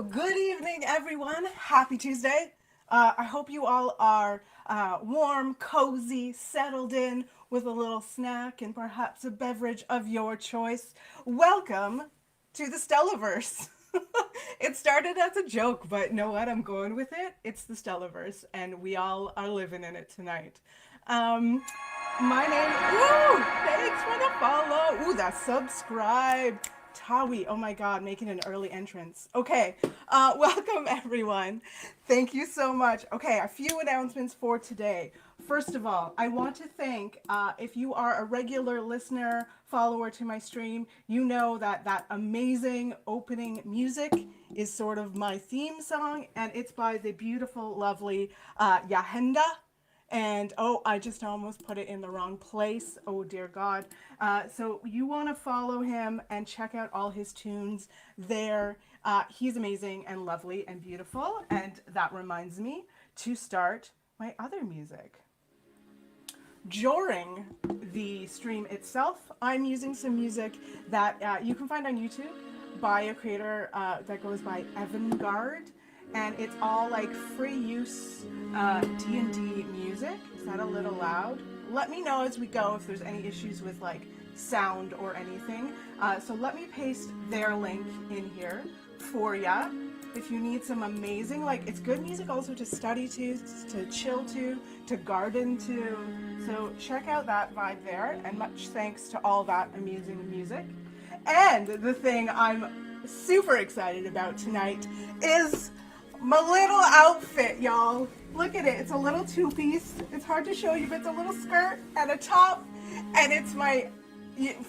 Good evening, everyone. Happy Tuesday. I hope you all are warm, cozy, settled in with a little snack and perhaps a beverage of your choice. Welcome to the Stellaverse. It started as a joke, but know what? I'm going with it. It's the Stellaverse, and we all are living in it tonight. Um, my name. Ooh, thanks for the follow. Ooh, that subscribe. Tawi, oh my God, making an early entrance. Okay, welcome everyone. Thank you so much. Okay, a few announcements for today. First of all, I want to thank, if you are a regular listener, follower to my stream, you know that that amazing opening music is sort of my theme song, and it's by the beautiful, lovely Yahenda. And oh, I just almost put it in the wrong place. Oh, dear God. So you want to follow him and check out all his tunes there. He's amazing and lovely and beautiful. And that reminds me to start my other music. During the stream itself, I'm using some music that you can find on YouTube by a creator that goes by Evangard. And it's all like free use D&D music. Is that a little loud? Let me know as we go if there's any issues with like sound or anything. So let me paste their link in here for ya. If you need some amazing, like it's good music also to study to chill to garden to. So check out that vibe there, and much thanks to all that amazing music. And the thing I'm super excited about tonight is my little outfit, y'all. Look at it. It's a little two-piece. It's hard to show you, but it's a little skirt and a top. And it's my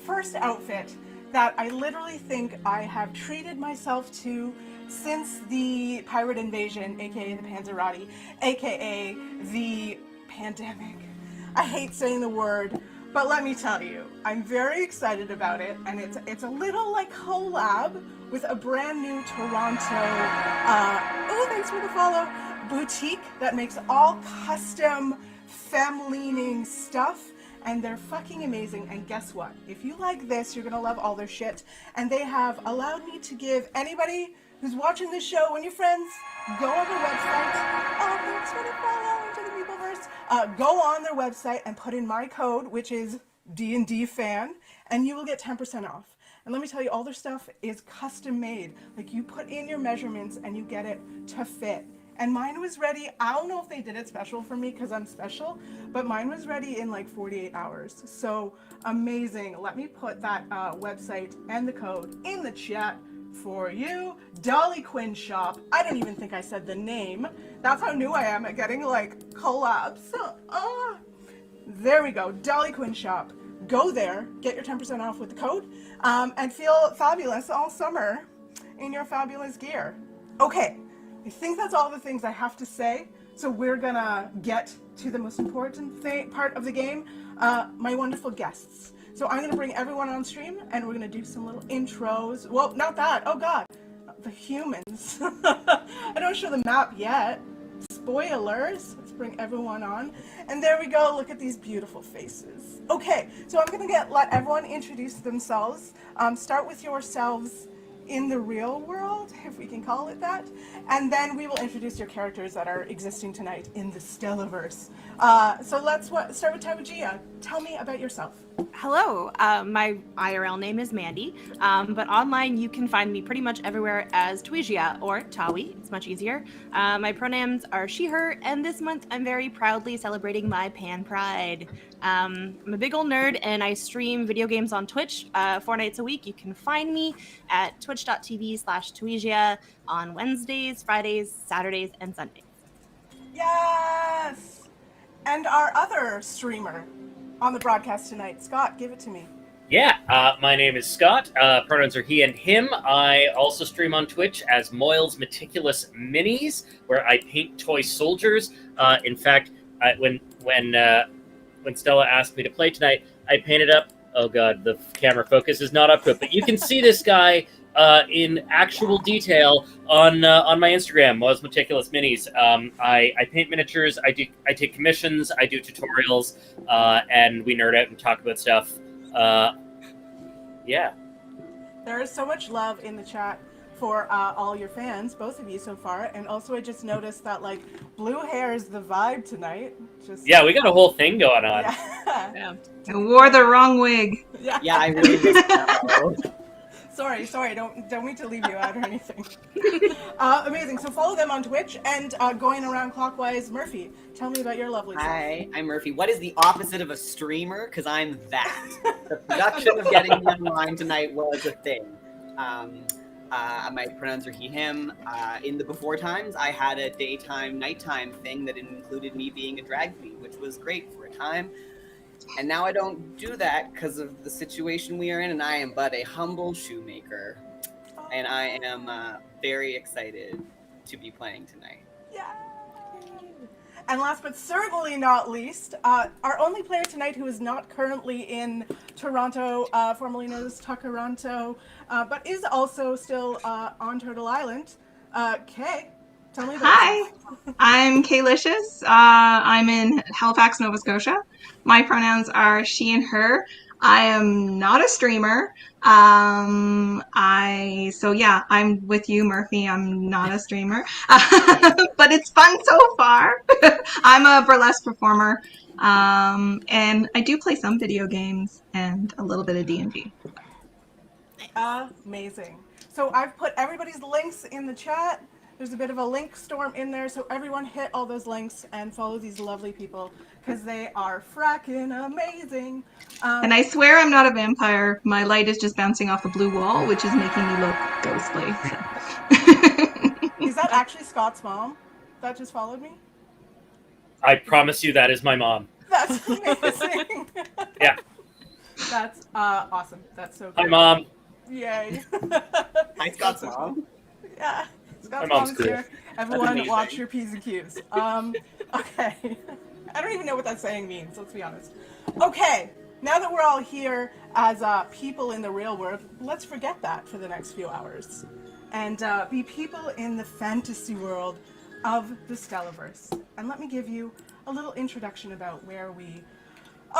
first outfit that I literally think I have treated myself to since the pirate invasion, aka the Panzerati, aka the pandemic. I hate saying the word, but let me tell you, I'm very excited about it, and it's a little like collab with a brand new Toronto, thanks for the follow, boutique that makes all custom femme-leaning stuff, and they're fucking amazing. And guess what? If you like this, you're gonna love all their shit, and they have allowed me to give anybody who's watching this show and your friends, go on their website, thanks for the follow into the Peopleverse, go on their website and put in my code, which is D&D fan, and you will get 10% off. And let me tell you, all their stuff is custom made. Like you put in your measurements and you get it to fit. And mine was ready. I don't know if they did it special for me because I'm special, but mine was ready in like 48 hours. So amazing. Let me put that website and the code in the chat for you. Dolly Quinn Shop. I don't even think I said the name. That's how new I am at getting like collabs. There we go. Dolly Quinn Shop. Go there, get your 10% off with the code, and feel fabulous all summer in your fabulous gear. Okay, I think that's all the things I have to say. So we're gonna get to the most important part of the game, my wonderful guests. So I'm gonna bring everyone on stream, and we're gonna do some little intros. Well, not that. Oh God, the humans. I don't show the map yet. Spoilers. Let's bring everyone on. And there we go. Look at these beautiful faces. Okay, so I'm going to let everyone introduce themselves. Start with yourselves in the real world, if we can call it that. And then we will introduce your characters that are existing tonight in the Stellaverse. So let's start with Tawejea. Tell me about yourself. Hello, my IRL name is Mandy, but online you can find me pretty much everywhere as Tawejea or Tawi. It's much easier. My pronouns are she, her, and this month I'm very proudly celebrating my Pan Pride. I'm a big old nerd and I stream video games on Twitch 4 nights a week. You can find me at twitch.tv/Tawejea on Wednesdays, Fridays, Saturdays, and Sundays. Yes! And our other streamer on the broadcast tonight, Scott, give it to me. Yeah, my name is Scott. Pronouns are he and him. I also stream on Twitch as Moyle's Meticulous Minis, where I paint toy soldiers. In fact, when Stella asked me to play tonight, I painted up. Oh God, the camera focus is not up to it, but you can see this guy in actual detail on my Instagram, Moyle's Meticulous Minis. I paint miniatures. I take commissions. I do tutorials, and we nerd out and talk about stuff. Yeah. There is so much love in the chat for all your fans, both of you so far. And also, I just noticed that like blue hair is the vibe tonight. Just Yeah, we got a whole thing going on. yeah. Yeah. I wore the wrong wig. Yeah. Yeah, I really missed that. Sorry, don't mean to leave you out or anything. Amazing. So follow them on Twitch and going around clockwise. Murphy, tell me about your lovely self. Hi, I'm Murphy. What is the opposite of a streamer? Because I'm that. The production of getting me online tonight was a thing. My pronouns are he, him. In the before times, I had a daytime, nighttime thing that included me being a drag queen, which was great for a time. And now I don't do that because of the situation we are in, and I am but a humble shoemaker. And I am very excited to be playing tonight. Yay! And last but certainly not least, our only player tonight who is not currently in Toronto, formerly known as Tuckeronto, but is also still on Turtle Island. Kay, tell me about Hi, yourself. I'm Kaylicious. I'm in Halifax, Nova Scotia. My pronouns are she and her. I am not a streamer. I'm with you, Murphy. I'm not a streamer, but it's fun so far. I'm a burlesque performer, and I do play some video games and a little bit of D&D. Amazing. So I've put everybody's links in the chat. There's a bit of a link storm in there, so everyone hit all those links and follow these lovely people because they are fracking amazing. And I swear I'm not a vampire. My light is just bouncing off a blue wall, which is making me look ghostly. Is that actually Scott's mom that just followed me? I promise you that is my mom. That's amazing. Yeah. That's awesome. That's so good. Hi, Mom. Yay. Hi, Scott's mom. Yeah. Scott's My mom's mom's cool. here. Everyone amazing. watch your P's and Q's. Okay. I don't even know what that saying means, let's be honest. Okay. Now that we're all here as people in the real world, let's forget that for the next few hours and be people in the fantasy world of the Stellaverse. And let me give you a little introduction about where we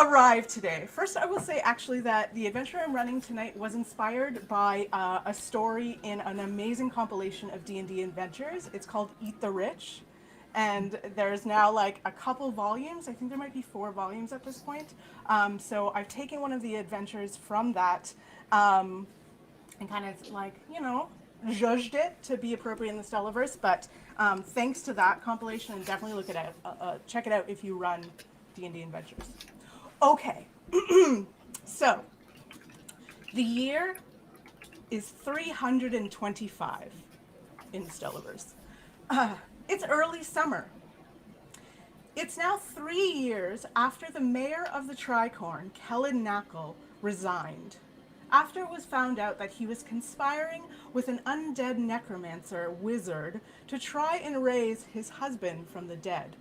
arrived today. First, I will say actually that the adventure I'm running tonight was inspired by a story in an amazing compilation of D&D adventures. It's called Eat the Rich. And there's now like a couple volumes. I think there might be 4 volumes at this point. So I've taken one of the adventures from that and kind of like, judged it to be appropriate in the Stellaverse. But thanks to that compilation, and definitely look it out, check it out if you run D&D adventures. Okay, so the year is 325 in the Stellaverse. It's early summer. It's now 3 years after the mayor of the Tricorn, Kellen Knackle, resigned, after it was found out that he was conspiring with an undead necromancer wizard to try and raise his husband from the dead.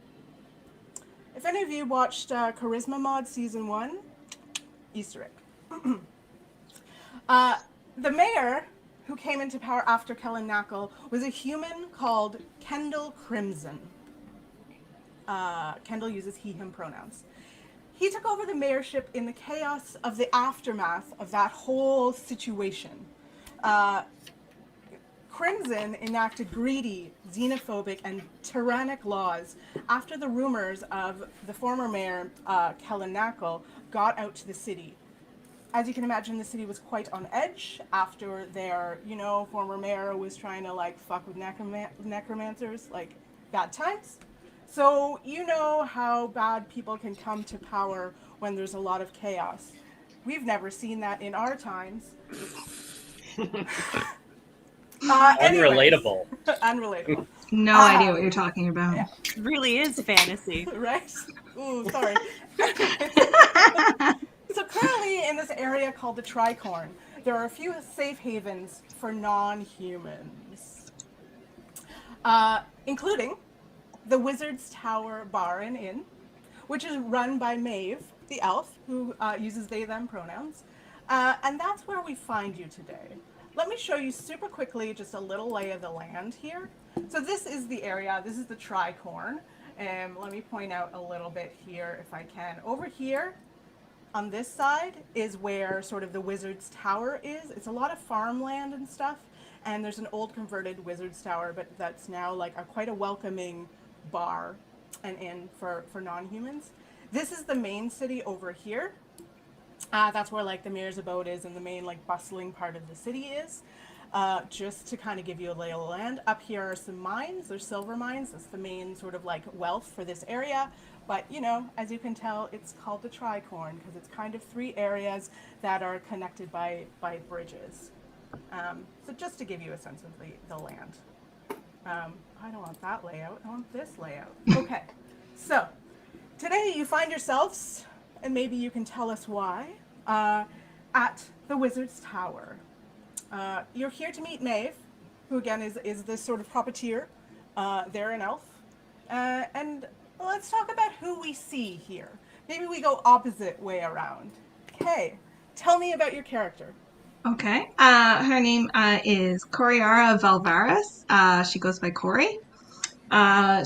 If any of you watched Charisma Mod Season 1, Easter egg. The mayor, who came into power after Kellen Knackle, was a human called Kendall Crimson. Kendall uses he, him pronouns. He took over the mayorship in the chaos of the aftermath of that whole situation. Crimson enacted greedy, xenophobic, and tyrannic laws after the rumors of the former mayor, Kellen Knackle, got out to the city. As you can imagine, the city was quite on edge after their, former mayor was trying to, fuck with necromancers, bad times. So you know how bad people can come to power when there's a lot of chaos. We've never seen that in our times. Unrelatable. Unrelatable. No idea what you're talking about. Yeah. It really is fantasy. Right? Ooh, sorry. So currently in this area called the Tricorn, there are a few safe havens for non-humans, including the Wizard's Tower Bar and Inn, which is run by Maeve, the elf, who uses they, them pronouns. And that's where we find you today. Let me show you super quickly just a little lay of the land here. So this is the area, this is the Tricorn. And let me point out a little bit here if I can. Over here on this side is where sort of the Wizard's Tower is. It's a lot of farmland and stuff. and there's an old converted wizard's tower, but that's now like quite a welcoming bar and inn for non-humans. This is the main city over here. That's where like the mayor's abode is and the main like bustling part of the city is. Just to kind of give you a lay of the land, up here are some mines. There's silver mines. That's the main sort of like wealth for this area. But you know, as you can tell, it's called the Tricorn because it's kind of 3 areas that are connected by bridges. So just to give you a sense of the land. I don't want that layout. I want this layout. Okay, so today you find yourselves, and maybe you can tell us why, at the Wizard's Tower. You're here to meet Maeve, who again is this sort of puppeteer. They're an elf. And let's talk about who we see here. Maybe we go opposite way around. Okay, tell me about your character. Okay. Her name is Coriara Valvaris. She goes by Cori.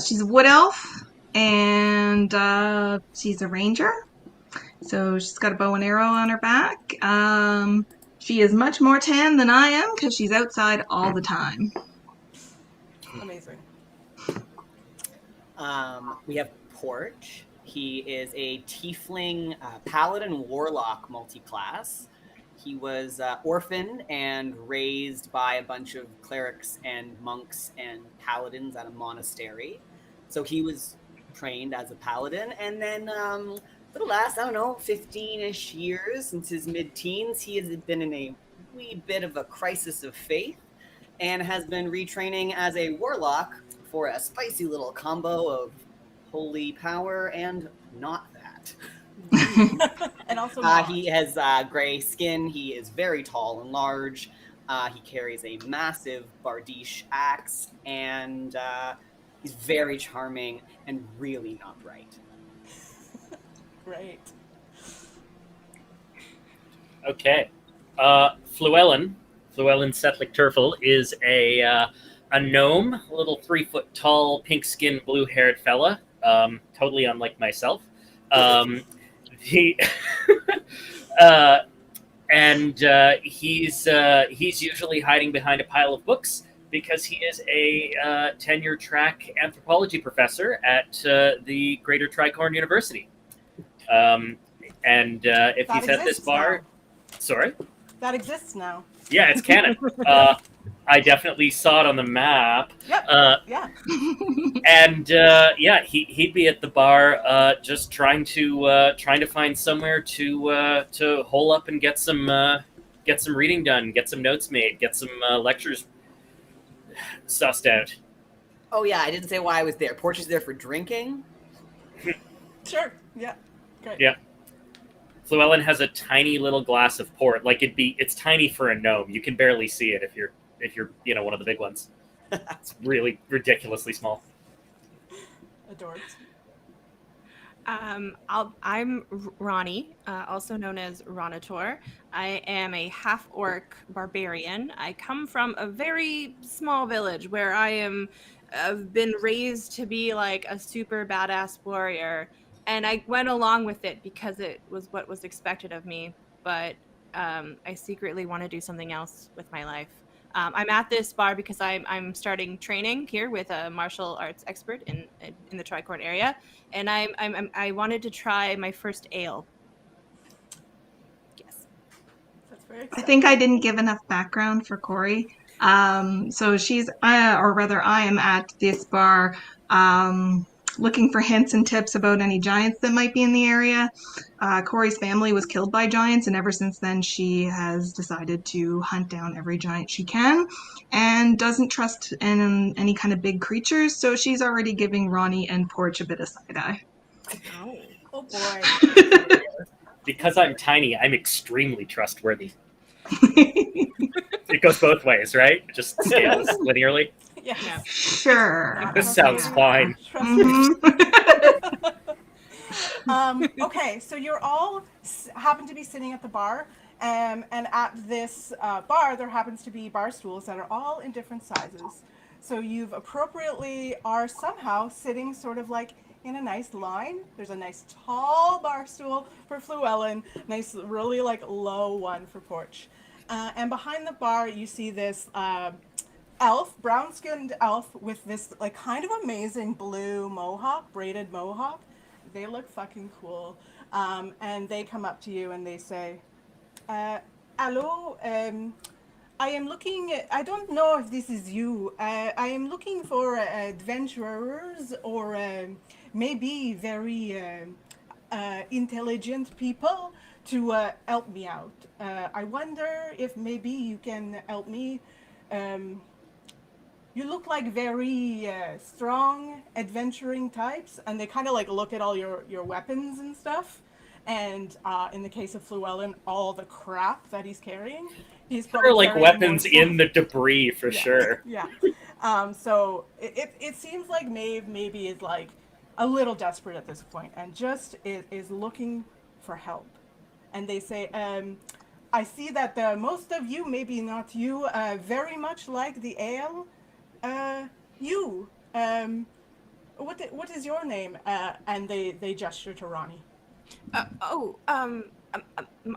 She's a wood elf, and she's a ranger. So she's got a bow and arrow on her back. She is much more tan than I am because she's outside all the time. Amazing. We have Porch. He is a tiefling paladin warlock multi-class. He was orphaned and raised by a bunch of clerics and monks and paladins at a monastery. So he was trained as a paladin, and then for the last, 15-ish years, since his mid-teens, he has been in a wee bit of a crisis of faith and has been retraining as a warlock for a spicy little combo of holy power and not that. And also he has gray skin. He is very tall and large. He carries a massive bardiche axe, and he's very charming and really not bright. Great. Okay. Fluellen Setlick Turfel is a gnome, a little 3-foot tall, pink-skinned, blue-haired fella, totally unlike myself. He's usually hiding behind a pile of books because he is a tenure-track anthropology professor at the Greater Tricorn University. If That he's at this bar, sorry, that exists now. yeah, it's canon. I definitely saw it on the map. Yep. Yeah. And he'd be at the bar, just trying to find somewhere to hole up and get some reading done, get some notes made, get some lectures sussed out. Oh yeah, I didn't say why I was there. Porch is there for drinking. Sure. Yeah. Great. Yeah. Fluellen has a tiny little glass of port. Like it's tiny for a gnome. You can barely see it if you're one of the big ones. It's really ridiculously small. Adored. I'm Ronnie, also known as Ronator. I am a half-orc barbarian. I come from a very small village where I've been raised to be like a super badass warrior, and I went along with it because it was what was expected of me. But I secretly want to do something else with my life. I'm at this bar because I'm starting training here with a martial arts expert in the Tricorn area, and I wanted to try my first ale. Yes, That's very I exciting. think I didn't give enough background for Cori. So she's, or rather I am at this bar looking for hints and tips about any giants that might be in the area. Cori's family was killed by giants, and ever since then she has decided to hunt down every giant she can and doesn't trust in any kind of big creatures, so she's already giving Ronnie and Porch a bit of side-eye. Oh boy. Because I'm tiny, I'm extremely trustworthy. It goes both ways, right? It just scales linearly. Yeah. Sure. This sounds fine. Okay, so you're all happen to be sitting at the bar, and at this bar there happens to be bar stools that are all in different sizes. So you've appropriately are somehow sitting sort of like in a nice line. There's a nice tall bar stool for Fluellen, nice really like low one for Porch. And behind the bar you see this elf, brown-skinned elf with this like kind of amazing blue mohawk, braided mohawk. They look fucking cool. And they come up to you and they say, hello, I am looking, I don't know if this is you. I am looking for adventurers or maybe very intelligent people to help me out. I wonder if maybe you can help me. Um, you look like very strong, adventuring types, and they kind of like look at all your weapons and stuff. And in the case of Llewellyn, all the crap that he's carrying, he's There probably are like carrying more weapons stuff. in the debris for Yeah. sure. Yeah. So it seems like Maeve maybe is like a little desperate at this point and just is looking for help. And they say, I see that most of you, maybe not you, very much like the ale. You, what is your name? And they gesture to Ronnie.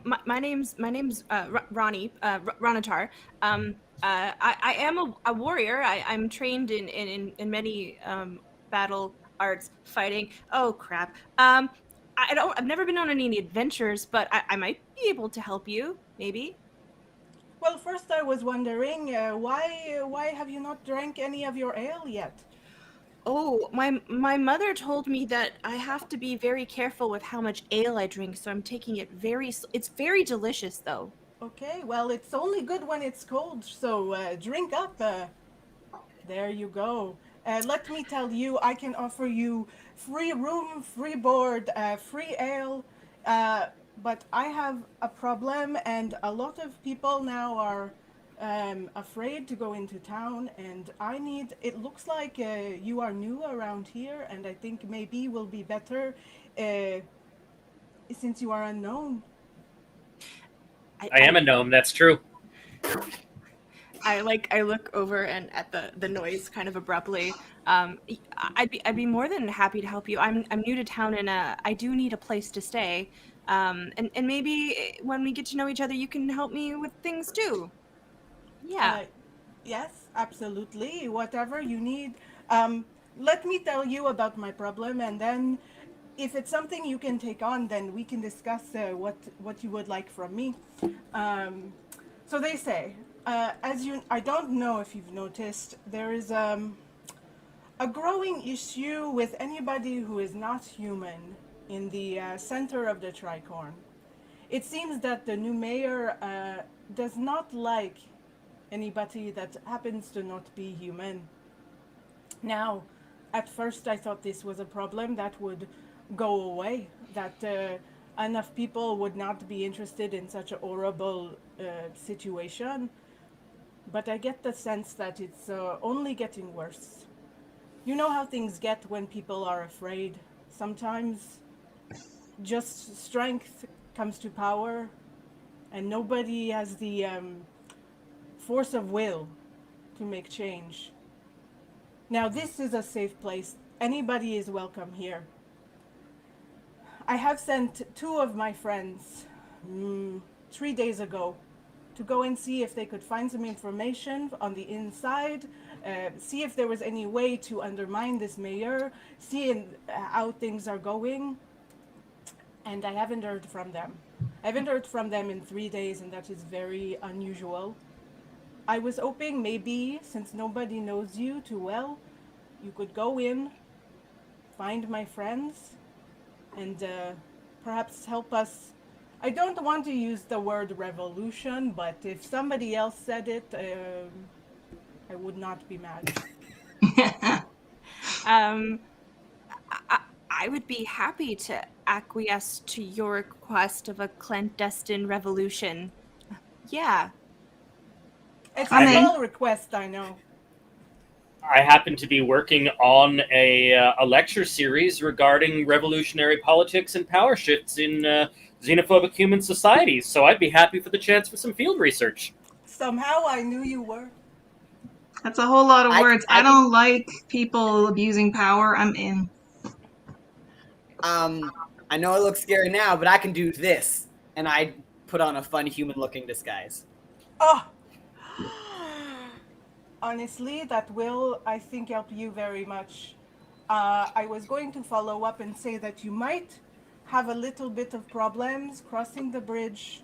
My name's Ronnie Ronatar. I am a warrior. I'm trained in many battle arts, fighting. Oh crap. I've never been on any adventures, but I might be able to help you. Maybe. Well, first I was wondering why have you not drank any of your ale yet? Oh, my mother told me that I have to be very careful with how much ale I drink, so I'm taking it it's very delicious though. Okay, well, it's only good when it's cold, so drink up. There you go. Let me tell you, I can offer you free room, free board, free ale. But I have a problem, and a lot of people now are afraid to go into town. And I need. It looks like you are new around here, and I think maybe will be better since you are unknown. I am a gnome, that's true. I look over and at the noise kind of abruptly. I'd be more than happy to help you. I'm new to town and I do need a place to stay. And maybe when we get to know each other, you can help me with things too. Yeah. Yes, absolutely. Whatever you need. Let me tell you about my problem, and then if it's something you can take on, then we can discuss what you would like from me. So they say, I don't know if you've noticed, there is a growing issue with anybody who is not human in the center of the Tricorn. It seems that the new mayor does not like anybody that happens to not be human. Now, at first I thought this was a problem that would go away, that enough people would not be interested in such a horrible situation. But I get the sense that it's only getting worse. You know how things get when people are afraid. Sometimes just strength comes to power, and nobody has the force of will to make change. Now, this is a safe place. Anybody is welcome here. I have sent 2 of my friends 3 days ago to go and see if they could find some information on the inside, see if there was any way to undermine this mayor, see how things are going. And I haven't heard from them. I haven't heard from them in 3 days, and that is very unusual. I was hoping maybe, since nobody knows you too well, you could go in, find my friends, and perhaps help us. I don't want to use the word revolution, but if somebody else said it, I would not be mad. I would be happy to acquiesce to your request of a clandestine revolution. Yeah. It's a small request, I know. I happen to be working on a lecture series regarding revolutionary politics and power shifts in xenophobic human societies, so I'd be happy for the chance for some field research. Somehow I knew you were. That's a whole lot of words. I don't like people abusing power. I'm in. I know it looks scary now, but I can do this. And I put on a fun human-looking disguise. Oh! honestly, that will, I think, help you very much. I was going to follow up and say that you might have a little bit of problems crossing the bridge,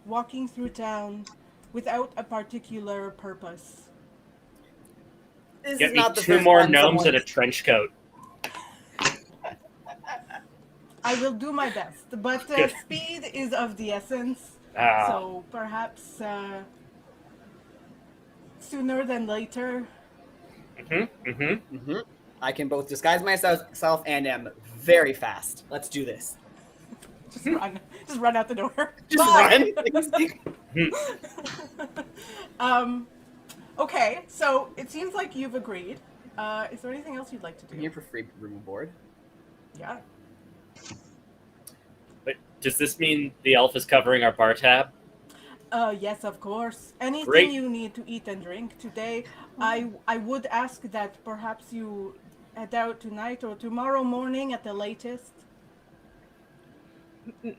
walking through town, without a particular purpose. This Get is me not the 2 first more time gnomes and a someone's... trench coat. I will do my best, but Good. speed is of the essence. Ah, So perhaps sooner than later. Mhm. I can both disguise myself and am very fast. Let's do this. Just run out the door. Just Bye. run. Okay, so it seems like you've agreed. Is there anything else you'd like to I'm do? here for free room and board. Yeah. But does this mean the elf is covering our bar tab? Yes, of course. Anything Great. you need to eat and drink today, I would ask that perhaps you head out tonight or tomorrow morning at the latest.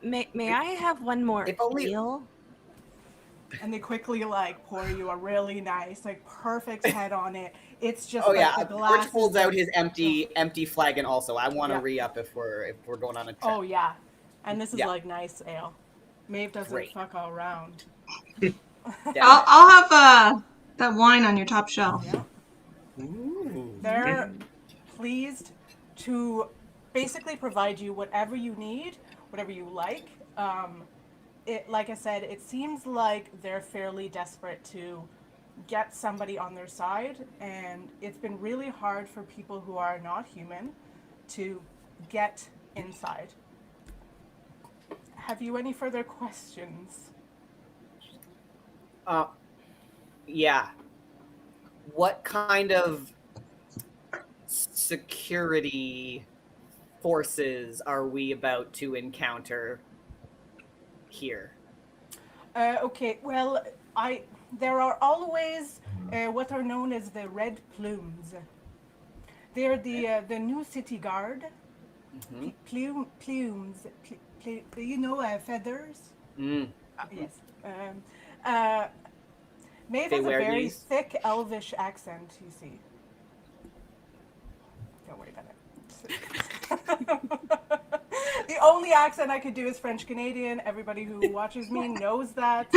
May I have one more If only- ale? And they quickly like pour you a really nice, like perfect head on it. It's just Oh like yeah, the George glass. pulls out his empty flagon. Also, I want to Yeah. re-up if we're going on a trip. Oh yeah, and this is Yeah. like nice ale. Maeve doesn't Great. fuck all around. Yeah. I'll have that wine on your top shelf. Yeah. Ooh. They're pleased to basically provide you whatever you need, whatever you like. Like I said, it seems like they're fairly desperate to get somebody on their side, and it's been really hard for people who are not human to get inside. Have you any further questions? Yeah. What kind of security forces are we about to encounter here? Okay, well, there are always what are known as the Red Plumes. They're the new city guard. Mm-hmm. Plumes, feathers. Yes. Maeve They has a wear very these? thick Elvish accent. You see. Don't worry about it. The only accent I could do is French Canadian. Everybody who watches me knows that.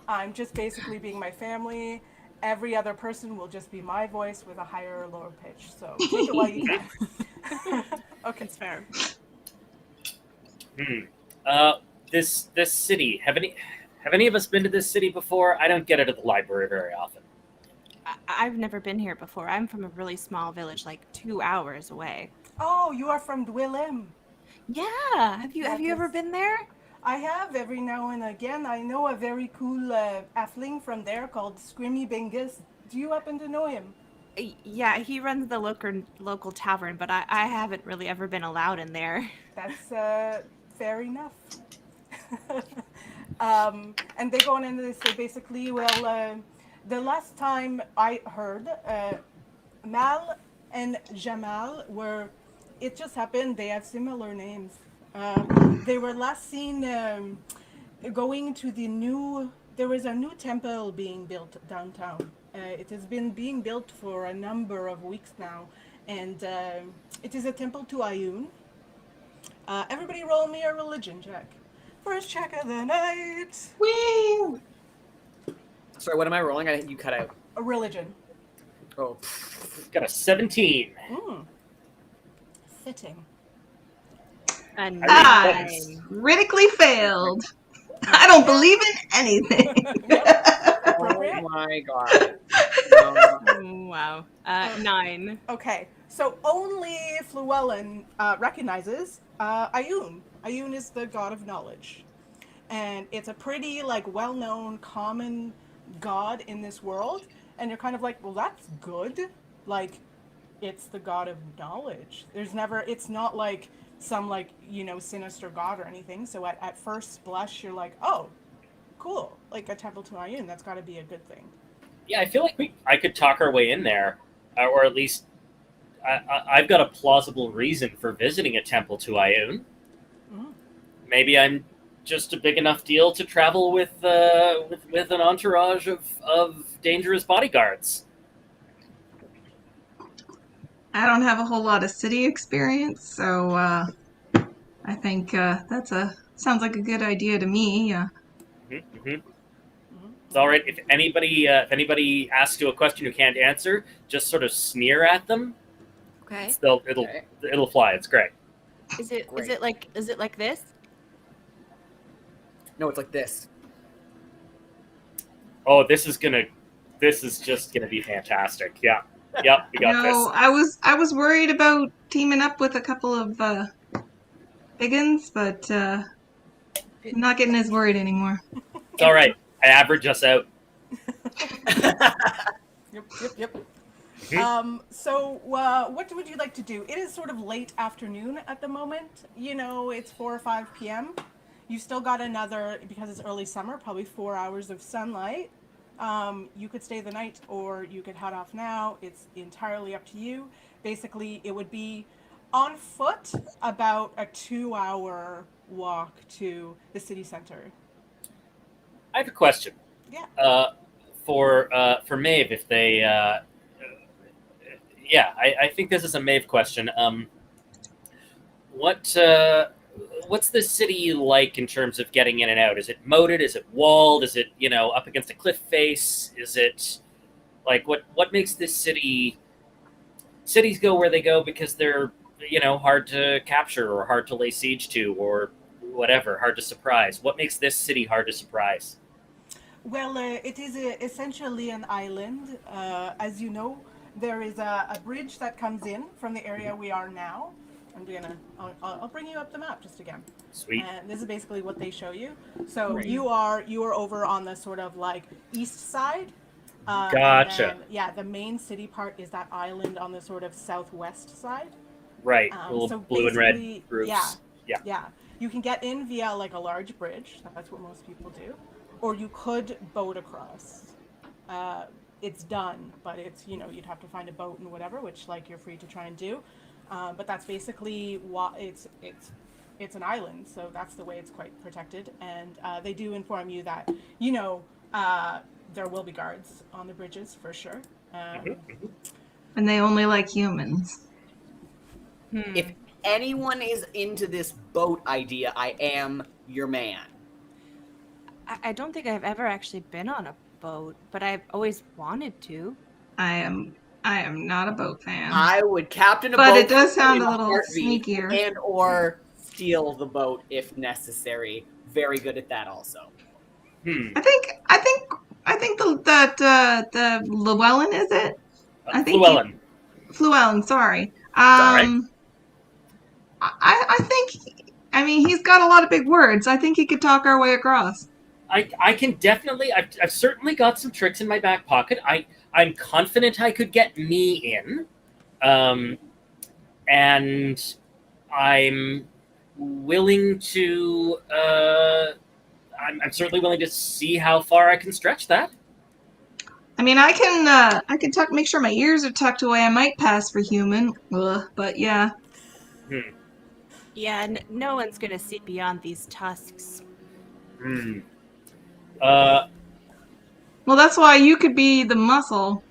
I'm just basically being my family. Every other person will just be my voice with a higher or lower pitch. So take it while you can. Okay, It's fair. This city. Have any of us been to this city before? I don't get out of the library very often. I've never been here before. I'm from a really small village, like 2 hours away. Oh, you are from Dwellem. Yeah. Have you That ever is- been there? I have every now and again. I know a very cool halfling from there called Scrimmy Bingus. Do you happen to know him? Yeah, he runs the local tavern, but I haven't really ever been allowed in there. That's fair enough. And they go on and they say basically, well, the last time I heard, Mal and Jamal were, it just happened, they have similar names. They were last seen going to there was a new temple being built downtown. It has been being built for a number of weeks now, and it is a temple to Ayun. Everybody roll me a religion check. First check of the night. Whee! Sorry, what am I rolling? You cut out. A religion. Oh, Got a 17. Fitting. And Ah, Nice. critically failed. I don't believe in anything. oh my god. No. wow. 9. Okay, so only Llewellyn recognizes Ayun. Ayun is the god of knowledge. And it's a pretty, well-known, common god in this world. And you're kind of like, well, that's good. It's the god of knowledge. It's not like some, sinister god or anything. So at first blush, you're like, oh, cool. Like a temple to Ayun, that's got to be a good thing. Yeah, I feel like I could talk our way in there, or at least I've got a plausible reason for visiting a temple to Ayun. Mhm. Maybe I'm just a big enough deal to travel with an entourage of dangerous bodyguards. I don't have a whole lot of city experience, so I think sounds like a good idea to me. Mm-hmm. It's all right if anybody asks you a question you can't answer, just sort of sneer at them. Okay. It'll fly. It's great. Is it like this? No, it's like this. Oh, this is just gonna be fantastic. Yeah. Yep, we got No, this. I was worried about teaming up with a couple of biggins, but I'm not getting as worried anymore. It's all right. I average us out. Yep. Mhm. So what would you like to do? It is sort of late afternoon at the moment. You know, it's 4 or 5 p.m. You've still got another, because it's early summer, probably 4 hours of sunlight. You could stay the night or you could head off now. It's entirely up to you. Basically, it would be on foot about a 2-hour walk to the city center. I have a question. Yeah. For Maeve, if they, I think this is a Maeve question. What's the city like in terms of getting in and out? Is it moated? Is it walled? Is it up against a cliff face? Is it like what makes this city? Cities go where they go because they're hard to capture or hard to lay siege to or whatever, hard to surprise. What makes this city hard to surprise? Well, it is essentially an island. As you know, there is a bridge that comes in from the area we are now. I'll bring you up the map just again. Sweet. And this is basically what they show you. So Great. you are over on the sort of like east side. Gotcha. And then, the main city part is that island on the sort of southwest side. Right. Little So blue and red basically, roofs. Yeah. You can get in via like a large bridge. That's what most people do. Or you could boat across. It's done, but it's you'd have to find a boat and whatever, which like you're free to try and do. But that's basically what it's an island, so that's the way it's quite protected. And they do inform you that there will be guards on the bridges for sure. And they only like humans. If anyone is into this boat idea, I am your man. I don't think I've ever actually been on a boat, but I've always wanted to. I am not a boat fan. I would captain a But boat. it does sound in a little heartbeat sneakier. And or steal the boat if necessary. Very good at that also. I think the Llewellyn, is it? I think Llewellyn. Llewellyn, sorry. right. I think, he's got a lot of big words. I think he could talk our way across. I can definitely. I've certainly got some tricks in my back pocket. I'm confident I could get me in, and I'm willing to. I'm certainly willing to see how far I can stretch that. I can make sure my ears are tucked away. I might pass for human, but yeah. Yeah, no one's gonna see beyond these tusks. Well, that's why you could be the muscle.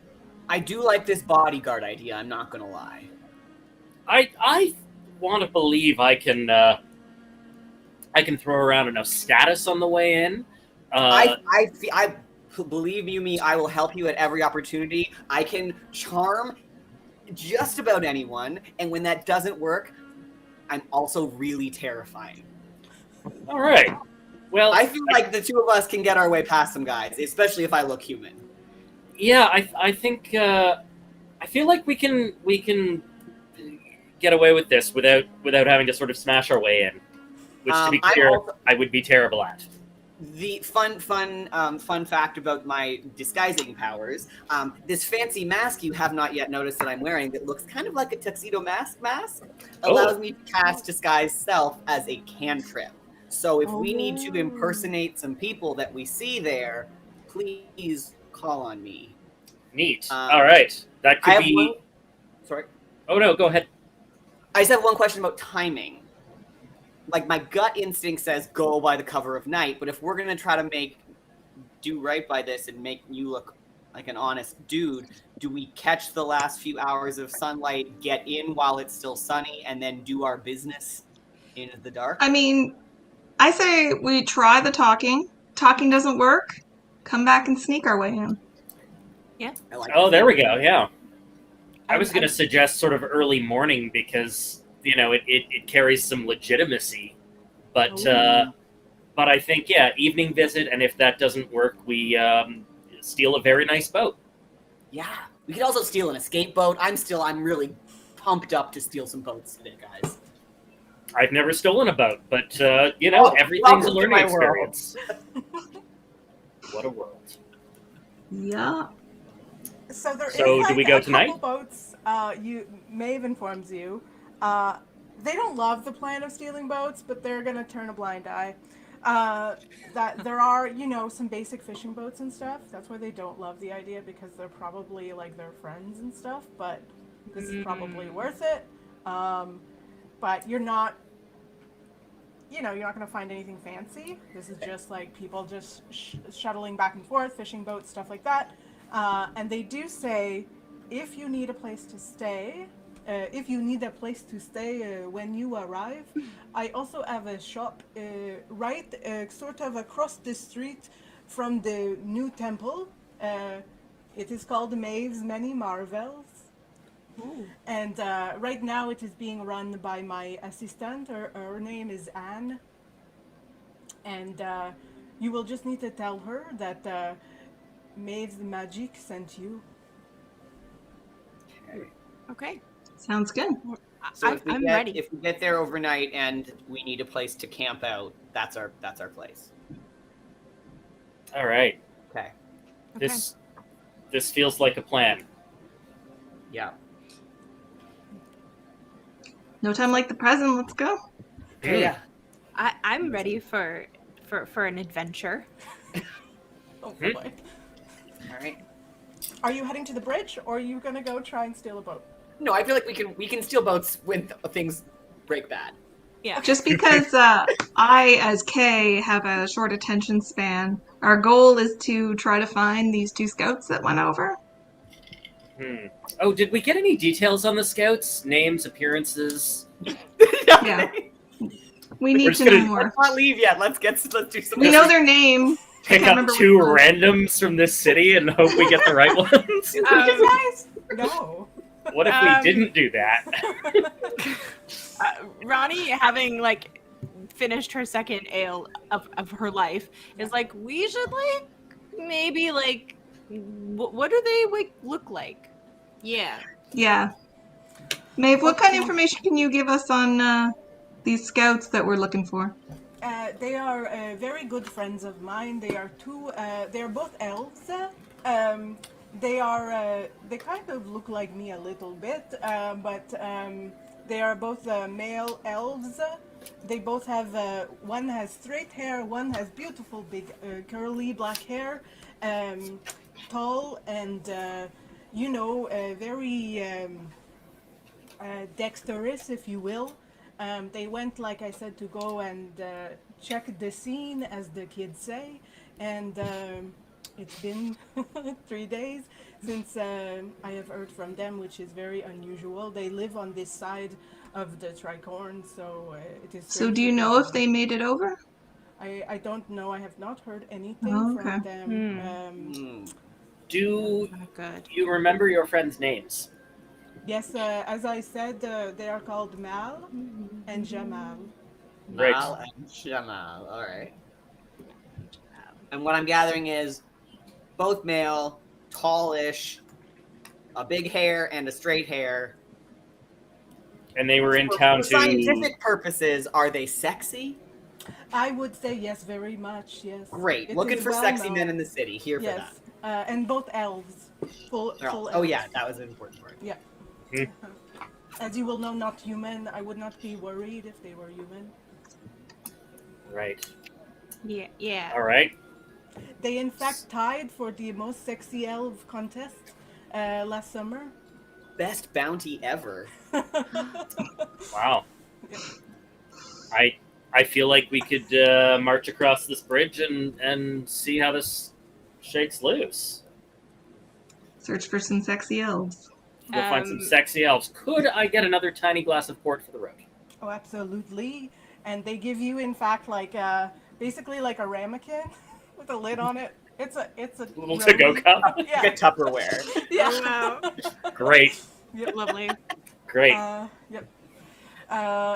I do like this bodyguard idea, I'm not gonna lie. I want to believe I can throw around enough status on the way in. I believe you me, I will help you at every opportunity. I can charm just about anyone, and when that doesn't work, I'm also really terrifying. All right. Well, I feel like the two of us can get our way past some guys, especially if I look human. Yeah, I think I feel like we can get away with this without having to sort of smash our way in, which to be clear, I would be terrible at. The fun fact about my disguising powers, this fancy mask you have not yet noticed that I'm wearing that looks kind of like a tuxedo mask allows me to cast disguise self as a cantrip. So if we need to impersonate some people that we see there, please call on me. Neat. All right. That could be... Sorry? Oh, no. Go ahead. I just have one question about timing. like my gut instinct says go by the cover of night, but if we're gonna try to do right by this and make you look like an honest dude, do we catch the last few hours of sunlight, get in while it's still sunny, and then do our business in the dark? I mean, I say we try the talking. Talking doesn't work. Come back and sneak our way in. I like Oh, this. there we go. Yeah. I was I'm- going to suggest sort of early morning because, it carries some legitimacy. But I think, yeah, evening visit. And if that doesn't work, we steal a very nice boat. Yeah. We could also steal an escape boat. I'm really pumped up to steal some boats today, guys. I've never stolen a boat, but, everything's welcome a to learning my world. experience. What a world. Yeah. So there is So, do like we go a tonight? couple boats. Maeve informs you. They don't love the plan of stealing boats, but they're gonna turn a blind eye. That there are, some basic fishing boats and stuff. That's why they don't love the idea, because they're probably like their friends and stuff. But this is probably worth it. But you're not. You're not going to find anything fancy. This is just like people just shuttling back and forth, fishing boats, stuff like that. And they do say, if you need a place to stay, when you arrive, I also have a shop right sort of across the street from the new temple. It is called Maeve's Many Marvels. Ooh. And right now it is being run by my assistant. Her name is Anne. And you will just need to tell her that Maeve's Magic sent you. Okay. Sounds good. So I'm ready. If we get there overnight and we need a place to camp out, that's our place. All right. Okay. This feels like a plan. Yeah. No time like the present. Let's go. Yeah. I'm ready for an adventure. Oh boy. All right. Are you heading to the bridge, or are you gonna go try and steal a boat? No, I feel like we can steal boats when things break bad. Yeah. Just because I, as Kay, have a short attention span, our goal is to try to find these two scouts that went over. Oh, did we get any details on the scouts? Names, appearances? Yeah. We need just to know gonna- more. Let's not leave yet. Let's do some. We know their name. Pick Can't up remember two which one. randoms from this city and hope we get the right ones? Guys, no. What if we didn't do that? Ronnie, having finished her second ale of her life, is like, we should maybe what do they look like? Yeah. Yeah. Maeve, what kind of information can you give us on these scouts that we're looking for? They are very good friends of mine. They are they are both elves. They kind of look like me a little bit, but they are both male elves. They both have, one has straight hair, one has beautiful big curly black hair, tall and, very dexterous, if you will. They went, like I said, to go and check the scene, as the kids say, and it's been 3 days since I have heard from them, which is very unusual. They live on this side of the Tricorn, so it is. So do you know if they made it over? I don't know. I have not heard anything Okay. from them. Do Good. you remember your friends' names? Yes, as I said, they are called Mal and Jamal. Right. Mal and Jamal. All right. And what I'm gathering is both male, tallish, a big hair and a straight hair. And they were in For town scientific purposes, are they sexy? I would say yes, very much. Yes. Great. It Looking is for well sexy known. men in the city. Here for Yes, and both elves. Full that. elves. Oh yeah, that was an important part. Yeah. As you will know, not human. I would not be worried if they were human. Right. Yeah. All right. They in fact tied for the most sexy elf contest last summer. Best bounty ever. Wow. I I feel like we could march across this bridge and see how this shakes loose. Search for some sexy elves. Go find some Um, sexy elves. Could I get another tiny glass of port for the road? Oh, absolutely. And they give you, in fact, like basically like a ramekin with a lid on it. It's a Little to-go roadie. cup. Yeah. Like a Tupperware. Yeah. Wow. Great, Yep. Lovely. great. Yep.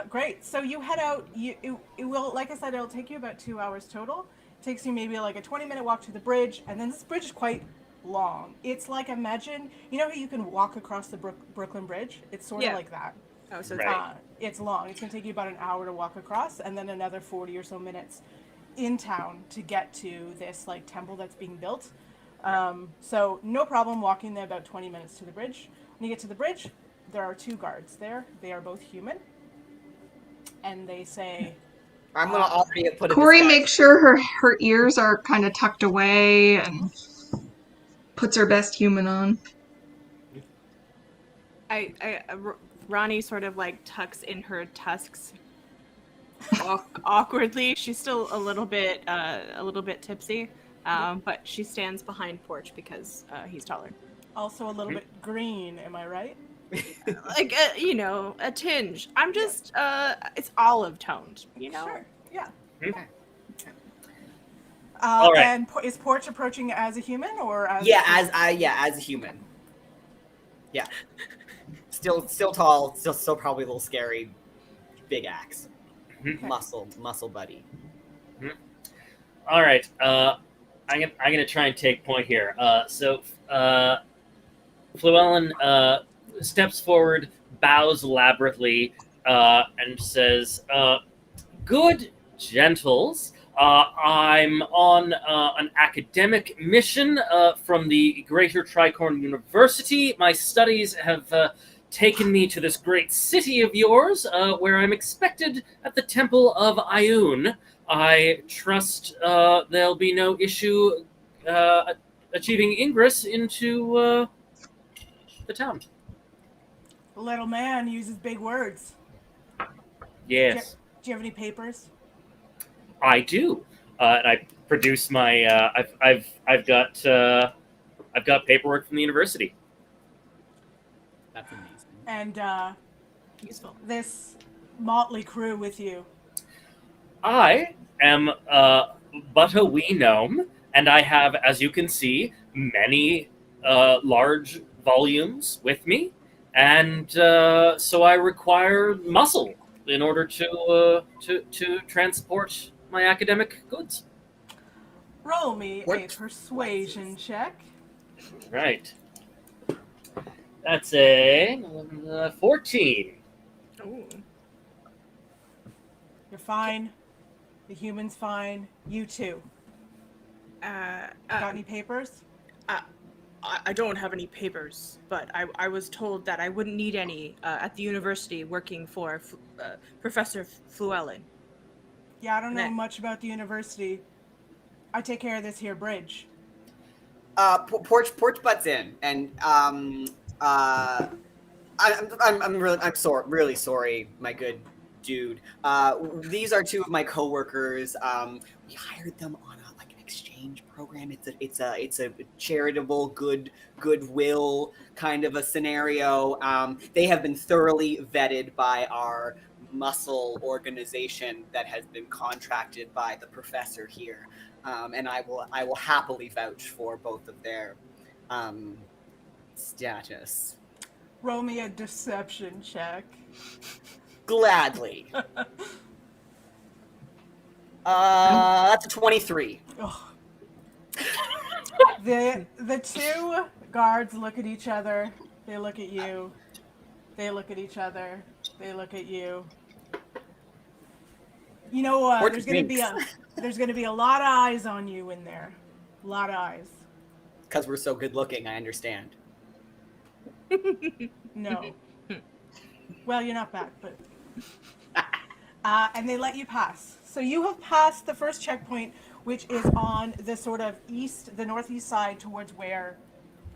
Great. So you head out. It will, like I said, it'll take you about 2 hours total. It takes you maybe like a 20-minute walk to the bridge, and then this bridge is quite long. It's like, imagine, you know how you can walk across the Brooklyn Bridge? It's sort of Yeah. like that. Oh, so Right. It's long. It's going to take you about an hour to walk across, and then another 40 or so minutes in town to get to this like temple that's being built. So no problem walking there, about 20 minutes to the bridge. When you get to the bridge, there are 2 guards there. They are both human, and they say, I'm gonna already put a Corey disguise. makes sure her ears are kind of tucked away and puts her best human on. Ronnie sort of like tucks in her tusks awkwardly. She's still a little bit tipsy, but she stands behind Porch because he's taller. also a little bit green. Am I right? Like a tinge. I'm just it's olive toned. Sure. Yeah. Hmm. All right. And is Porch approaching as a human or as? as a human. Yeah. Still tall, still probably a little scary. Big axe. Mhm. Muscle buddy. All right. I'm gonna try and take point here. So Llewellyn steps forward, bows elaborately, and says, "Good gentles, I'm on an academic mission from the Greater Tricorn University. My studies have taken me to this great city of yours, where I'm expected at the Temple of Ioun. I trust there'll be no issue achieving ingress into the town." The little man uses big words. Yes, Do you have any papers? I do. And I produce my. I've got paperwork from the university. That's amazing. And Useful. this motley crew with you. I am but a wee gnome, and I have, as you can see, many large volumes with me, and so I require muscle in order to transport my academic goods. Roll me a What? persuasion check. Right. That's a 14. Ooh. You're fine. The human's fine. You too. Got any papers? I don't have any papers, but I was told that I wouldn't need any at the university working for Professor Llewellyn. Yeah, I don't know Nah. much about the university. I take care of this here bridge. Porch butts in, and I'm really sorry, my good dude. These are 2 of my coworkers. We hired them on an exchange program. It's a charitable goodwill kind of a scenario. They have been thoroughly vetted by our muscle organization that has been contracted by the professor here. And I will happily vouch for both of their status. Roll me a deception check. Gladly. That's a 23. Ugh. The 2 guards look at each other. They look at you. They look at each other. They look at you. You know, Porch there's gonna be a lot of eyes on you in there. A lot of eyes. Because we're so good looking, I understand. No. Well, you're not bad, but. And they let you pass. So you have passed the first checkpoint, which is on the sort of the northeast side towards where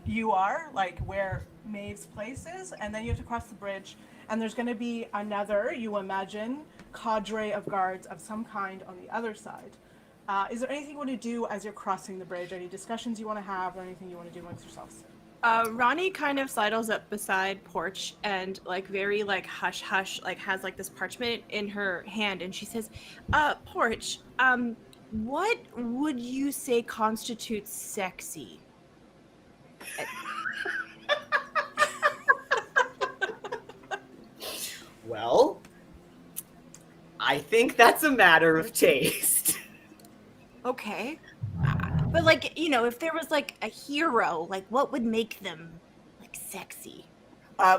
you are, like where Maeve's place is, and then you have to cross the bridge, and there's going to be another, you imagine, cadre of guards of some kind on the other side. Is there anything you want to do as you're crossing the bridge? Any discussions you want to have, or anything you want to do amongst yourselves? Ronnie kind of sidles up beside Porch and like very like hush hush, like has like this parchment in her hand, and she says, Porch, what would you say constitutes sexy? Well, I think that's a matter of taste. Okay. But like, you know, if there was like a hero, like what would make them like sexy?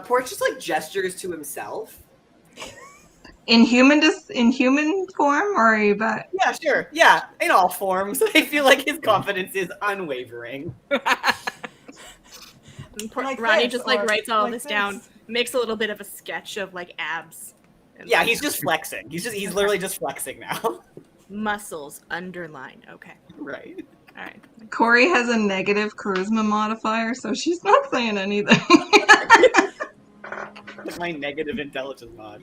Porch just like gestures to himself. In human form, or are you about? Yeah, sure. Yeah, in all forms. I feel like his confidence is unwavering. Like Ronnie this, just like or writes all like this this. down, makes a little bit of a sketch of like abs. And, Yeah, like, he's just flexing. He's literally just flexing now. muscles underline. Okay. Right. All right. Corey has a negative charisma modifier, so she's not saying anything. My negative intelligence mod.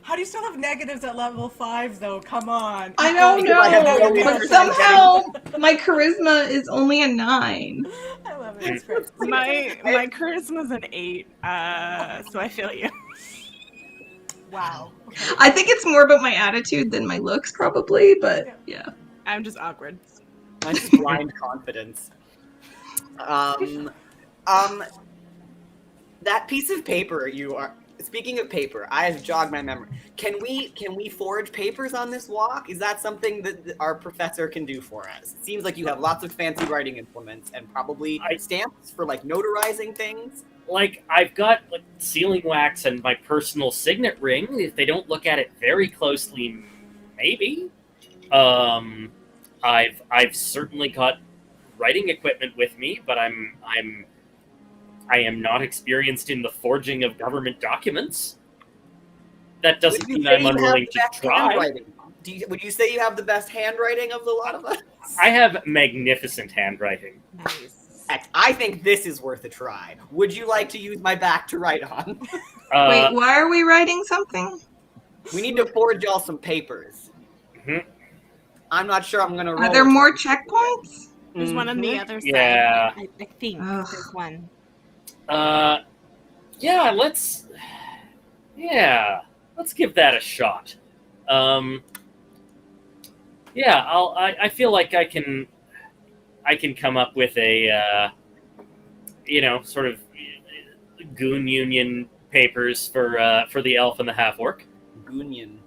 How do you still have negatives at level 5, though? Come on. I don't Because I have know, no but reason somehow my charisma is only a 9. I love it. It's great. My charisma's an 8, so I feel you. Wow. Okay. I think it's more about my attitude than my looks, probably, but yeah. I'm just awkward. Mine's just blind confidence. That piece of paper you are. Speaking of paper, I have jogged my memory. Can we forge papers on this walk? Is that something that our professor can do for us? It seems like you have lots of fancy writing implements and probably stamps for like notarizing things. Like, I've got like sealing wax and my personal signet ring. If they don't look at it very closely, maybe. I've certainly got writing equipment with me, but I am not experienced in the forging of government documents. That doesn't Would you mean say I'm you have unwilling the to best try. handwriting? Would you say you have the best handwriting of the lot of us? I have magnificent handwriting. Nice. I think this is worth a try. Would you like to use my back to write on? Wait, why are we writing something? We need to forge y'all some papers. Mhm. I'm not sure I'm gonna roll. Are there more checkpoints? There's one on the other side. Yeah. I think Ugh. there's one. Yeah, let's give that a shot. Yeah, I feel like I can come up with a sort of goon union papers for the elf and the half orc. Goonion.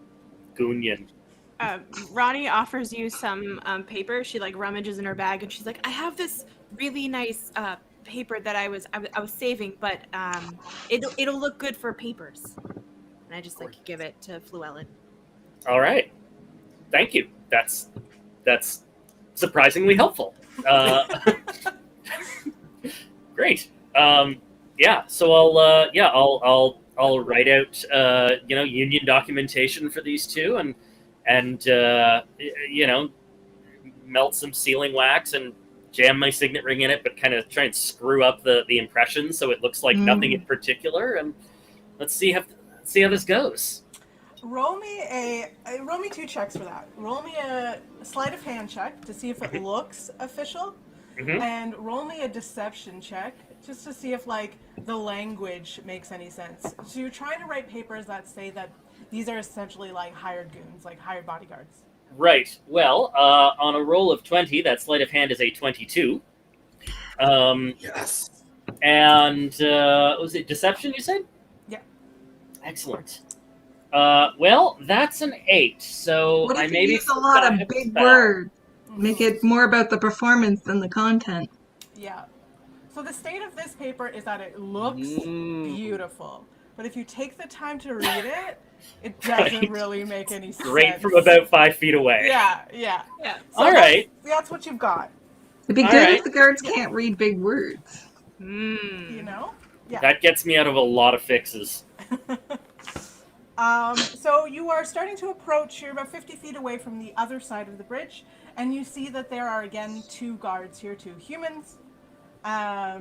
Ronnie offers you some paper. She like rummages in her bag and she's like, I have this really nice paper that I was saving, but it'll look good for papers. And I just like give it to Fluellen. All right. Thank you. That's surprisingly helpful. Great. Yeah. So I'll write out union documentation for these two and melt some sealing wax and jam my signet ring in it, but kind of try and screw up the impression so it looks like nothing in particular. And let's see how this goes. Roll me 2 checks for that. Roll me a sleight of hand check to see if it looks official, and roll me a deception check just to see if like the language makes any sense. So you're trying to write papers that say that these are essentially like hired goons, like hired bodyguards. Right. Well, on a roll of 20, that sleight of hand is a 22. Yes. And was it deception? You said? Yeah. Excellent. Well, that's an 8. So What I if you maybe use a lot of forgot big spell. words? Make it more about the performance than the content. Yeah. So the state of this paper is that it looks beautiful, but if you take the time to read it, it doesn't Right. really make any sense. Great from about 5 feet away. Yeah. Yeah. So All right. That's what you've got. It'd be All good right. if the guards can't read big words. You know. Yeah. That gets me out of a lot of fixes. So you are starting to approach. You're about 50 feet away from the other side of the bridge, and you see that there are again 2 guards here, 2 humans. What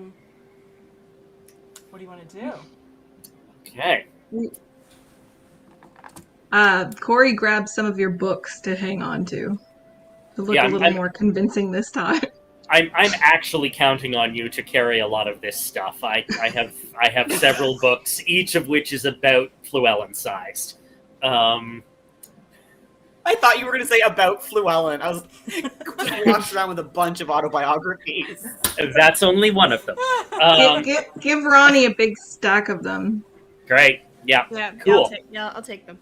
do you want to do? Okay. Corey grabs some of your books to hang on to look Yeah, a little more convincing this time. I'm actually counting on you to carry a lot of this stuff. I have several books, each of which is about Fluellen sized. I thought you were going to say about Fluellen. I was just walked around with a bunch of autobiographies. That's only one of them. Give Ronnie a big stack of them. Great. Yeah. Cool. I'll take them.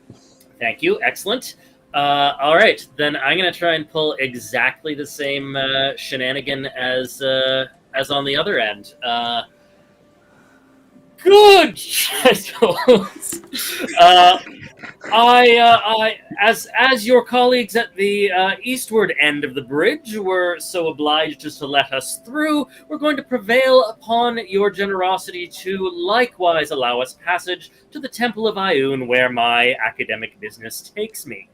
Thank you. Excellent. All right, then I'm gonna try and pull exactly the same shenanigan as on the other end. Good shadows. As your colleagues at the eastward end of the bridge were so obliged as to let us through, we're going to prevail upon your generosity to likewise allow us passage to the Temple of Ioun, where my academic business takes me.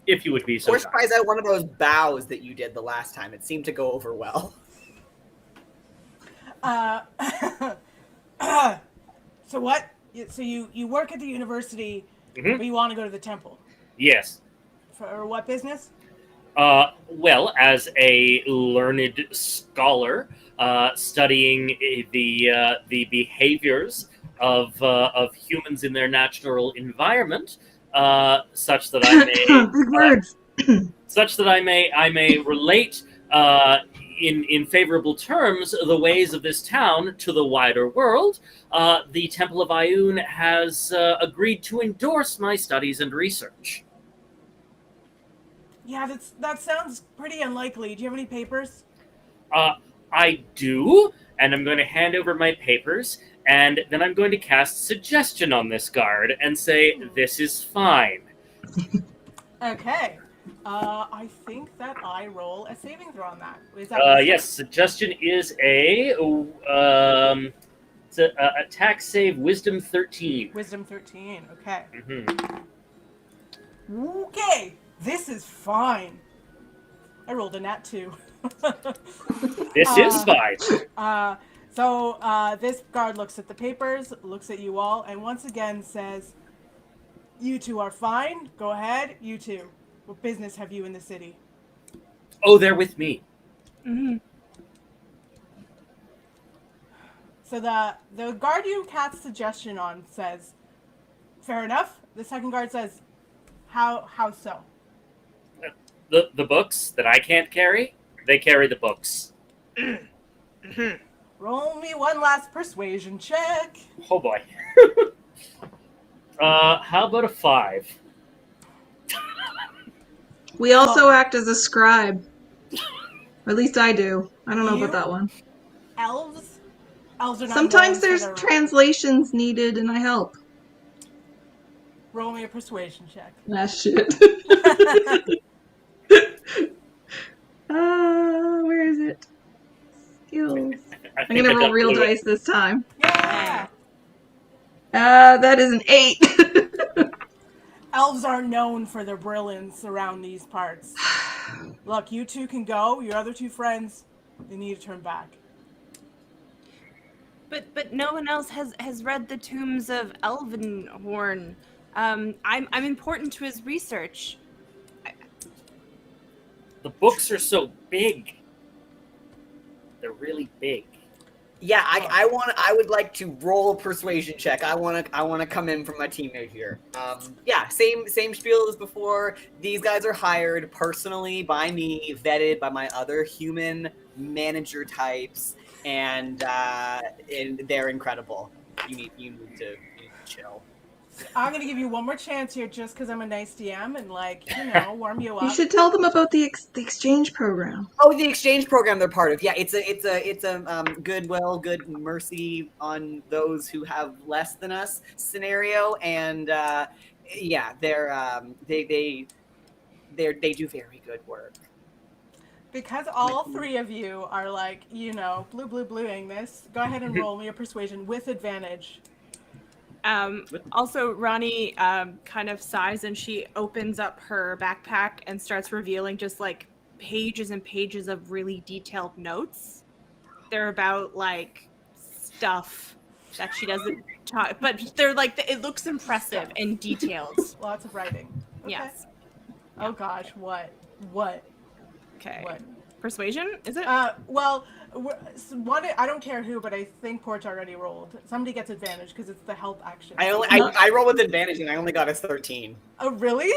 If you would be so Or tries out one of those bows that you did the last time. It seemed to go over well. So what? So you work at the university, but you want to go to the temple? Yes. For what business? Well, as a learned scholar, studying the behaviors of humans in their natural environment, such that I may big words. such that I may relate in favorable terms the ways of this town to the wider world. The Temple of Ioun has agreed to endorse my studies and research. Yeah, that sounds pretty unlikely. Do you have any papers? I do, and I'm going to hand over my papers, and then I'm going to cast suggestion on this guard and say, this is fine. Okay. I think that I roll a saving throw on that. Is that Yes, suggestion is it's a attack save Wisdom 13. Wisdom 13, okay. Mm-hmm. Okay, this is fine. I rolled a nat 2. This is fine. So this guard looks at the papers, looks at you all, and once again says, you two are fine. Go ahead, you two. What business have you in the city? Oh, they're with me. Mm-hmm. So the guard you cast suggestion on says, fair enough. The second guard says, how so? The books that I can't carry, they carry the books. Roll me one last persuasion check. Oh boy. How about a 5? We also act as a scribe. Or at least I do. I don't know about that one. Elves are not Sometimes known for there's their- translations needed and I help. Roll me a persuasion check. Ah, shit. Where is it? Skills. I'm gonna roll real dice this time. Yeah! That is an 8. Elves are known for their brilliance around these parts. Look, you two can go. Your other 2 friends, they need to turn back. But no one else has read the tombs of Elvenhorn. I'm important to his research. The books are so big. They're really big. Yeah, I would like to roll a persuasion check. I wanna come in from my teammate here. Yeah, same spiel as before. These guys are hired personally by me, vetted by my other human manager types, and they're incredible. You need to chill. I'm going to give you one more chance here just because I'm a nice DM and, warm you up. You should tell them about the exchange program. Oh, the exchange program they're part of. Yeah, it's a goodwill, good mercy on those who have less than us scenario, and yeah, they do very good work. Because all 3 of you are bluing this, go ahead and roll me a persuasion with advantage. Also, Ronnie kind of sighs and she opens up her backpack and starts revealing just like pages and pages of really detailed notes. They're about like stuff that she doesn't talk, but they're like it looks impressive and detailed. Lots of writing. Okay. Yes. Oh gosh, what? Okay. What? Persuasion? Is it? Well, one, I don't care who, but I think Porch already rolled. Somebody gets advantage because it's the help action. I roll with advantage and I only got a 13. Oh, really?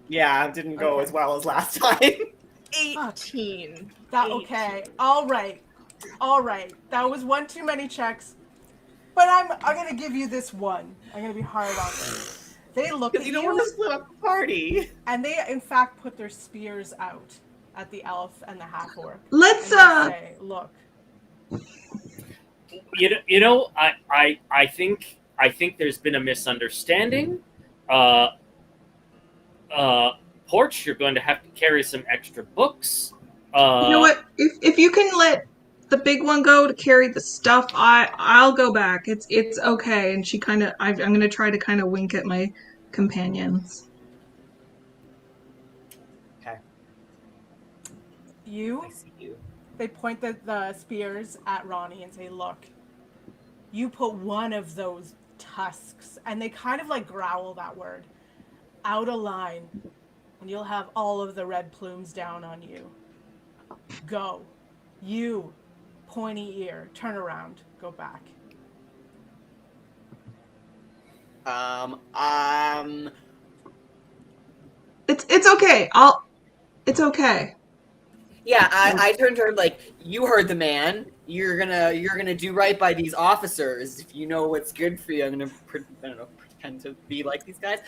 Yeah, it didn't go Okay. as well as last time. 18. Okay. All right. That was one too many checks. But I'm gonna give you this one. I'm gonna be hard on this. They look at Because you don't want to split up the party. and they in fact put their spears out at the elf and the half orc. Let's And they say, look. You know, I think there's been a misunderstanding. Porch, you're going to have to carry some extra books. you know what? If you can let the big one go to carry the stuff, I'll go back. It's okay. And she I'm gonna try to kind of wink at my companions. Okay. You I see you. they point the spears at Ronnie and say, look, you put one of those tusks, and they kind of like growl that word, out of line, and you'll have all of the red plumes down on you. Go. You, pointy ear, turn around, go back. It's okay. It's okay. Yeah, I turned to her like, you heard the man. You're gonna do right by these officers. If you know what's good for you, I'm gonna pretend to be like these guys.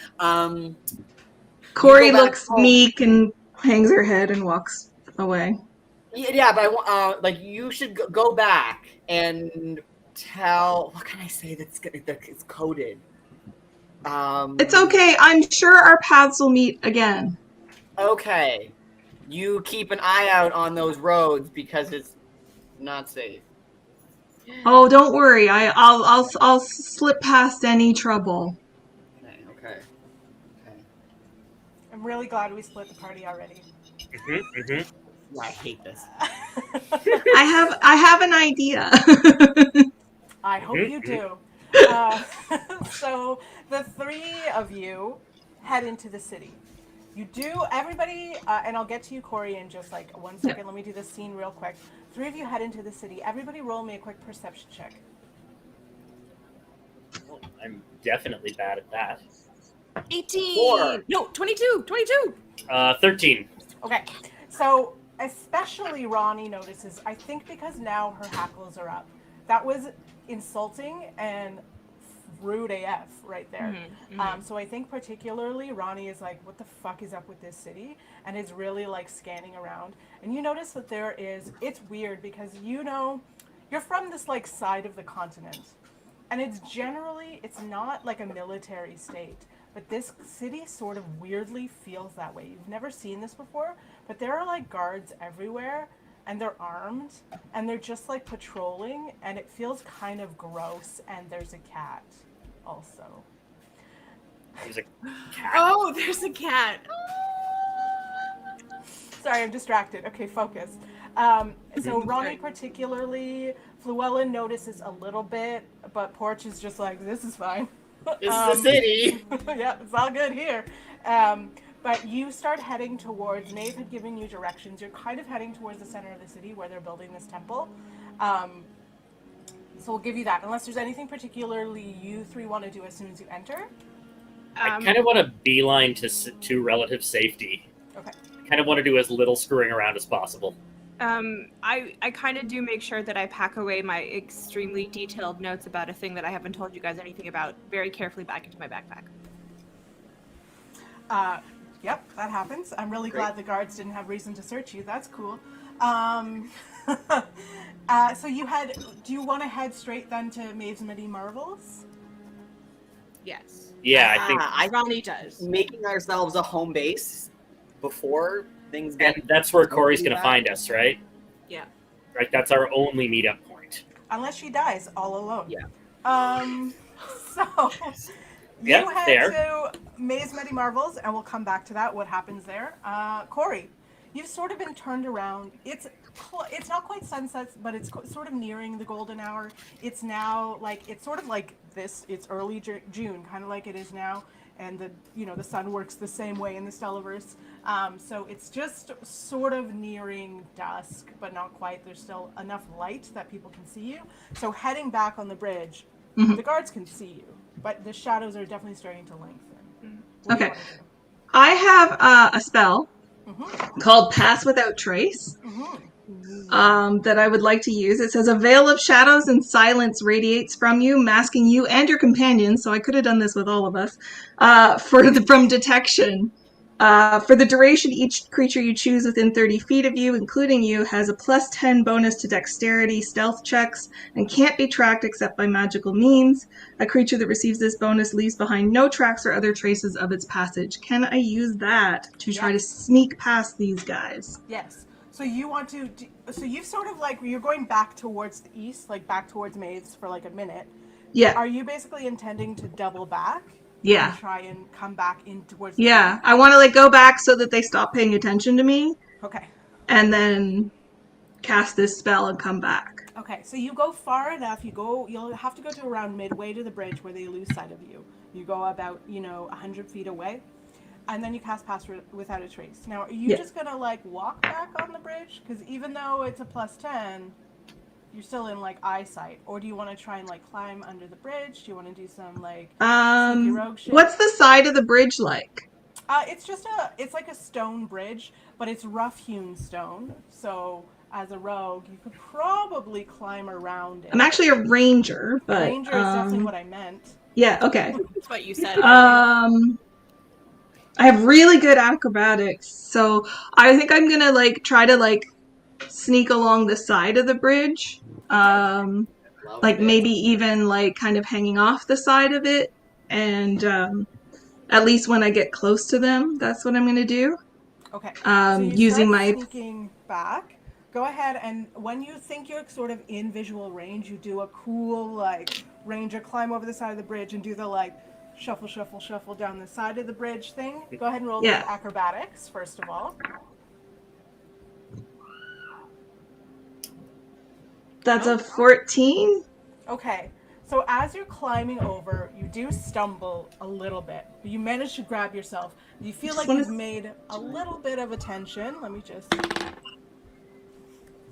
Corey go back looks home. meek and hangs her head and walks away. Yeah, but I want like you should go back and tell. What can I say that's coded? It's okay. I'm sure our paths will meet again. Okay. You keep an eye out on those roads because it's not safe. Oh, don't worry. I'll slip past any trouble. Okay. I'm really glad we split the party already. Yeah, I hate this. I have an idea. I hope you do. So the three of you head into the city. You do, everybody, and I'll get to you, Corey, in just like 1 second. Let me do this scene real quick. Three of you head into the city. Everybody roll me a quick perception check. Well, I'm definitely bad at that. 18. 4. No, 22. 13. Okay, so especially Ronnie notices, I think because now her hackles are up. That was insulting and rude AF right there. So I think particularly Ronnie is like, what the fuck is up with this city? And is really like scanning around. And you notice that it's weird because you're from this like side of the continent. And it's not like a military state. But this city sort of weirdly feels that way. You've never seen this before, but there are like guards everywhere and they're armed and they're just like patrolling and it feels kind of gross, and there's a cat also. There's a cat. Oh, there's a cat. Sorry, I'm distracted. Okay, focus. So Ronnie particularly, Fluellen notices a little bit, but Porch is just like, this is fine. This is the city. Yeah, it's all good here. But you start heading towards, Maeve had given you directions, you're kind of heading towards the center of the city where they're building this temple. So we'll give you that, unless there's anything particularly you three want to do as soon as you enter. I kind of want to beeline to relative safety. Okay. I kind of want to do as little screwing around as possible. I kind of do make sure that I pack away my extremely detailed notes about a thing that I haven't told you guys anything about very carefully back into my backpack. Yep, that happens. I'm really glad the guards didn't have reason to search you. That's cool. So do you want to head straight then to Maeve's Midi Marvels? Yes. Yeah, I think Ronnie does. Making ourselves a home base before things get. and that's where Corey's going to find us, right? Yeah. Right, that's our only meetup point. Unless she dies all alone. Yeah. So Yeah, you head fair. to Maze Many Marvels, and we'll come back to that. What happens there, Corey? You've sort of been turned around. It's not quite sunset, but it's sort of nearing the golden hour. It's now like it's sort of like this. It's early June, kind of like it is now, and the sun works the same way in the Stellaverse. So it's just sort of nearing dusk, but not quite. There's still enough light that people can see you. So heading back on the bridge, the guards can see you, but the shadows are definitely starting to lengthen. What do you Okay. want to do? I have a spell called Pass Without Trace that I would like to use. It says a veil of shadows and silence radiates from you, masking you and your companions. So I could have done this with all of us from detection. For the duration, each creature you choose within 30 feet of you, including you, has a plus 10 bonus to dexterity stealth checks and can't be tracked except by magical means. A creature that receives this bonus leaves behind no tracks or other traces of its passage. Can I use that to try to sneak past these guys? Yes. So you want to. So you've sort of like you're going back towards the east, like back towards Maze for like a minute. Yeah. Are you basically intending to double back? Yeah. And try and come back in towards. Yeah. I want to like go back so that they stop paying attention to me. Okay. And then cast this spell and come back. Okay, so you go far enough. You'll have to go to around midway to the bridge where they lose sight of you. You go about 100 feet away, and then you cast Pass Without a Trace. Now, are you just gonna like walk back on the bridge? Because even though it's a plus 10, you're still in like eyesight. Or do you want to try and like climb under the bridge? Do you want to do some like sneaky rogue shit? What's the side of the bridge like? It's like a stone bridge, but it's rough-hewn stone. So as a rogue, you could probably climb around it. I'm actually a ranger, but Ranger is definitely what I meant. Yeah, okay. That's what you said. I have really good acrobatics, so I think I'm gonna like try to like sneak along the side of the bridge. Like maybe even like kind of hanging off the side of it, and at least when I get close to them, that's what I'm gonna do. Okay. So you using start my sneaking back. Go ahead, and when you think you're sort of in visual range, you do a cool like ranger climb over the side of the bridge and do the like shuffle, shuffle, shuffle down the side of the bridge thing. Go ahead and roll the acrobatics first of all. That's a 14. Okay. So as you're climbing over, you do stumble a little bit, but you manage to grab yourself. You feel like you've made a little bit of attention. Let me just.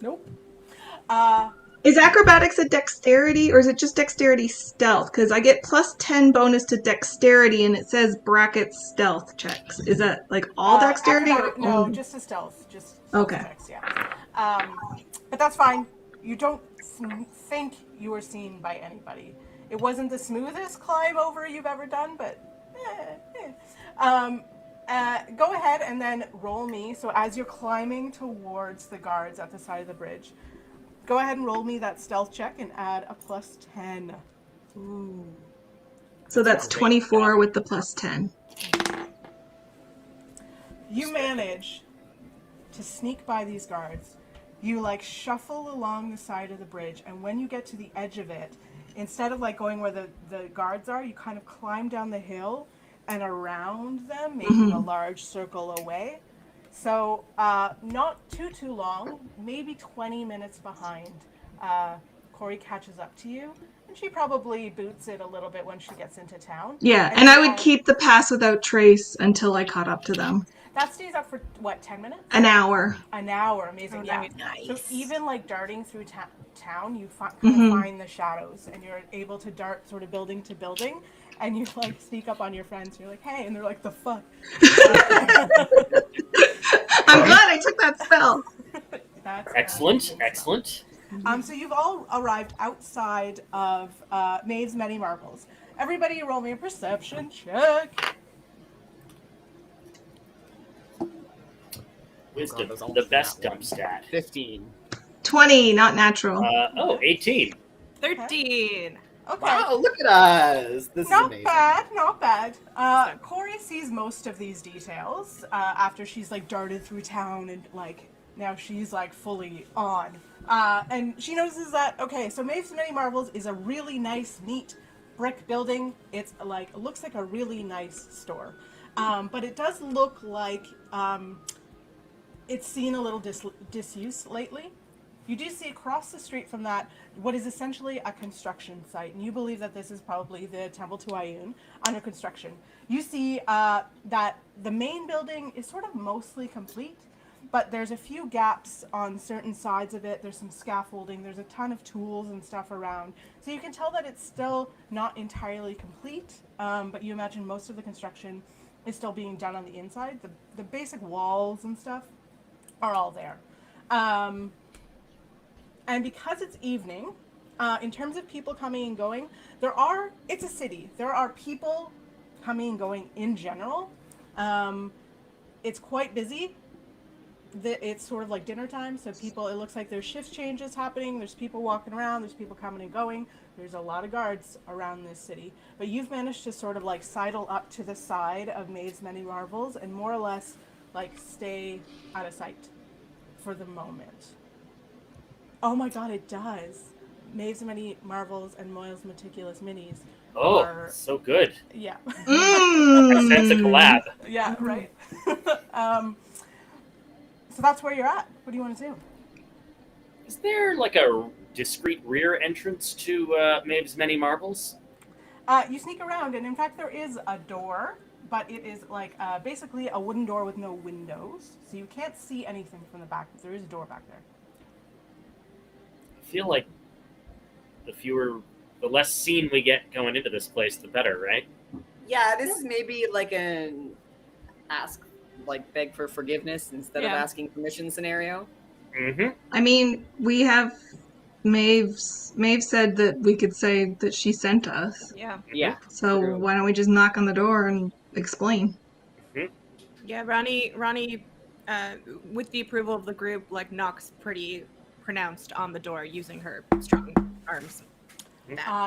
Nope. Is acrobatics a dexterity, or is it just dexterity stealth? Because I get plus 10 bonus to dexterity, and it says brackets stealth checks. Is that like all dexterity? No, just a stealth. Just stealth checks, yeah. But that's fine. You don't think you were seen by anybody. It wasn't the smoothest climb over you've ever done, but go ahead and then roll me. So as you're climbing towards the guards at the side of the bridge, go ahead and roll me that stealth check and add a plus 10. Ooh. So that's 24 with the plus 10. You manage to sneak by these guards. You like shuffle along the side of the bridge, and when you get to the edge of it, instead of like going where the guards are, you kind of climb down the hill and around them, making a large circle away. So not too long, maybe 20 minutes behind, Corey catches up to you, and she probably boots it a little bit when she gets into town. Yeah, and I would keep the Pass Without Trace until I caught up to them. That stays up for, what, 10 minutes? An hour. An hour, amazing. Oh, Yeah. nice. So even like darting through town, you kind of find the shadows, and you're able to dart sort of building to building, and you like sneak up on your friends. You're like, hey, and they're like, the fuck. I'm glad I took that spell. That's Excellent, excellent. So you've all arrived outside of Maze Many Marvels. Everybody roll me a perception check. Wisdom, the best dump stat. 15. 20, not natural. 18. 13. Okay. Wow, look at us. This is Not amazing. bad, not bad. Corey sees most of these details after she's like darted through town and like now she's like fully on. And she notices that, okay, so Maze Many Marvels is a really nice, neat brick building. It's like, it looks like a really nice store. But it does look like it's seen a little disuse lately. You do see across the street from that what is essentially a construction site, and you believe that this is probably the Temple to Ayun under construction. You see that the main building is sort of mostly complete, but there's a few gaps on certain sides of it. There's some scaffolding, there's a ton of tools and stuff around. So you can tell that it's still not entirely complete, but you imagine most of the construction is still being done on the inside. The basic walls and stuff are all there. And because it's evening, in terms of people coming and going, it's a city. There are people coming and going in general. It's quite busy. It's sort of like dinner time, so it looks like there's shift changes happening. There's people walking around. There's people coming and going. There's a lot of guards around this city. But you've managed to sort of like sidle up to the side of Maeve's Many Marvels and more or less like stay out of sight for the moment. Oh my god, it does. Maeve's Many Marvels and Moyle's Meticulous Minis. Oh, so good. Yeah. I sense a collab. Yeah, right. So that's where you're at. What do you want to do? Is there like a discreet rear entrance to Maeve's Many Marvels? You sneak around, and in fact there is a door, but it is like basically a wooden door with no windows, so you can't see anything from the back, but there is a door back there. I feel like the less scene we get going into this place, the better, right? Yeah, this is maybe like an beg for forgiveness instead of asking permission scenario. Mm-hmm. I mean, we have Maeve said that we could say that she sent us. Yeah. Yeah. So True. why don't we just knock on the door and explain? Yeah, Ronnie, with the approval of the group, like knocks pretty pronounced on the door using her strong arms.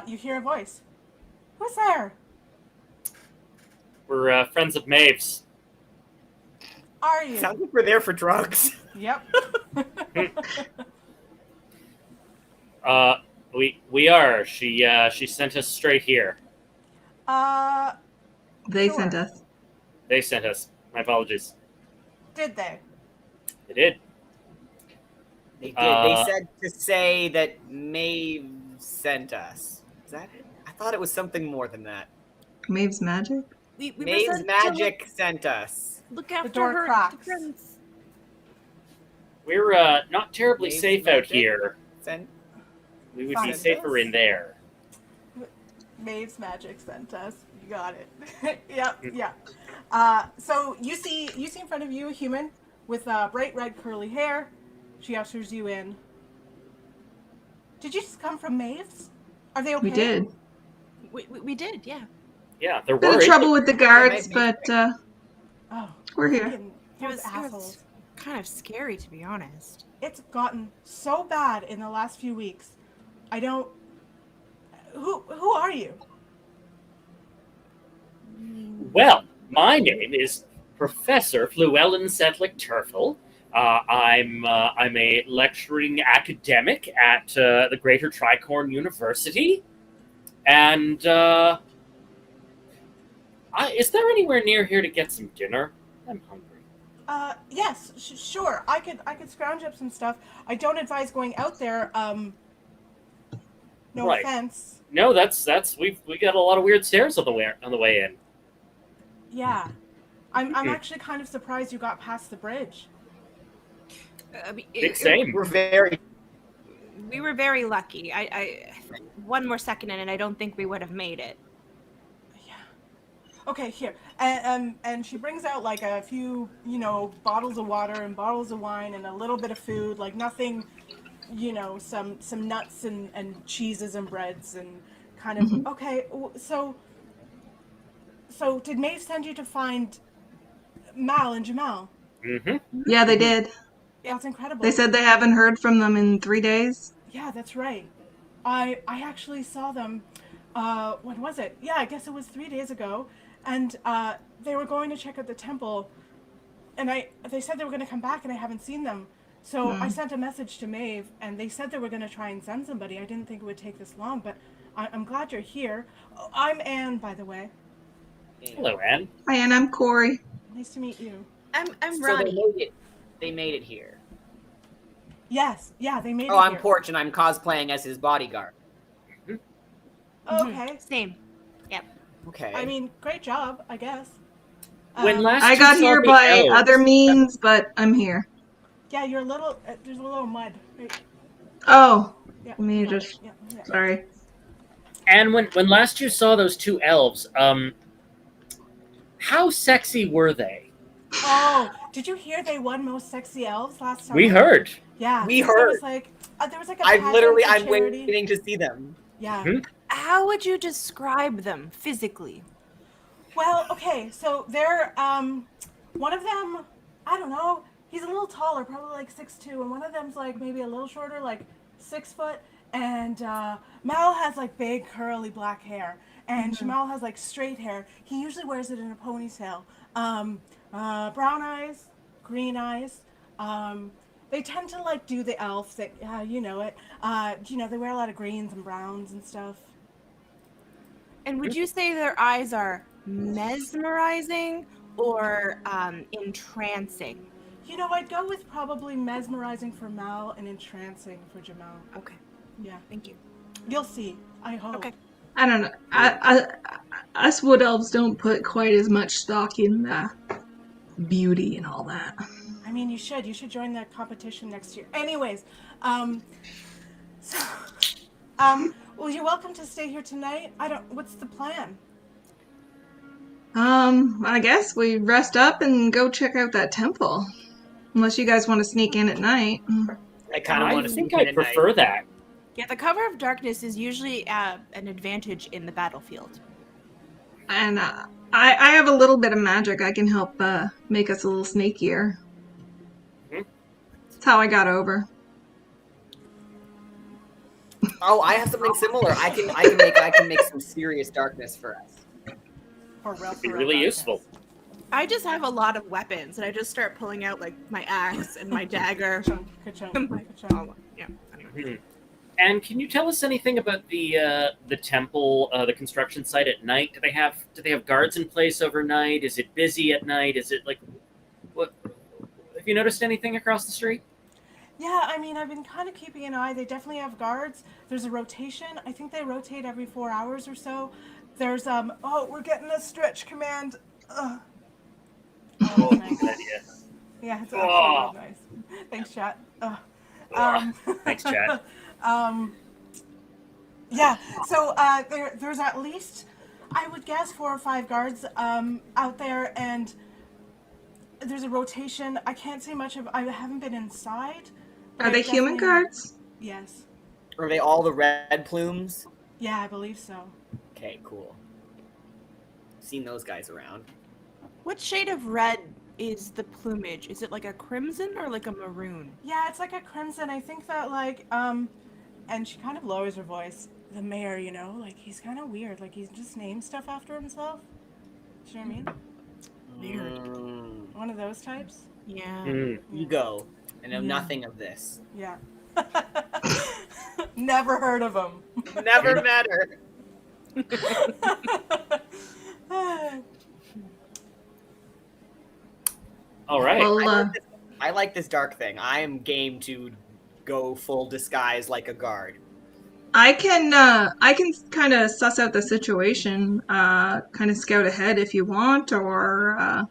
You hear a voice. Who's there? We're friends of Maeve's. Are you? Sounds like we're there for drugs. Yep. We are. She sent us straight here. They Sure. sent us. They sent us. My apologies. Did they? They did. They did. They said to say that Maeve sent us. Is that it? I thought it was something more than that. Maeve's magic? We were Maeve's sent to magic sent us. Look after door her cracks. friends. We're not terribly Maeve's safe out magic? here. Sent. We would Fine. be safer in there. Maeve's magic sent us. You got it. Yep. Yeah. So you see in front of you a human with bright red curly hair. She ushers you in. Did you just come from Maeve's? Are they okay? We did. We did, yeah. Yeah, they're Bit of worried. trouble with the guards, but Oh, we're here. freaking those assholes. Kind of scary, to be honest. It's gotten so bad in the last few weeks. I don't. Who are you? Well, my name is Professor Fluellen Sedlick Turfel. I'm a lecturing academic at the Greater Tricorn University, and is there anywhere near here to get some dinner? I'm hungry. Yes, sure. I could scrounge up some stuff. I don't advise going out there. No Right. offense. No, that's we got a lot of weird stairs on the way in. Yeah, I'm actually kind of surprised you got past the bridge. Big same. We were very lucky. I one more second in, and I don't think we would have made it. Yeah. Okay, here. And she brings out like a few, bottles of water and bottles of wine and a little bit of food, like nothing, some nuts and cheeses and breads and kind of, okay, so did Maeve send you to find Mal and Jamal? Mm-hmm. Yeah, they did. Yeah, it's incredible. They said they haven't heard from them in 3 days. Yeah, that's right. I actually saw them, when was it? Yeah, I guess it was 3 days ago. And they were going to check out the temple. And they said they were going to come back, and I haven't seen them. So I sent a message to Maeve, and they said they were going to try and send somebody. I didn't think it would take this long, but I'm glad you're here. Oh, I'm Anne, by the way. Hello, Anne. Hi, and I'm Corey. Nice to meet you. I'm So Ronnie. they made it here. Yes, yeah, they made it Oh, I'm here. Porch, and I'm cosplaying as his bodyguard. Okay. Same. Yep. Okay. I mean, great job, I guess. When last I you got saw here the by elves- other means, but I'm here. Yeah, you're a little. There's a little mud. Right? Oh, Yeah. let me mud, just. Yeah, yeah. Sorry. And when last you saw those two elves, how sexy were they? Oh, did you hear they won most sexy elves last summer? We heard. Yeah, We because heard. There was like a pageant I'm for charity. waiting to see them. Yeah. Hmm? How would you describe them physically? Well, okay, so they're one of them, I don't know, he's a little taller, probably like 6'2", and one of them's like maybe a little shorter, like 6 foot, and Mal has like big curly black hair, and Jamal has like straight hair. He usually wears it in a ponytail. Brown eyes, green eyes. They tend to like do the elf that, you know it. They wear a lot of greens and browns and stuff. And would you say their eyes are mesmerizing or entrancing? I'd go with probably mesmerizing for Mal and entrancing for Jamal. Okay. Yeah, Thank you. you'll see. I hope. Okay. I don't know. Us wood elves don't put quite as much stock in beauty and all that. I mean, you should. You should join the competition next year. Anyways, well, you're welcome to stay here tonight. What's the plan? I guess we rest up and go check out that temple. Unless you guys want to sneak in at night. I kind of I want to think sneak in I at prefer night. that. Yeah, the cover of darkness is usually an advantage in the battlefield. And I have a little bit of magic. I can help make us a little sneakier. That's how I got over. Oh, I have something similar. I can make some serious darkness for us. For real, It'd be really useful. I just have a lot of weapons, and I just start pulling out like my axe and my dagger. Ka-chunk. Oh, yeah. Anyway. Hmm. And can you tell us anything about the temple, the construction site at night? Do they have guards in place overnight? Is it busy at night? Is it like what? Have you noticed anything across the street? Yeah, I mean, I've been kind of keeping an eye. They definitely have guards. There's a rotation. I think they rotate every 4 hours or so. There's we're getting a stretch command. Ugh. Oh, nice. Good idea. Yeah, it's Oh. actually really nice. Thanks, chat. Thanks, Chad. Yeah, so there's at least, I would guess, 4 or 5 guards out there, and there's a rotation. I can't say much I haven't been inside. but Are I they human definitely- guards? Yes. Are they all the red plumes? Yeah, I believe so. Okay, cool. Seen those guys around. What shade of red is the plumage? Is it like a crimson or like a maroon? Yeah, it's like a crimson. I think that and she kind of lowers her voice. The mayor, like he's kind of weird. Like he's just named stuff after himself. Do you know what I mean? Weird. One of those types. Yeah. Mm. Ego. I know Yeah. nothing of this. Yeah. Never heard of him. Never met her. All right. Well, I like this dark thing. I am game to go full disguise like a guard. I can kind of suss out the situation, kind of scout ahead if you want, or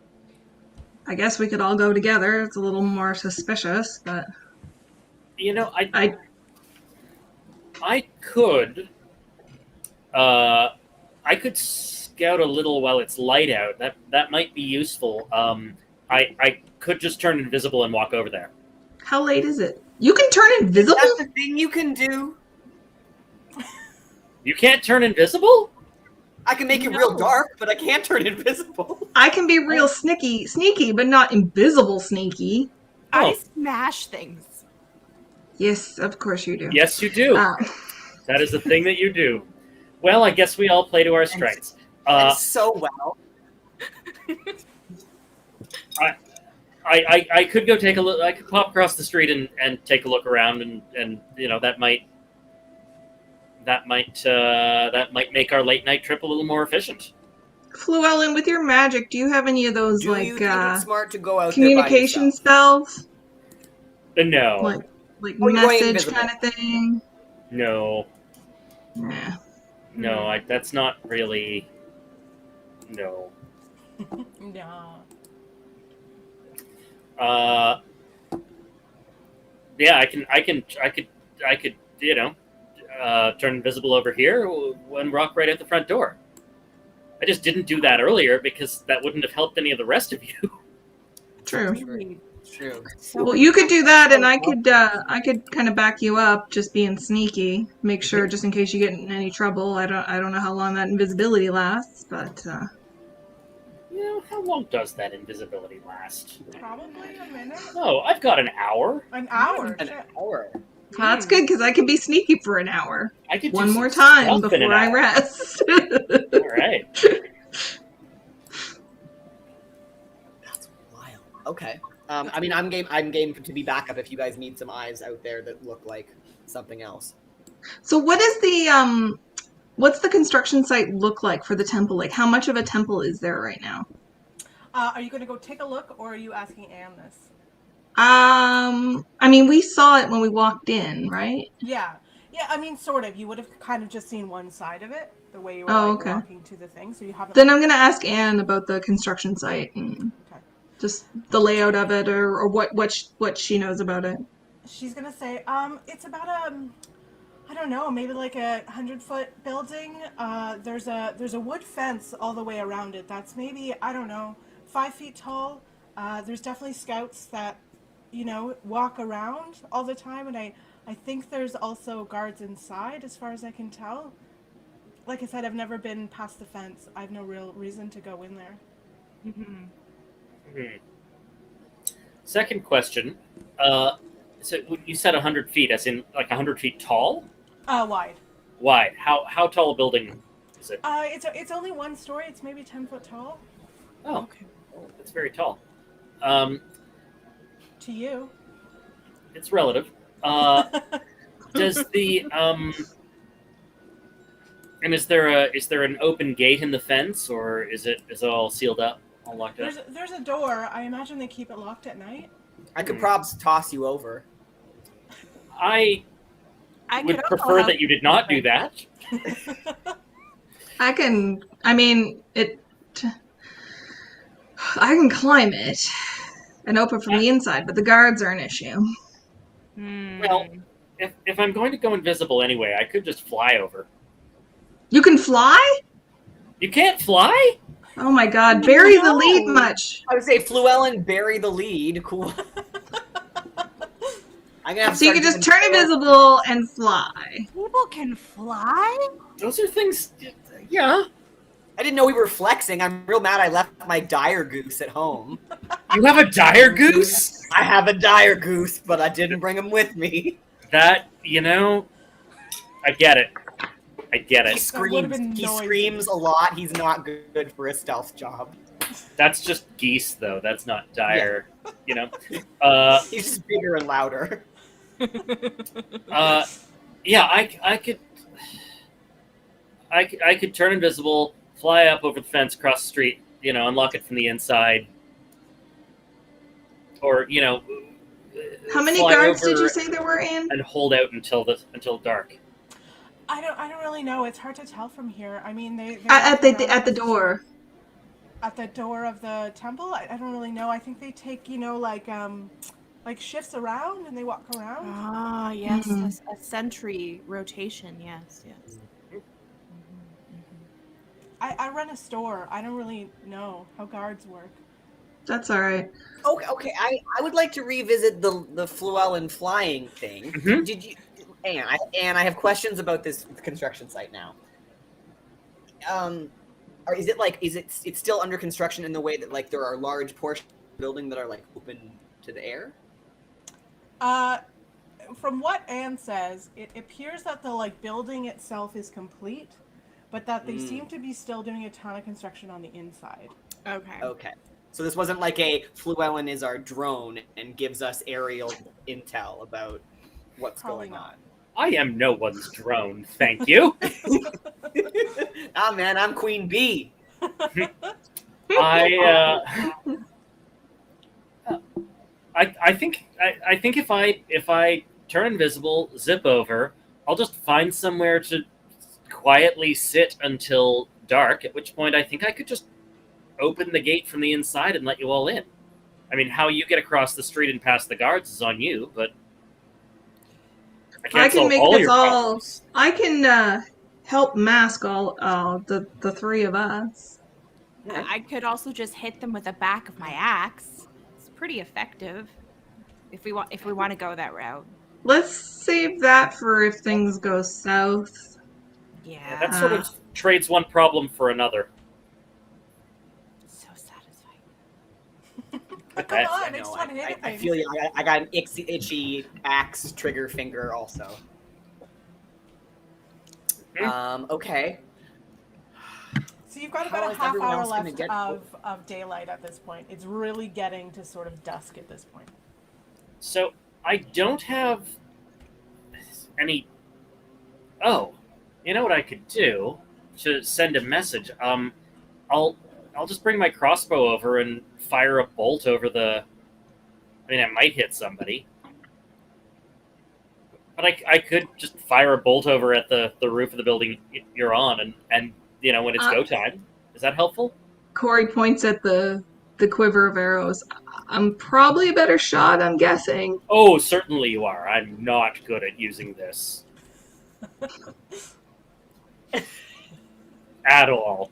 I guess we could all go together. It's a little more suspicious, but I could scout a little while it's light out. That might be useful. I could just turn invisible and walk over there. How late is it? You can turn invisible? That's the thing you can do. You can't turn invisible? I can make it real dark, but I can't turn invisible. I can be real sneaky, but not invisible sneaky. I Oh. smash things. Yes, of course you do. Yes, you do. That is the thing that you do. Well, I guess we all play to our strengths. And so well. I could go take a look. I could pop across the street and take a look around, and that might make our late night trip a little more efficient. Fluellen, with your magic, do you have any of those Do you think it's smart to go out there by communication yourself? spells? No. Like Oh, you're going message invisible. kind of thing? No. Yeah. No. That's not really. No. No. Yeah, I could turn invisible over here and walk right out the front door. I just didn't do that earlier because that wouldn't have helped any of the rest of you. True. True. Well, you could do that, and I could kind of back you up, just being sneaky. Make sure, just in case you get in any trouble. I don't know how long that invisibility lasts, but How long does that invisibility last? Probably a minute. Oh, I've got an hour. An hour. An Shit. hour. well, that's good because I can be sneaky for an hour. I could do One some more time stuff in an before I hour. rest. All right. That's wild. Okay. I mean, I'm game to be backup if you guys need some eyes out there that look like something else. So, what is the what's the construction site look like for the temple? Like, how much of a temple is there right now? Are you going to go take a look, or are you asking Anne this? I mean, we saw it when we walked in, right? Yeah. Yeah, I mean, sort of. You would have kind of just seen one side of it, the way you were Oh, okay. walking to the thing, so you haven't... Then I'm gonna ask Anne about the construction site and Okay. just the layout of it, or what she knows about it. She's going to say, it's about I don't know, maybe like a 100-foot building. There's a wood fence all the way around it. That's maybe, I don't know, 5 feet tall. There's definitely scouts that, walk around all the time, and I think there's also guards inside, as far as I can tell. Like I said, I've never been past the fence. I have no real reason to go in there. Second question. So you said 100 feet, as in like 100 feet tall? Wide. Wide. How tall a building is it? It's only one story. It's maybe 10 foot tall. Oh, okay. Oh, that's very tall. To you. It's relative. Does the and is there an open gate in the fence, or is it all sealed up, all locked up? There's a door. I imagine they keep it locked at night. I could probs toss you over. I would could prefer also that you did not do that. I can climb it and open from the inside, but the guards are an issue. Well, if I'm going to go invisible anyway, I could just fly over. You can fly? You can't fly? Oh my god, bury the lead much. I would say Fluellen, bury the lead. Cool. I'm gonna have So you can just turn invisible and fly. People can fly? Those are things. Yeah. I didn't know we were flexing. I'm real mad I left my dire goose at home. You have a dire goose? I have a dire goose, but I didn't bring him with me. That, I get it. I get He it. screams. been He noisy. screams a lot. He's not good for a stealth job. That's just geese, though. That's not dire. He's just bigger and louder. Yeah, I could turn invisible, fly up over the fence, across the street, unlock it from the inside, or How many fly guards did over you say there were, Anne? and hold out until dark. I don't really know. It's hard to tell from here. I mean, they At the door. At the door of the temple. I don't really know. I think they take like shifts around and they walk around. Ah, yes, Mhm. a sentry rotation. Yes. I run a store. I don't really know how guards work. That's all right. Okay. I would like to revisit the Fluellen flying thing. Mhm. Did you, Anne? I have questions about this construction site now. Or is it's still under construction in the way that like there are large portions of the building that are like open to the air? From what Anne says, it appears that the building itself is complete, but that they seem to be still doing a ton of construction on the inside. Okay. Okay. So this wasn't like a Fluellen is our drone and gives us aerial intel about what's Probably going on. I am no one's drone, thank you. Ah, man, I'm Queen Bee. I think if I turn invisible, zip over, I'll just find somewhere to quietly sit until dark. At which point, I think I could just open the gate from the inside and let you all in. I mean, how you get across the street and past the guards is on you, but I can't can solve make all this your all. problems. I can help mask all the three of us. I could also just hit them with the back of my axe. It's pretty effective if we want to go that route. Let's save that for if things go south. Yeah, that Yeah. sort of trades one problem for another. So satisfying. Come on, I I just know. want to hit I things. feel you. I got an itchy axe trigger finger also. Okay. So you've got How about a is half everyone hour else gonna left get- of daylight at this point. It's really getting to sort of dusk at this point. So I don't have any. Oh, you know what I could do to send a message? I'll just bring my crossbow over and fire a bolt over the. I mean, I might hit somebody, but I could just fire a bolt over at the roof of the building you're on, and you know when it's go time. Is that helpful? Corey points at the quiver of arrows. I'm probably a better shot, I'm guessing. Oh, certainly you are. I'm not good at using this at all.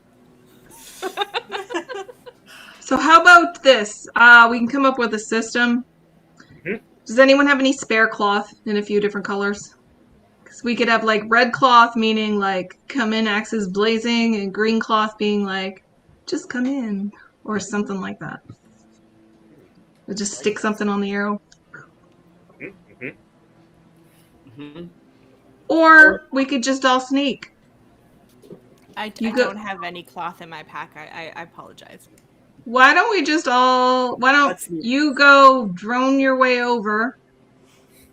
So how about this? We can come up with a system. Mhm. Does anyone have any spare cloth in a few different colors? Because we could have like red cloth meaning like come in, axes blazing, and green cloth being like just come in or something like that. Or just stick something on the arrow. Mm-hmm. Mm-hmm. Or we could just all sneak. I You go- don't have any cloth in my pack. I apologize. Why don't we just all? Why don't Let's see. you go drone your way over,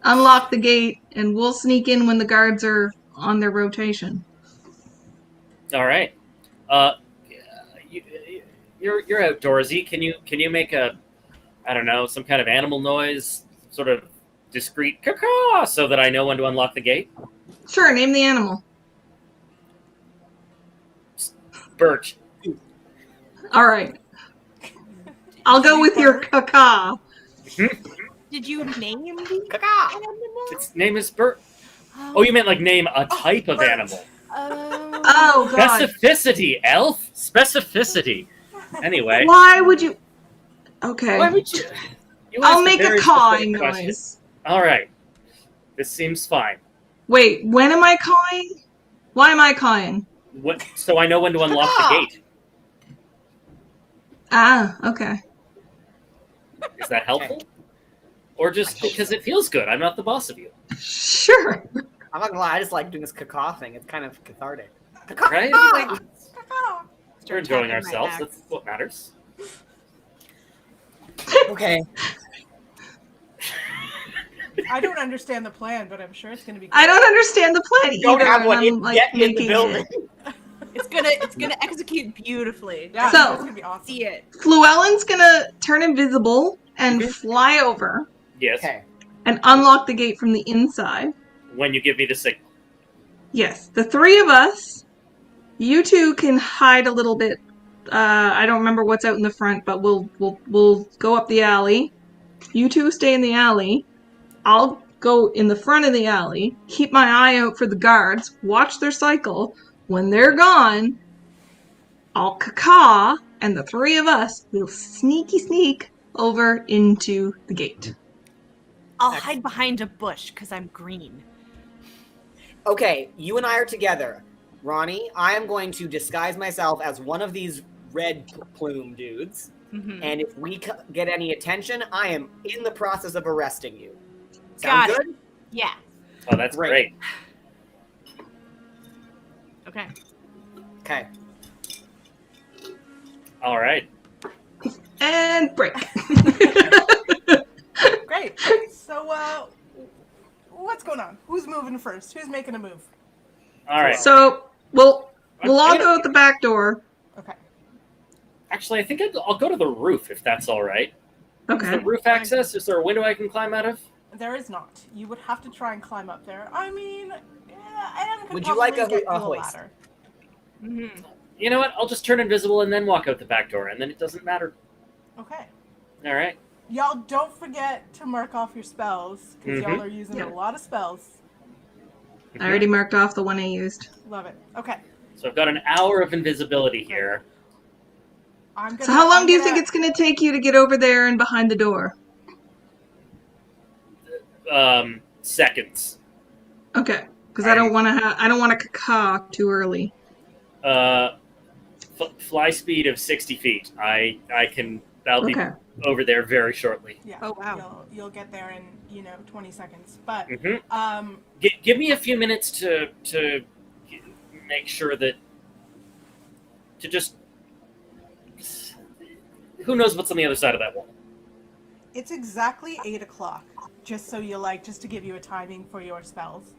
unlock the gate, and we'll sneak in when the guards are on their rotation. All right. You're outdoorsy. Can you make a, I don't know, some kind of animal noise, sort of discreet caw, so that I know when to unlock the gate? Sure, name the animal. Birch. All right. I'll go with your caca. Did you name the Caca. animal? Its name is Birch. Oh, you meant like name a type of birch. animal. Oh God! Specificity, elf. Specificity. Anyway, Why would you? Okay. why would you? You I'll asked make a very cawing specific question. noise. All right. This seems fine. Wait, when am I cawing? Why am I cawing? What? So I know when to unlock the gate. Ah, okay. Is that helpful? Or just because it feels good? I'm not the boss of you, Sure. I'm not gonna lie, I just like doing this caca thing. It's kind of cathartic. right? Oh, We're enjoying tapping my ourselves. axe. That's what matters. Okay. I don't understand the plan, but I'm sure it's going to be good. I don't understand the plan either. Don't have and one. I'm, Get like, in the making building. it. It's gonna execute beautifully. Yeah, So- it's going to be awesome. See it. Fluellen's gonna turn invisible and fly over Yes. Okay. and unlock the gate from the inside. When you give me the signal. Yes, the three of us. You two can hide a little bit. I don't remember what's out in the front, but we'll go up the alley. You two stay in the alley. I'll go in the front of the alley. Keep my eye out for the guards. Watch their cycle. When they're gone, I'll caca, and the three of us will sneak over into the gate. I'll hide behind a bush because I'm green. Okay, you and I are together. Ronnie, I am going to disguise myself as one of these red plume dudes. Mhm. And if we get any attention, I am in the process of arresting you. Got Sound it. good? Yeah. Oh, that's Great. great. Okay. Okay. All right. And break. Great. So, what's going on? Who's moving first? Who's making a move? All right. So we'll all I'm go out the back door. Okay. Actually, I think I'll go to the roof if that's all right. Is Okay. there roof access? Is there a window I can climb out of? There is not. You would have to try and climb up there. I mean, Anne could Would you like probably get you a a hoist? ladder. Mm-hmm. You know what? I'll just turn invisible and then walk out the back door, and then it doesn't matter. Okay. All right. Y'all don't forget to mark off your spells, because y'all are using Yeah. a lot of spells. I already marked off the one I used. Love it. Okay. So I've got an hour of invisibility here. So how long do you think it's going to take you to get over there and behind the door? Seconds. Okay, because I don't want to caca too early. Fly speed of 60 feet. I'll be Okay. over there very shortly. Yeah. Oh, wow. You'll get there in 20 seconds. But Mm-hmm. Give me a few minutes to make sure that to just who knows what's on the other side of that wall. it's exactly 8:00. Just to give you a timing for your spells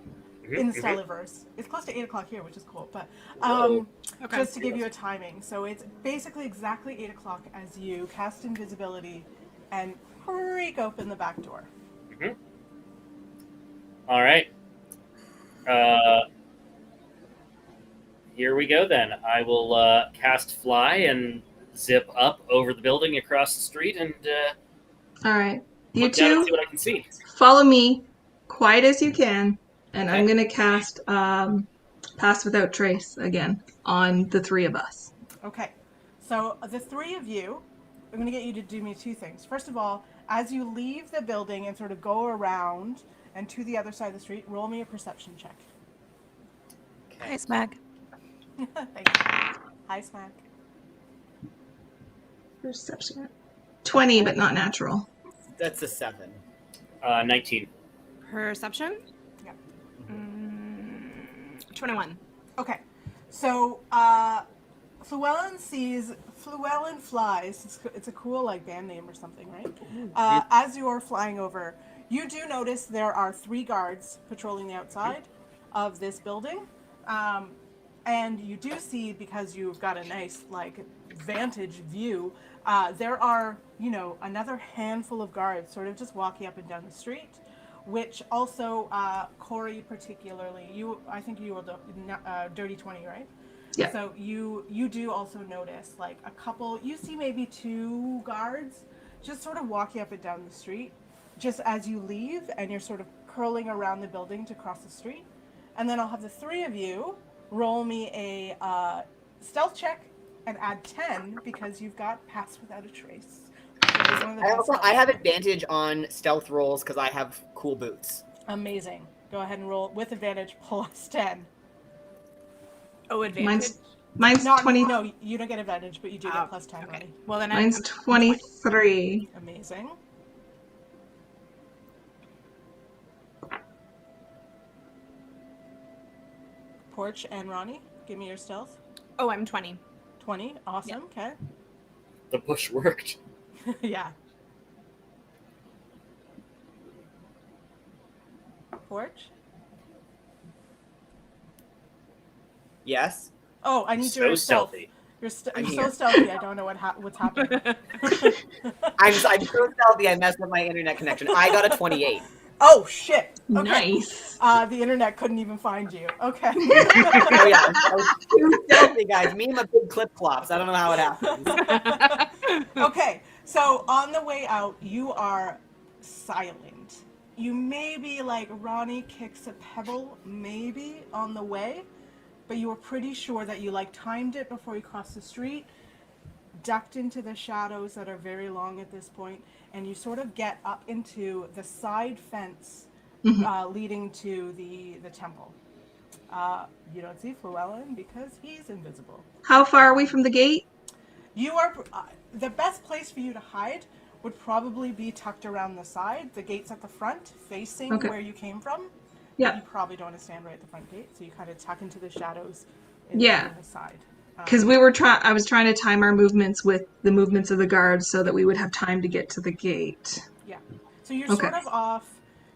in the Stelliverse. It's close to 8:00 here, which is cool. But Okay. just to give you a timing, so it's basically exactly 8:00 as you cast invisibility and creak open the back door. Mm-hmm. All right. Here we go then. I will cast fly and zip up over the building across the street and All right. You look down and two, see what I can see. follow me, quiet as you can, and I'm Okay. going to cast Pass Without Trace again on the three of us. Okay, so the three of you, I'm going to get you to do me two things. First of all, as you leave the building and sort of go around and to the other side of the street, roll me a perception check. Hi, Smack. Thank you. Hi, Smack. Perception. 20, but not natural. That's a 7. 19. Perception? Yeah. 21. Okay, so Llewellyn flies. It's a cool band name or something, right? As you're flying over, you do notice there are 3 guards patrolling the outside of this building, and you do see, because you've got a nice vantage view, there are another handful of guards sort of just walking up and down the street. Which also, Corey particularly, I think you were the Dirty 20, right? Yeah. So you do also notice a couple, you see maybe 2 guards just sort of walking up and down the street, just as you leave and you're sort of curling around the building to cross the street. And then I'll have the 3 of you roll me a stealth check and add 10 because you've got Pass Without a Trace. I have advantage on stealth rolls because I have cool boots. Amazing. Go ahead and roll with advantage plus 10. Oh, advantage. Mine's 20. No, you don't get advantage, but you do get plus 10. Okay. Ronnie. Well, then Mine's I'm 23. Amazing. Porch and Ronnie, give me your stealth. Oh, I'm 20. 20. Awesome. Okay. The push worked. Yeah. Porch. Yes. Oh, I need So your stealth. stealthy. You're so here. stealthy. I don't know what's happening. I'm so stealthy I messed up my internet connection. I got a 28. Oh shit. Okay. Nice. The internet couldn't even find you. Okay. Oh yeah, I was too stealthy, guys. Me and my big clip clops. I don't know how it happens. Okay. So on the way out, you are silent. You maybe Ronnie kicks a pebble, maybe on the way, but you were pretty sure that you timed it before you crossed the street, ducked into the shadows that are very long at this point, and you sort of get up into the side fence leading to the temple. You don't see Llewellyn because he's invisible. How far are we from the gate? You are the best place for you to hide would probably be tucked around the side. The gate's at the front, facing where you came from. Yeah. You probably don't want to stand right at the front gate, so you kind of tuck into the shadows Yeah. in the side. Because I was trying to time our movements with the movements of the guards so that we would have time to get to the gate. Yeah. So you're Okay. sort of off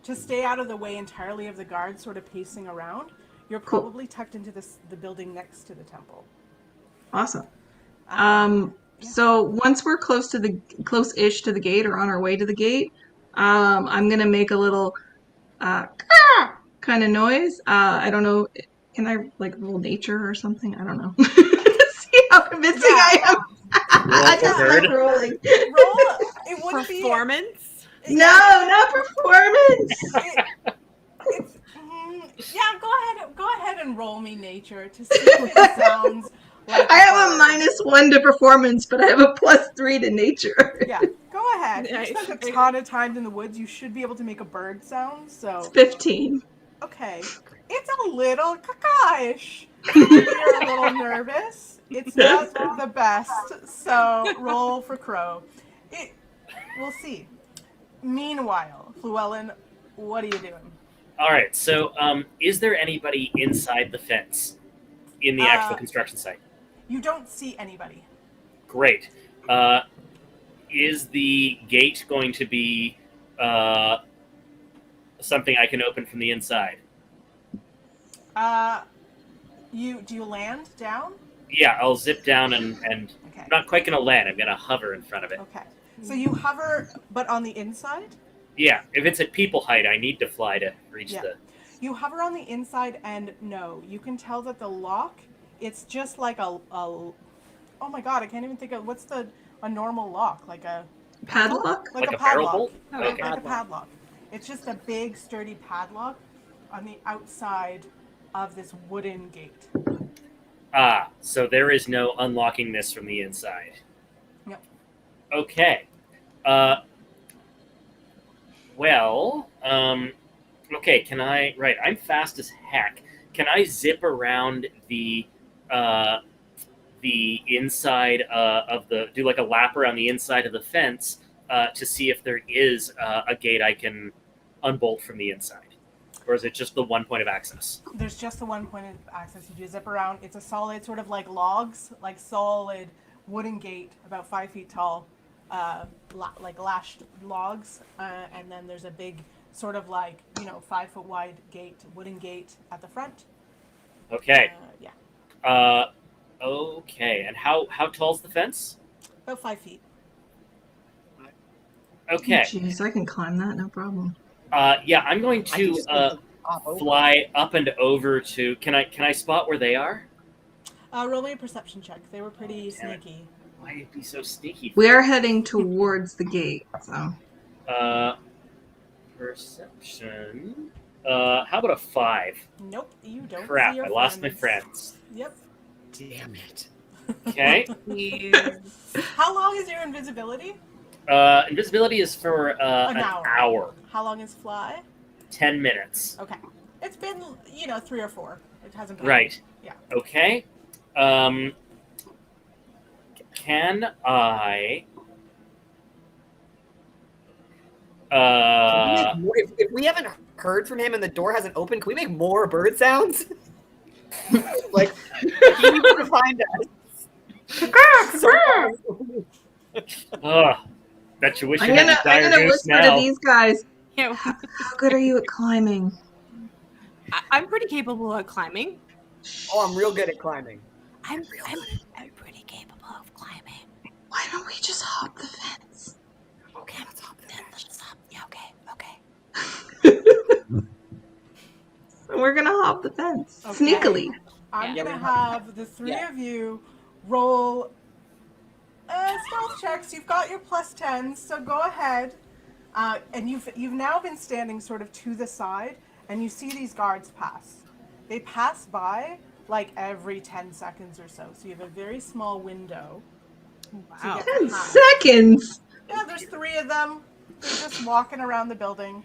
to stay out of the way entirely of the guards sort of pacing around. You're Cool. probably tucked into the building next to the temple. Awesome. Yeah. So once we're close-ish to the gate or on our way to the gate, I'm gonna make a little kind of noise. I don't know. Can I like roll nature or something? I don't know. See how convincing I am. I just bird. like rolling. Roll. It wouldn't be. Performance? No, not performance. It's yeah. Go ahead and roll me nature to see if it sounds like. I have a -1 to performance, but I have a +3 to nature. Yeah, go ahead. You spent a ton of time in the woods. You should be able to make a bird sound. So It's 15. okay, it's a little kakaish. You're a little nervous. It's not the best. So roll for crow. We'll see. Meanwhile, Llewellyn, what are you doing? All right. So, is there anybody inside the fence in the actual construction site? You don't see anybody. Great. Is the gate going to be something I can open from the inside? Do you land down? Yeah, I'll zip down and Okay. I'm not quite going to land. I'm going to hover in front of it. Okay. So you hover, but on the inside? Yeah, if it's at people height, I need to fly to reach Yeah. the... You hover on the inside, and no, you can tell that the lock, it's just like a oh my god, I can't even think of, what's a normal lock? Like a... Padlock? Like a barrel padlock. bolt? Like Okay. a padlock. It's just a big, sturdy padlock on the outside of this wooden gate. Ah, so there is no unlocking this from the inside. Yep. Okay. Okay, can I... Right, I'm fast as heck. Can I zip around the inside of the... Do like a lap around the inside of the fence to see if there is a gate I can unbolt from the inside? Or is it just the one point of access? There's just the one point of access. You do zip around. It's a solid sort of like logs, like solid wooden gate, about 5 feet tall, like lashed logs. And then there's a big sort of like, 5 foot wide gate, wooden gate at the front. Okay. Yeah. Okay. And how tall's the fence? About 5 feet. Okay. Jeez, I can climb that, no problem. Yeah, I'm going I can to just go hop over. fly up and over to... Can I spot where they are? Roll me a perception check. They were pretty Damn it. sneaky. Why it be so sneaky? We are heading towards the gate, so. Perception. How about a 5? Nope, you don't Crap, see your I lost my friends. Yep. Damn it. Okay. How long is your invisibility? Invisibility is for an hour. How long is fly? 10 minutes. Okay. It's been, 3 or 4. It hasn't been. Right. Yeah. Okay. Can I... If we haven't heard from him and the door hasn't opened, can we make more bird sounds? Like, he needs to find us. Bet you wish I'm you had gonna, the dire goose whisper now. to these guys. Yeah, How good are you at climbing? I'm pretty capable of climbing. Oh, I'm real good at climbing. I'm pretty capable of climbing. Why don't we just hop the fence? Okay, let's hop the fence. Let's hop. Yeah, okay. We're gonna hop the fence. Okay. Sneakily. I'm Yeah. going to have the three of you roll stealth checks. You've got your +10s, so go ahead. And you've now been standing sort of to the side, and you see these guards pass. They pass by like every 10 seconds or so. So you have a very small window. Wow. To get 10 past. seconds! Yeah, there's 3 of them. They're just walking around the building.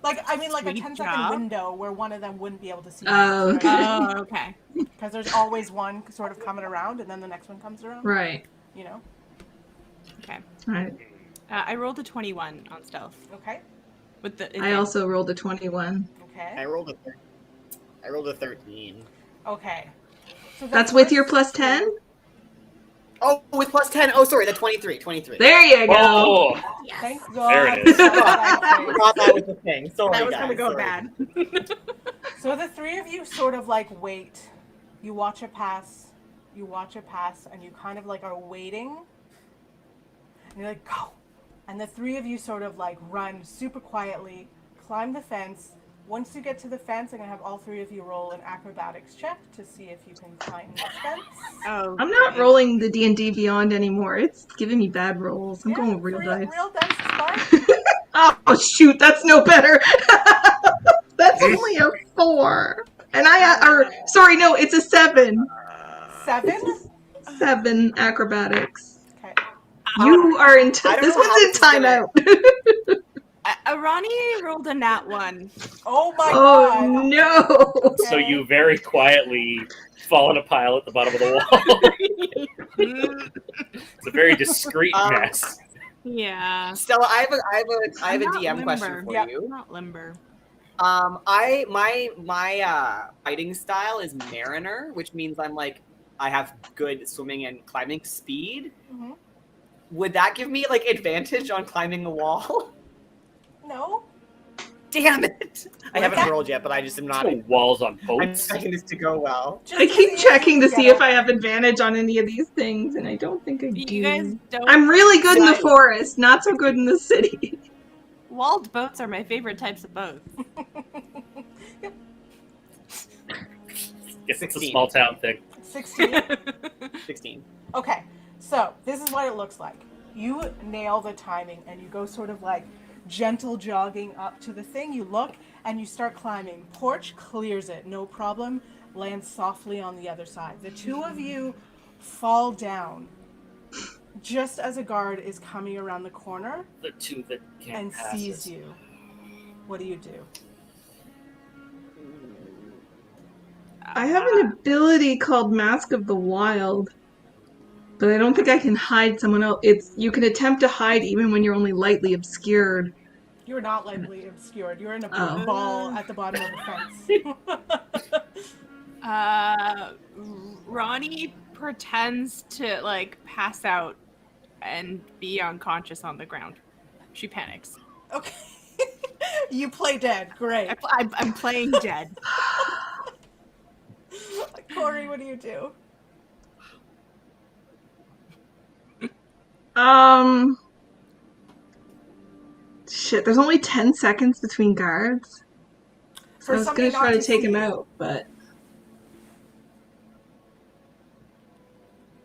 Like a Sweet 10-second job. window where one of them wouldn't be able to see. Oh, okay. Oh, okay. Because there's always one sort of coming around, and then the next one comes around. Right. Okay. Right. I rolled a 21 on stealth. Okay. With the. I also rolled a 21. Okay. I rolled a 13. Okay. So the That's with your first plus 10? Oh, with plus 10. Oh, sorry, the 23. 23. There you go. Oh, Thank Yes. God. There it is. that's what I I think. thought that was the thing. Sorry, That was guys. gonna go sorry. bad. So the three of you sort of like wait. You watch it pass. You watch it pass, and you kind of like are waiting. And you're like, go. And the three of you sort of like run super quietly, climb the fence. Once you get to the fence, I'm gonna have all three of you roll an acrobatics check to see if you can climb the fence. Oh, I'm not rolling the D&D Beyond anymore. It's giving me bad rolls. I'm Yeah, going with real dice. Real dice is fine. Oh, shoot, that's no better. That's only a 4. And sorry, no, it's a 7. 7? 7 acrobatics. Okay. You are in. I don't This know how one's in this is gonna- timeout. Ronnie rolled a nat 1. Oh my Oh God. no! so you very quietly fall in a pile at the bottom of the wall. It's a very discreet mess. Yeah. Stella, I have a I'm not DM question limber. for Yep. you. Not limber. My fighting style is Mariner, which means I have good swimming and climbing speed. Mm-hmm. Would that give me advantage on climbing the wall? No. Damn it! I haven't that- rolled yet, but I just am not. No walls on I'm boats. expecting this to go well. Just I to keep see checking to you see get if I over have it. advantage on any of these things, and I don't think I do. You guys don't. I'm really good in the Right. forest, not so good in the city. Walled boats are my favorite types of boats. Guess it's a 16. small town thing. 16. 16. Okay, so this is what it looks like. You nail the timing and you go sort of like gentle jogging up to the thing. You look and you start climbing. Porch clears it, no problem. Lands softly on the other side. The two of you fall down just as a guard is coming around the corner The two that can't and pass sees us. you. What do you do? I have an ability called Mask of the Wild, but I don't think I can hide someone else. You can attempt to hide even when you're only lightly obscured. You're not lightly obscured. You're in a Oh. ball at the bottom of the fence. Ronnie pretends to pass out and be unconscious on the ground. She panics. Okay. You play dead. Great. I'm playing dead. Corey, what do you do? Shit, there's only 10 seconds between guards. So I was somebody gonna try not to take see him you. out, but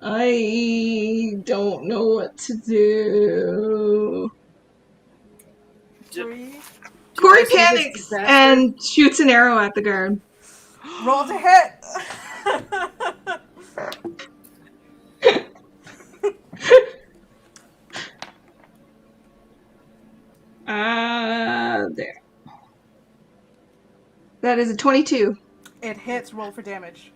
I don't know what to do. 3. Corey I see this panics disaster? and shoots an arrow at the guard. Roll to hit. There. That is a 22. It hits. Roll for damage.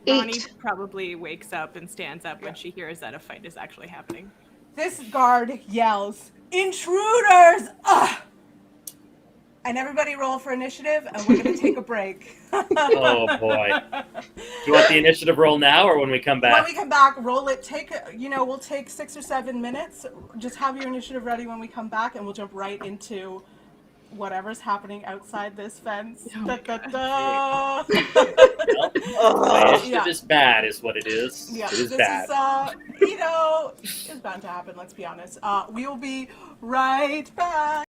Ronnie 8. probably wakes up and stands up when she hears that a fight is actually happening. This guard yells, "Intruders!" Ugh! And everybody roll for initiative, and we're gonna take a break. Oh boy. Do you want the initiative roll now or when we come When back? we come back, roll it. We'll take 6 or 7 minutes. Just have your initiative ready when we come back, and we'll jump right into whatever's happening outside this fence. Oh, Da, da, da. My initiative Yeah. is bad, is what it is. Yeah, It is this bad. is, it's bound to happen, let's be honest. We will be right back.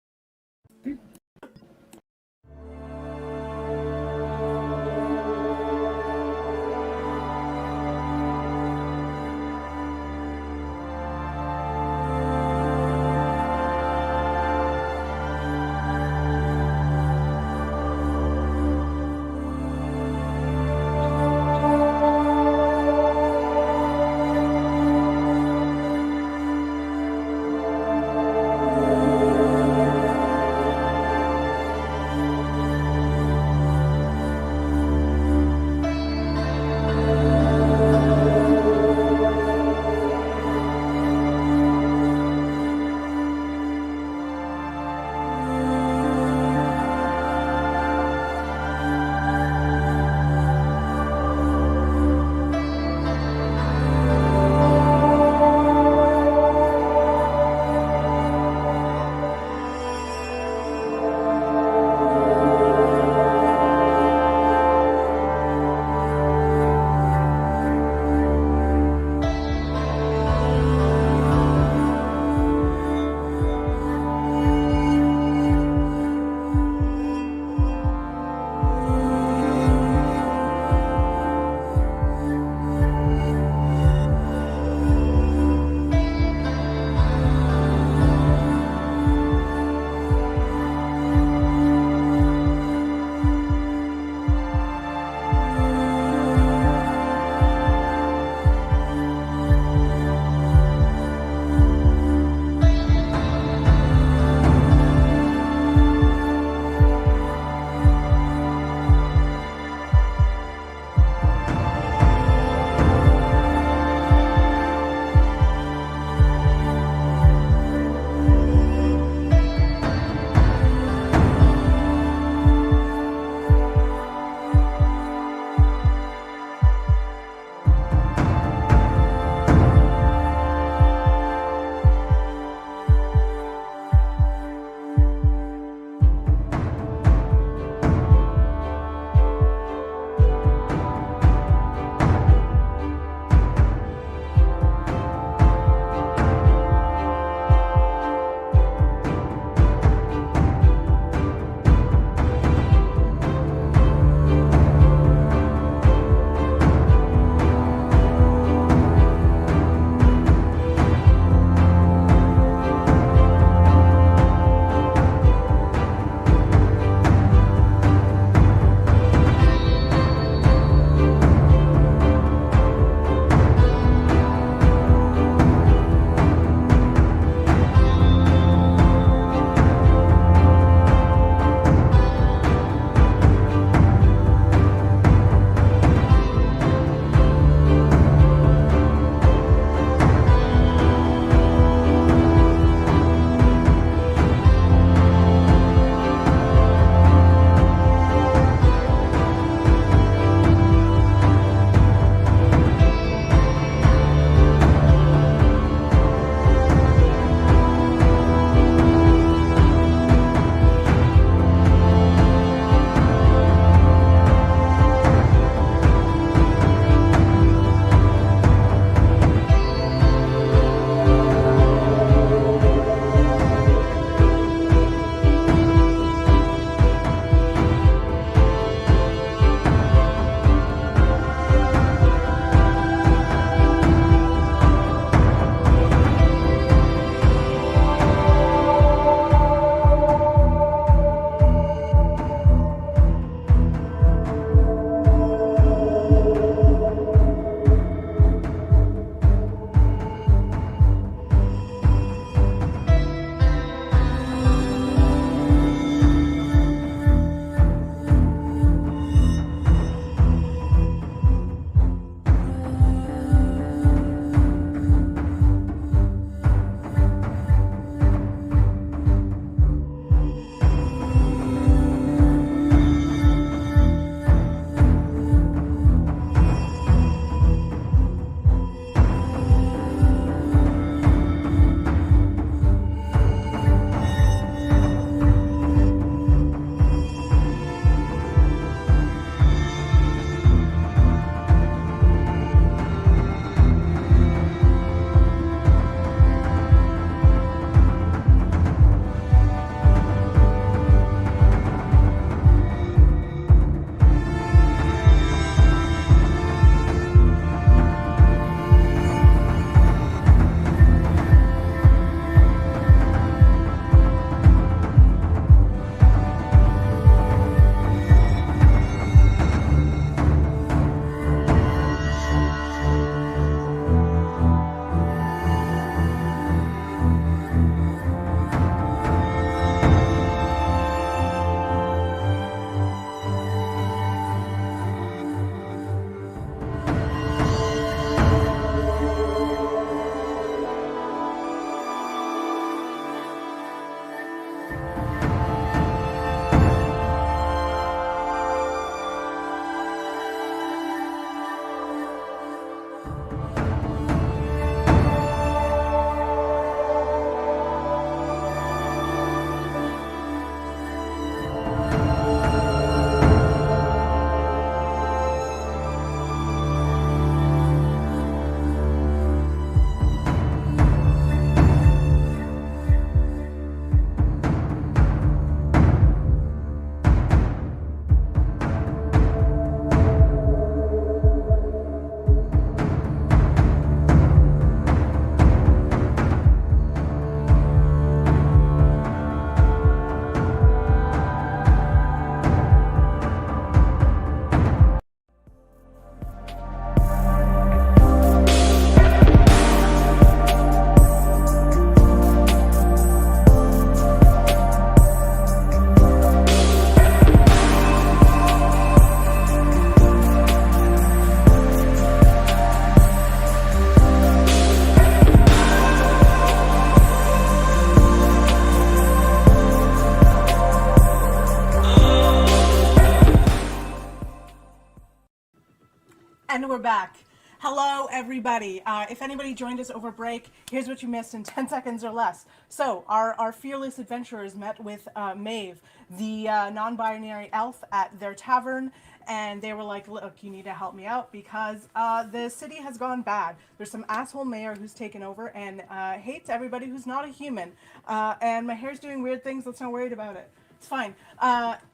And we're back. Hello, everybody. If anybody joined us over break, here's what you missed in 10 seconds or less. So, our fearless adventurers met with Maeve, the non-binary elf, at their tavern, and they were like, look, you need to help me out because the city has gone bad. There's some asshole mayor who's taken over and hates everybody who's not a human. And my hair's doing weird things. Let's not worry about it. It's fine.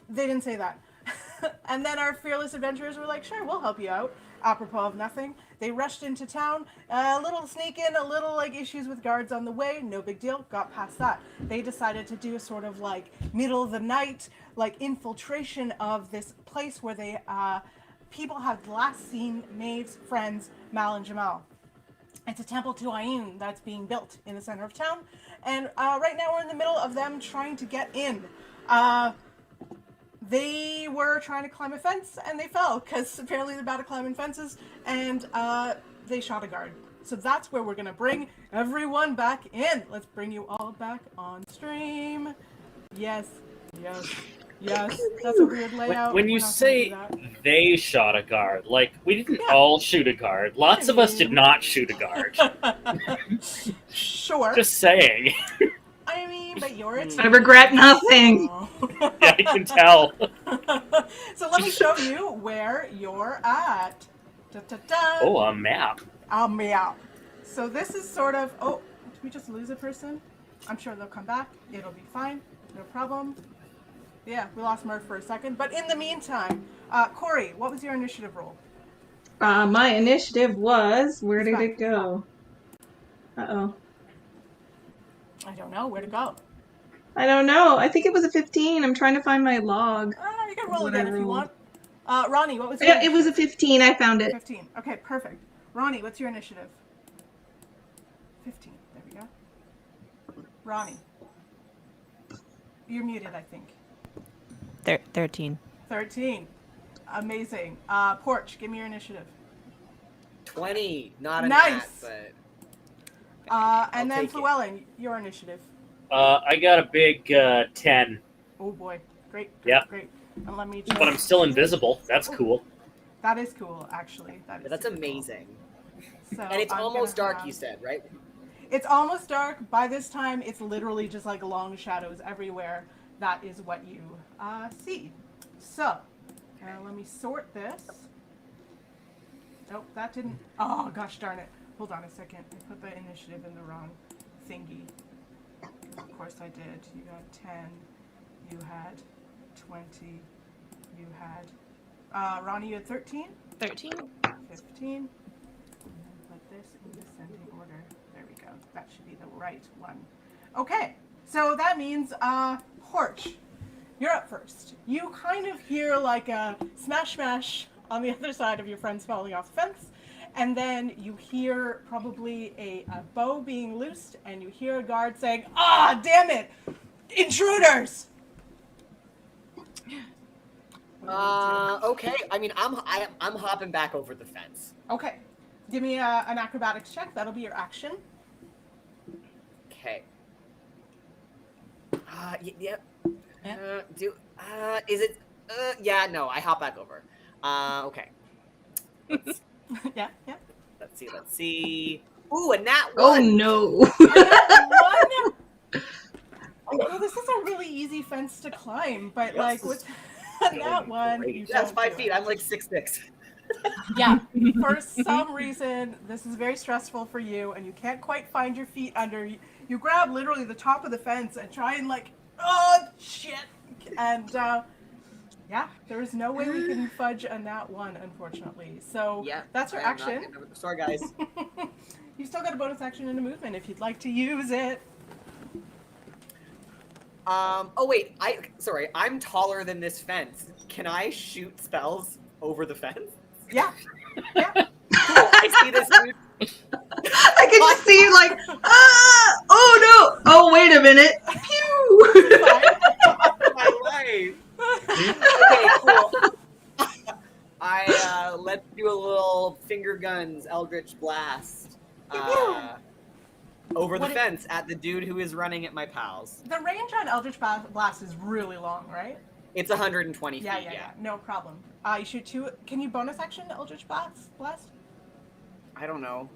They didn't say that. And then our fearless adventurers were like, sure, we'll help you out. Apropos of nothing, they rushed into town, a little sneak in, a little like issues with guards on the way, no big deal, got past that. They decided to do a sort of like middle of the night, like infiltration of this place where they, people had last seen Maeve's friends, Mal and Jamal. It's a temple to Ayn that's being built in the center of town, and right now we're in the middle of them trying to get in. They were trying to climb a fence and they fell because apparently they're bad at climbing fences, and they shot a guard. So that's where we're going to bring everyone back in. Let's bring you all back on stream. Yes, yes, yes. That's a weird layout. When you say they shot a guard, like, we didn't all shoot a guard. Lots of us did not shoot a guard. Sure. Just saying. I mean, but you're a team. I regret nothing. Yeah, I can tell. So let me show you where you're at. Da-da-da. Oh, a map. A map. So this is sort of... Oh, did we just lose a person? I'm sure they'll come back. It'll be fine. No problem. Yeah, we lost Murph for a second. But in the meantime, Corey, what was your initiative roll? My initiative was... Where did it go? Uh-oh. I don't know. Where to go? I don't know. I think it was a 15. I'm trying to find my log. You can roll What again I if you rolled. want. Ronnie, what was your Yeah, it was a 15. I found it. 15. Okay, perfect. Ronnie, what's your initiative? 15. There we go. Ronnie. You're muted, I think. 13. 13. Amazing. Porch, give me your initiative. 20. Not a Nice. nat, but... And then take it. Llewellyn, your initiative. I got a big 10, Oh boy. Great. Yep. Great. And let me just... but I'm still invisible. That's cool. That is cool, actually. That's super cool. amazing. So And it's I'm almost gonna dark, have- you said, right? It's almost dark. By this time, it's literally just like long shadows everywhere. That is what you see. So, let me sort this. Nope, that didn't... Oh, gosh darn it. Hold on a second. I put the initiative in the wrong thingy. Of course I did. You got 10. You had 20. You had... Ronnie, you had 13? 13? 15. And then put this in descending order. There we go. That should be the right one. Okay, so that means, Porch, you're up first. You kind of hear like a smash smash on the other side of your friends falling off the fence, and then you hear probably a bow being loosed, and you hear a guard saying, "Ah, damn it! Intruders!" Okay. I mean, I'm hopping back over the fence. Okay, give me an acrobatics check. That'll be your action. Okay. Yep. Is it? Yeah. No. I hop back over. Okay. Yeah. Let's see. Ooh, a nat Oh one. no. One. Well, this is a really easy fence to climb, but Yes. like with that one, you That's don't 5 do feet. it. I'm like 6'6". Yeah. For some reason, this is very stressful for you, and you can't quite find your feet under. You grab literally the top of the fence and try and like, oh shit, and yeah, there is no way we can fudge a nat one, unfortunately. So Yeah. that's your I am not action. getting over the- Sorry, guys. You've still got a bonus action and a movement if you'd like to use it. Oh wait. Sorry. I'm taller than this fence. Can I shoot spells over the fence? Yeah. Yeah. Cool. I see this dude. I can just see you like, oh no! Oh, wait a minute. Pew! My life. Okay, cool. Let's do a little finger guns Eldritch Blast over the What fence at the dude who is running at my pals. The range on Eldritch Blast is really long, right? It's 120 Yeah, feet. yeah. No problem. You shoot 2. Can you bonus action Eldritch Blast? I don't know.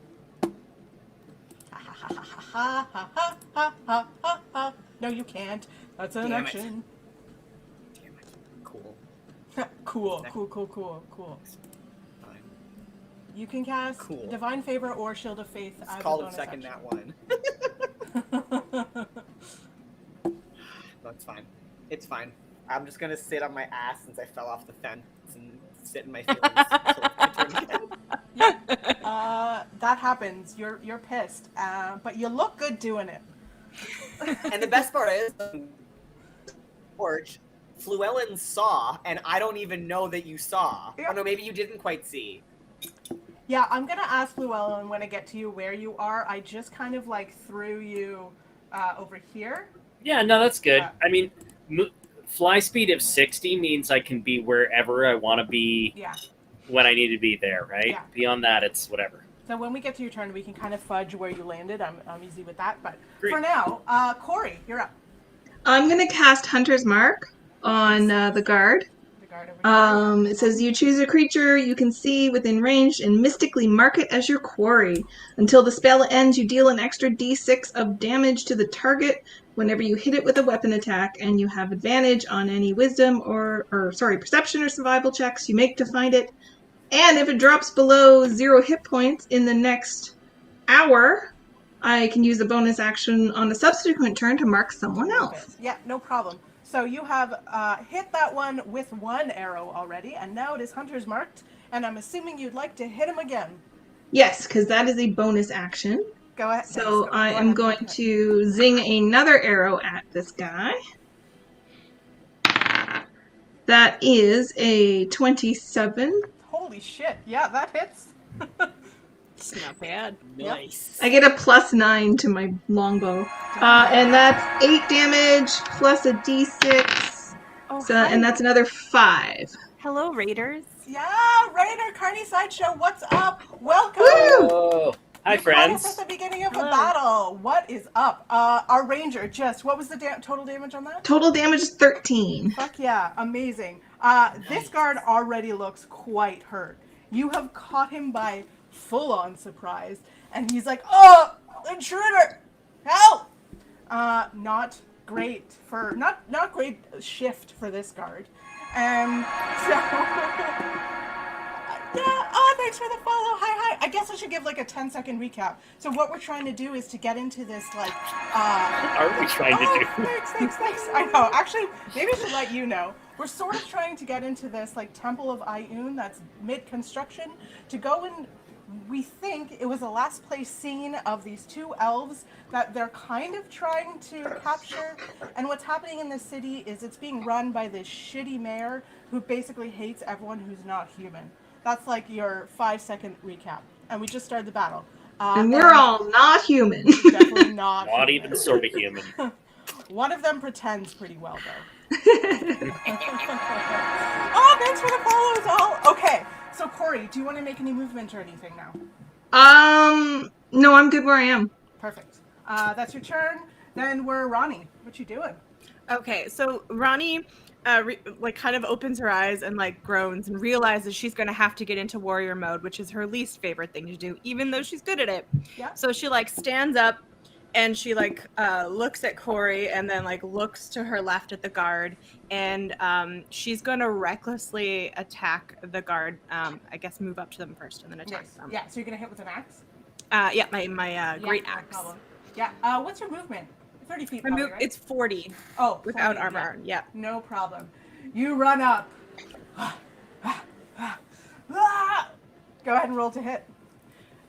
No, you can't. That's an Damn it. action. Damn it. Cool. Cool. Fine. You can cast Cool. Divine Favor or Shield of Faith. Let's as a call it bonus second action. that one. That's fine. It's fine. I'm just gonna sit on my ass since I fell off the fence and sit in my feelings until it's my turn again. That happens. You're pissed, but you look good doing it. And the best part is, Porch, Fluellen saw, and I don't even know that you saw. Yeah. Oh no, maybe you didn't quite see. Yeah, I'm gonna ask Llewellyn when I get to you where you are. I just kind of like threw you over here. Yeah, no, that's good. Yeah. I mean, fly speed of 60 means I can be wherever I want to be Yeah. when I need to be there, right? Yeah. Beyond that, it's whatever. So when we get to your turn, we can kind of fudge where you landed. I'm easy with that. But Great. for now, Corey, you're up. I'm going to cast Hunter's Mark on the guard. The guard over here. It says you choose a creature you can see within range and mystically mark it as your quarry. Until the spell ends, you deal an extra d6 of damage to the target whenever you hit it with a weapon attack, and you have advantage on any wisdom or perception or survival checks you make to find it. And if it drops below 0 hit points in the next hour, I can use a bonus action on a subsequent turn to mark someone else. Yeah, no problem. So you have hit that one with 1 arrow already, and now it is Hunter's marked, and I'm assuming you'd like to hit him again. Yes, because that is a bonus action. Go ahead. So Go I ahead. am going to zing another arrow at this guy. That is a 27. Holy shit. Yeah, that hits. It's not bad. Nice. I get a +9 to my longbow. And that's 8 damage plus a d6. Oh, So, hi. and that's another 5. Hello, Raiders. Yeah, Raider Carney Sideshow, what's up? Welcome. Woo! Oh, hi, You caught us friends. at the beginning of the Hello. battle. What is up? Our Ranger, just, what was the total damage on that? Total damage is 13. Fuck yeah, amazing. This guard already looks quite hurt. You have caught him by full-on surprise, and he's like, "Oh, intruder, help!" Not great shift for this guard, and so yeah. Oh, thanks for the follow. Hi. I guess I should give like a 10-second recap. So what we're trying to do is to get into this like. What are we trying to do? Thanks. I know. Actually, maybe I should let you know. We're sort of trying to get into this like Temple of Ioun that's mid-construction to go and we think it was the last place seen of these 2 elves that they're kind of trying to capture. And what's happening in this city is it's being run by this shitty mayor who basically hates everyone who's not human. That's like your 5-second recap. And we just started the battle. And we're all not human. definitely not. Not human. even sort of human. One of them pretends pretty well, though. Oh, thanks for the follows, all. Okay, so Corey, do you want to make any movement or anything now? No, I'm good where I am. Perfect. That's your turn. Then we're Ronnie. What you doing? Okay, so Ronnie kind of opens her eyes and like groans and realizes she's going to have to get into warrior mode, which is her least favorite thing to do, even though she's good at it. Yeah. So she like stands up and she like looks at Corey and then like looks to her left at the guard, and she's going to recklessly attack the guard. I guess move up to them first and then attack Yes. them. Yeah. So you're gonna hit with an axe. Yeah, my great no axe. problem. Yeah. What's your movement? 30 feet. My Probably, move, right? it's 40 oh without 40, armor. Yeah. No problem. You run up. Go ahead and roll to hit.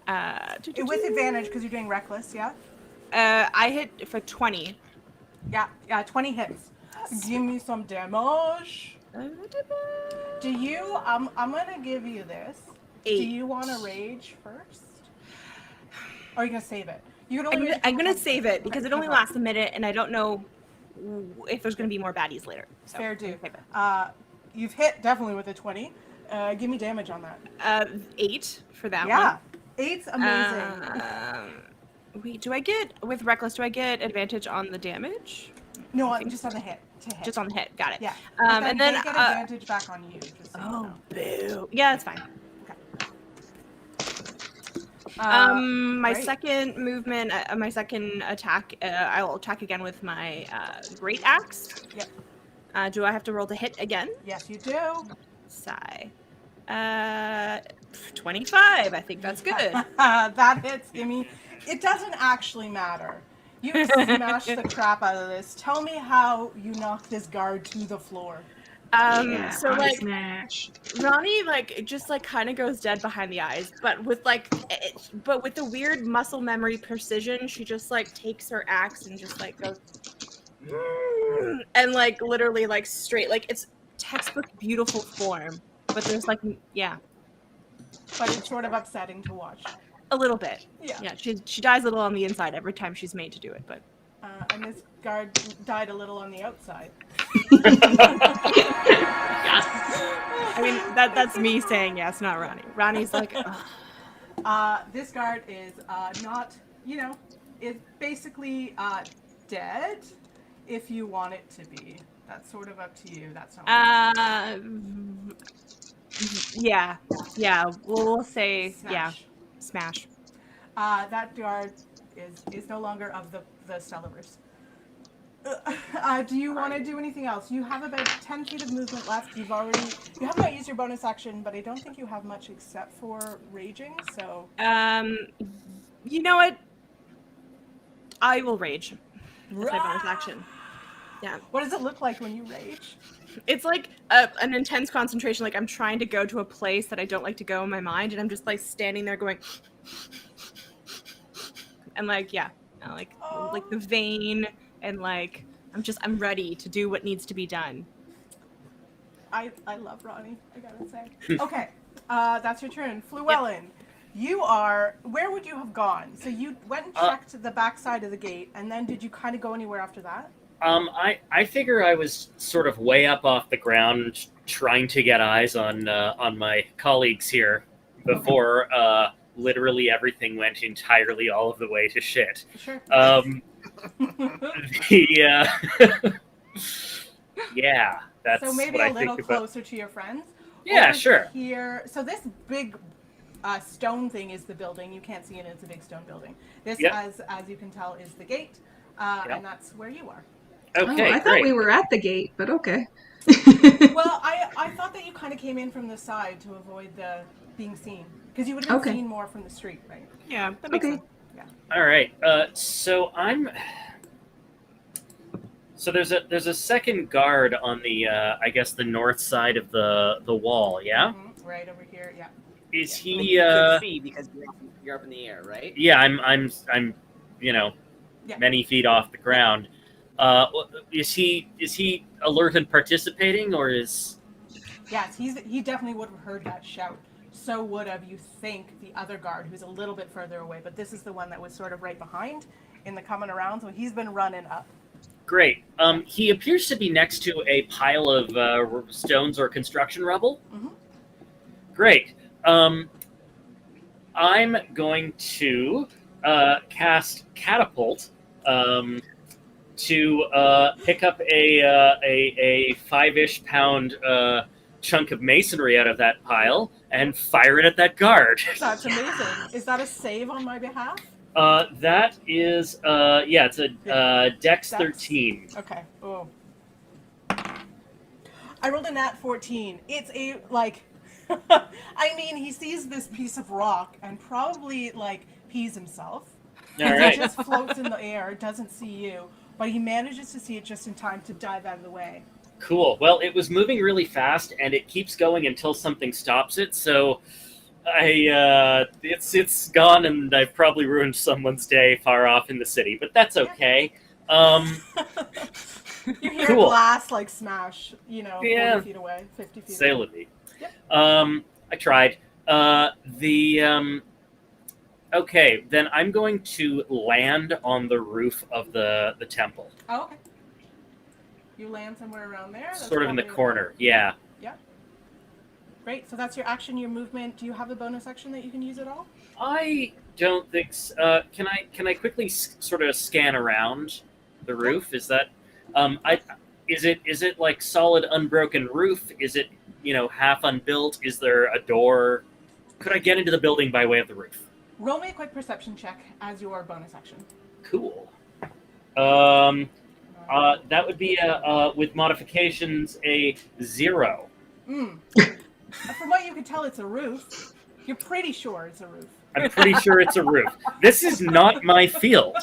With advantage because you're doing reckless. Yeah. I hit for 20. Yeah. 20 hits. Give me some damage. Do you? I'm gonna give you this. 8. Do you want to rage first? Or are you gonna save it? You can only. I'm gonna save it because it only no problem. lasts a minute, and I don't know if there's gonna be more baddies later. So Fair I'm do. gonna save it. You've hit definitely with a 20. Give me damage on that. 8 for that Yeah, one. 8's amazing. Wait, do I get with reckless? Do I get advantage on the damage? No, just on the hit. To hit. Just on the hit. Got it. Yeah. And then they get advantage back on you. Just so you oh, know. boo. Yeah, that's fine. My great. second movement, my second attack, I will attack again with my great axe. Yep. Do I have to roll to hit again? Yes, you do. Sigh. 25. I think that's good. That hits, Gimme. It doesn't actually matter. You smash the crap out of this. Tell me how you knock this guard to the floor. So like smash. Ronnie just kind of goes dead behind the eyes, but with the weird muscle memory precision, she just takes her axe and just goes and literally straight it's textbook beautiful form, but there's yeah, But it's sort of upsetting to watch. a little bit. Yeah. She dies a little on the inside every time she's made to do it, but And this guard died a little on the outside. Yes. I mean that's me saying yes, not Ronnie. Ronnie's like, ugh. This guard is not, it's basically dead if you want it to be. That's sort of up to you. That's not yeah. We'll say Smash. yeah, smash. That guard is no longer of the Stellarverse. Do you want to do anything else? You have about 10 feet of movement left. You have not used your bonus action, but I don't think you have much except for raging. So you know what? I will rage. That's my bonus action. Yeah. What does it look like when you rage? It's an intense concentration. I'm trying to go to a place that I don't like to go in my mind, and I'm just standing there going, and the vein, and I'm ready to do what needs to be done. I love Ronnie, I gotta say. Okay, that's your turn. Llewellyn, where would you have gone? So you went and checked the back side of the gate, and then did you kind of go anywhere after that? I figure I was sort of way up off the ground trying to get eyes on my colleagues here before literally everything went entirely all of the way to shit. Sure. Yeah, that's so maybe what a I little think about. closer to your friends. Yeah, Over sure. Here, so this big stone thing is the building. You can't see it; it's a big stone building. This, Yep. as you can tell, is the gate, and that's where you are. Okay, I thought great. we were at the gate, but okay. Well, I thought that you kind of came in from the side to avoid the being seen, because you would have been Okay. seen more from the street, right? Yeah, that makes Okay. sense. All right. So there's a second guard on the I guess the north side of the wall. Yeah. Mhm, right over here. Yeah. Is That he? you can see because you're up in the air, right? Yeah. I'm Yeah. many feet off the ground. Is he alert and participating, or is? Yes, he definitely would have heard that shout. So would have, you think, the other guard who's a little bit further away, but this is the one that was sort of right behind in the coming around, so he's been running up. Great. He appears to be next to a pile of stones or construction rubble. Mhm. Great. I'm going to cast Catapult to pick up a 5-ish pound chunk of masonry out of that pile and fire it at that guard. That's amazing. Is that a save on my behalf? That is, it's a Dex 13. Okay. Oh. I rolled a nat 14. It's a, I mean, he sees this piece of rock and probably, pees himself. All He right. just floats in the air, doesn't see you, but he manages to see it just in time to dive out of the way. Cool. Well, it was moving really fast, and it keeps going until something stops it. So, it's gone, and I've probably ruined someone's day far off in the city. But that's okay. You hear Cool. glass smash, 40 Yeah. feet away, 50 feet Say away. la vie. Yep. I tried. Okay, then I'm going to land on the roof of the temple, Oh, okay. You land somewhere around there. That's sort of in the probably- corner. Yeah. Great. So that's your action, your movement. Do you have a bonus action that you can use at all? I don't think. Can I quickly sort of scan around the roof? Is that? is it like solid unbroken roof? Is it, half unbuilt? Is there a door? Could I get into the building by way of the roof? Roll me a quick perception check as your bonus action. Cool. That would be with modifications a 0. From what you can tell, it's a roof. You're pretty sure it's a roof. I'm pretty sure it's a roof. This is not my field.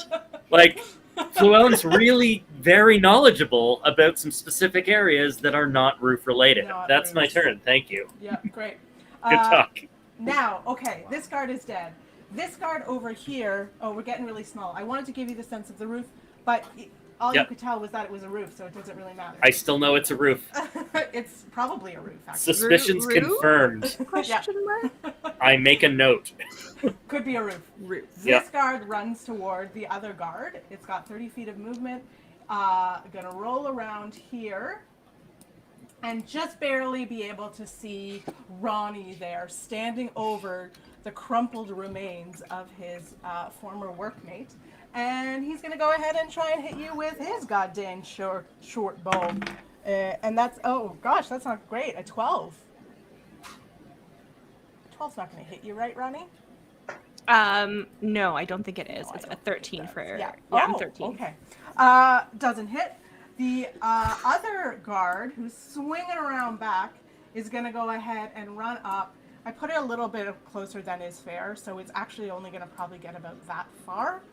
Like, Fluellen's really very knowledgeable about some specific areas that are not roof related. That's my turn. Thank you. Yeah, great. Good talk. Now, okay, this guard is dead. This guard over here, we're getting really small. I wanted to give you the sense of the roof, but all you could tell was that it was a roof, so it doesn't really matter. I still know it's a roof. It's probably a roof, actually. Suspicions confirmed. Question mark? I make a note. Could be a roof. This guard runs toward the other guard. It's got 30 feet of movement. Gonna roll around here and just barely be able to see Ronnie there standing over the crumpled remains of his former workmate. And he's gonna go ahead and try and hit you with his goddamn short bow. And that's, oh gosh, that's not great. A 12. 12's not gonna hit you, right, Ronnie? No, I don't think it is. It's a 13 for... Yeah, I'm 13. Okay. Doesn't hit. The other guard, who's swinging around back, is going to go ahead and run up. I put it a little bit closer than is fair, so it's actually only going to probably get about that far.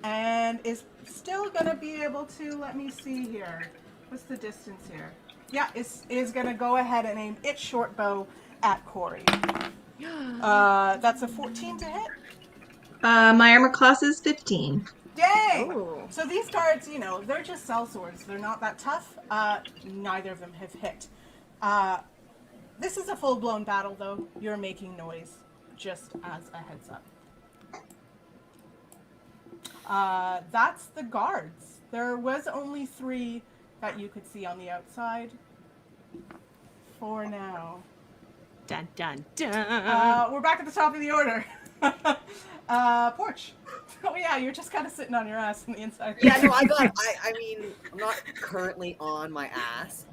And is still going to be able to, let me see here. What's the distance here? Yeah, is going to go ahead and aim its short bow at Corey. That's a 14 to hit. My armor class is 15. Dang! Ooh. So these guards, they're just sellswords. They're not that tough. Neither of them have hit. This is a full-blown battle, though. You're making noise, just as a heads up. That's the guards. There was only 3 that you could see on the outside. For now. Dun, dun, dun. We're back at the top of the order. Porch. Oh yeah, you're just kind of sitting on your ass on the inside. Yeah, no, I mean, I'm not currently on my ass.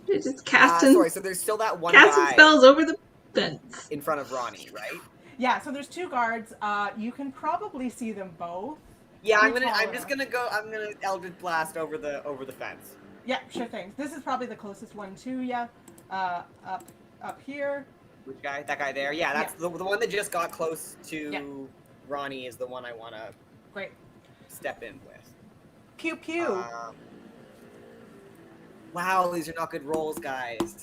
You're just casting. Sorry, so there's still that one casting guy spells over the fence in front of Ronnie, right? Yeah, so there's 2 guards. You can probably see them both. Yeah, I'm gonna Eldritch Blast over the fence. Yeah, sure thing. This is probably the closest one to you. Up here. Which guy? That guy there? Yeah, that's the one that just got close to Ronnie is the one I want to step in with. Pew pew. Wow, these are not good rolls, guys.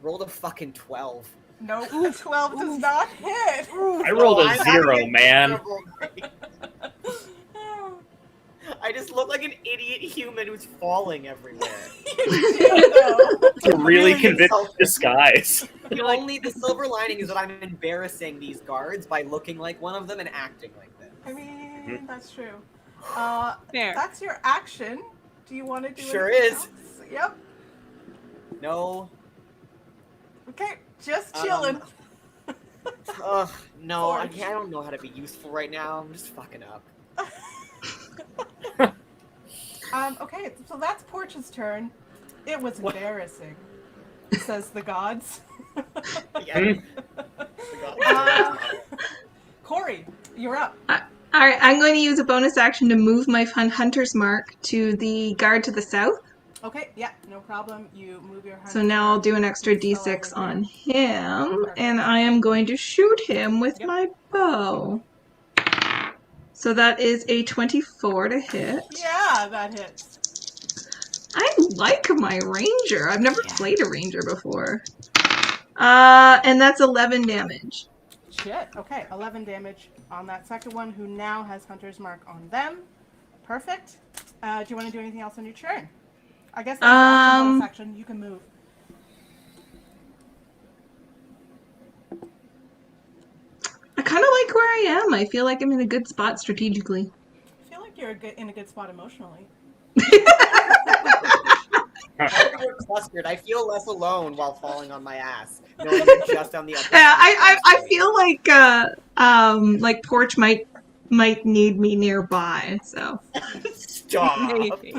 Rolled a fucking 12. Nope, 12 does not hit. I rolled a 0, man. I just look like an idiot human who's falling everywhere. It's a really convincing disguise. The silver lining is that I'm embarrassing these guards by looking like one of them and acting like them. I mean, that's true. Fair. That's your action. Do you want to do it? Sure is. Else? Yep. No. Okay, just chilling. Ugh, no, I Forge. don't know how to be useful right now. I'm just fucking up. Okay, so that's Porch's turn. It was embarrassing, says the gods. Yeah. Corey, you're up. Alright, I'm going to use a bonus action to move my hunter's mark to the guard to the south. Okay, yeah, no problem. You move your So now I'll do an extra d6 on him, and I am going to shoot him with my bow. So that is a 24 to hit. Yeah, that hits. I like my ranger. I've never played a ranger before. And that's 11 damage. Shit. Okay, 11 damage on that second one, who now has Hunter's Mark on them. Perfect. Do you want to do anything else on your turn? I guess that's the bonus action. You can move. I kind of like where I am. I feel like I'm in a good spot strategically. I feel like you're in a good spot emotionally. We're clustered. I feel less alone while falling on my ass. Knowing you're just on the other Yeah, side. I feel like Porch might need me nearby. So Stop. Maybe.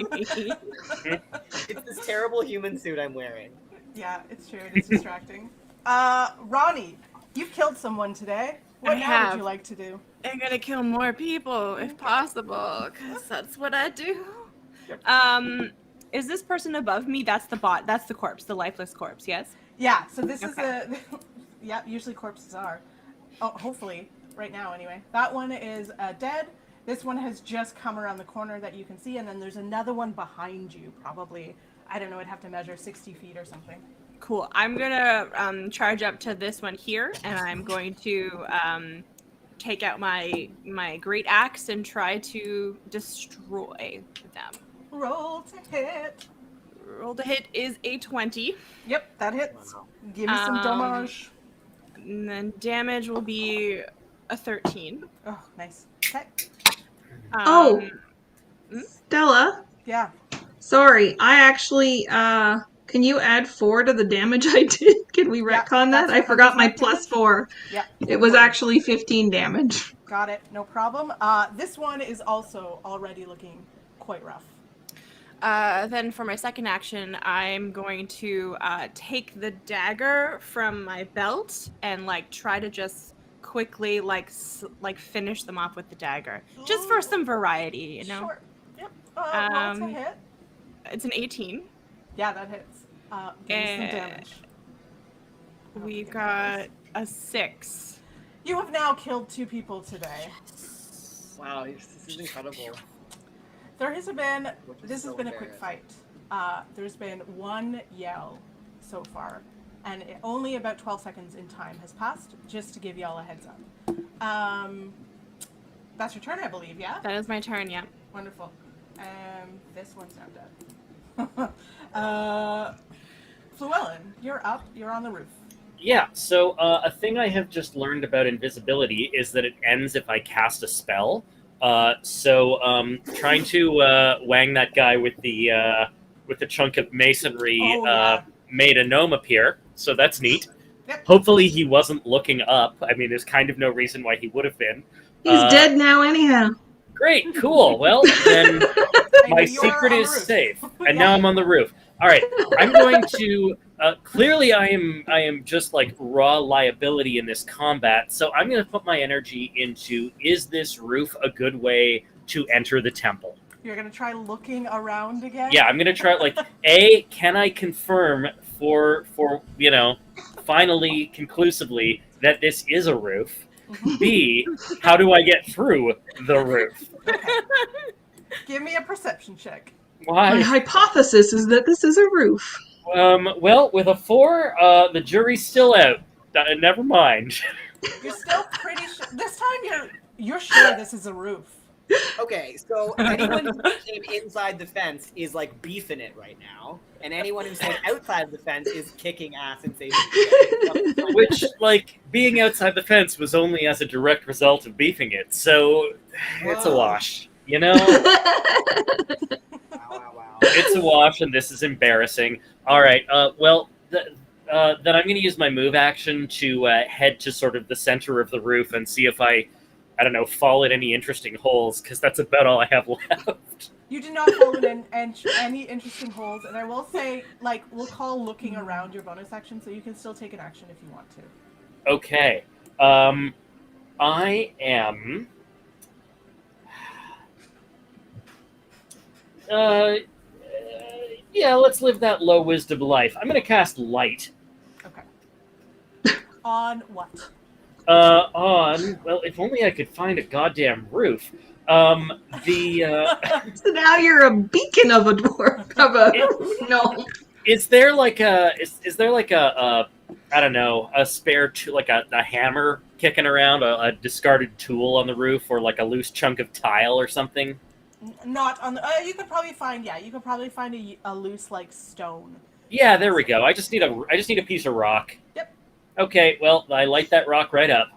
It's this terrible human suit I'm wearing. Yeah, it's true. It is distracting. Ronnie, you've killed someone today. What I now have. would you like to do? I'm gonna kill more people if possible, because that's what I do. Is this person above me? That's the bot. That's the corpse, the lifeless corpse. Yes. Yeah. So this is Okay. a. Yeah. Usually corpses are. Oh, hopefully right now anyway. That one is dead. This one has just come around the corner that you can see, and then there's another one behind you. Probably, I don't know. I'd have to measure 60 feet or something. Cool. I'm gonna charge up to this one here, and I'm going to take out my great axe and try to destroy them. Roll to hit. Roll to hit is a 20, Yep, that hits. Wow. Give me some Um, damage. and then damage will be a 13. Oh, nice. Okay. Oh. Hmm? Stella, Yeah. sorry. I actually, can you add 4 to the damage I did? Can we Yeah, retcon that? that's I forgot my damage. plus 4. Yeah. It was actually 15 damage. Got it. No problem. This one is also already looking quite rough. Then for my second action, I'm going to take the dagger from my belt and like try to just quickly like finish them off with the dagger, just for some variety, you know. Sure. Yep. Roll to Um, hit. It's an 18. Yeah, that hits. Give me some damage. We've got a 6. You have now killed 2 people today. Wow, this is incredible. There has been. Which is This has so been a quick fight. There's been 1 yell so far, and only about 12 seconds in time has passed. Just to give y'all a heads up. That's your turn, I believe. Yeah. That is my turn. Yeah. Wonderful. This one's now dead. Fluellen, you're up. You're on the roof. Yeah, so a thing I have just learned about invisibility is that it ends if I cast a spell. Trying to wang that guy with the chunk of masonry Oh, yeah. made a gnome appear, so that's neat. Yep. Hopefully he wasn't looking up. I mean, there's kind of no reason why he would have been. He's dead now anyhow. Great, cool. Well, then my You're secret on the is roof. safe, Yeah. and now I'm on the roof. All right, I'm going to. Clearly, I am just like raw liability in this combat, so I'm going to put my energy into: is this roof a good way to enter the temple? You're gonna try looking around again. Yeah, I'm going to try. Like, A, can I confirm for finally conclusively that this is a roof? Mhm. B, how do I get through the roof? Okay. Give me a perception check. My Why? hypothesis is that this is a roof. Well, with a 4, the jury's still out. Never mind. You're still pretty sure. This time you're sure this is a roof. Okay, so anyone who came inside the fence is like beefing it right now, and anyone who's like outside the fence is kicking ass and saving the day. Which, like, being outside the fence was only as a direct result of beefing it, so it's a Whoa. wash. You know? Wow. It's a wash, and this is embarrassing. Alright, then I'm going to use my move action to head to sort of the center of the roof and see if I don't know, fall in any interesting holes, because that's about all I have left. You did not fall in any interesting holes, and I will say, like, we'll call looking around your bonus action, so you can still take an action if you want to. Okay. I am... yeah, let's live that low wisdom life. I'm going to cast light. Okay. On what? Well, if only I could find a goddamn roof. So now you're a beacon of a dwarf. No. Is there like a I don't know, a spare like a hammer kicking around, a discarded tool on the roof, or like a loose chunk of tile or something? Not on the. You could probably find a loose like stone. Yeah, there we go. I just need a piece of rock. Yep. Okay, well, I light that rock right up.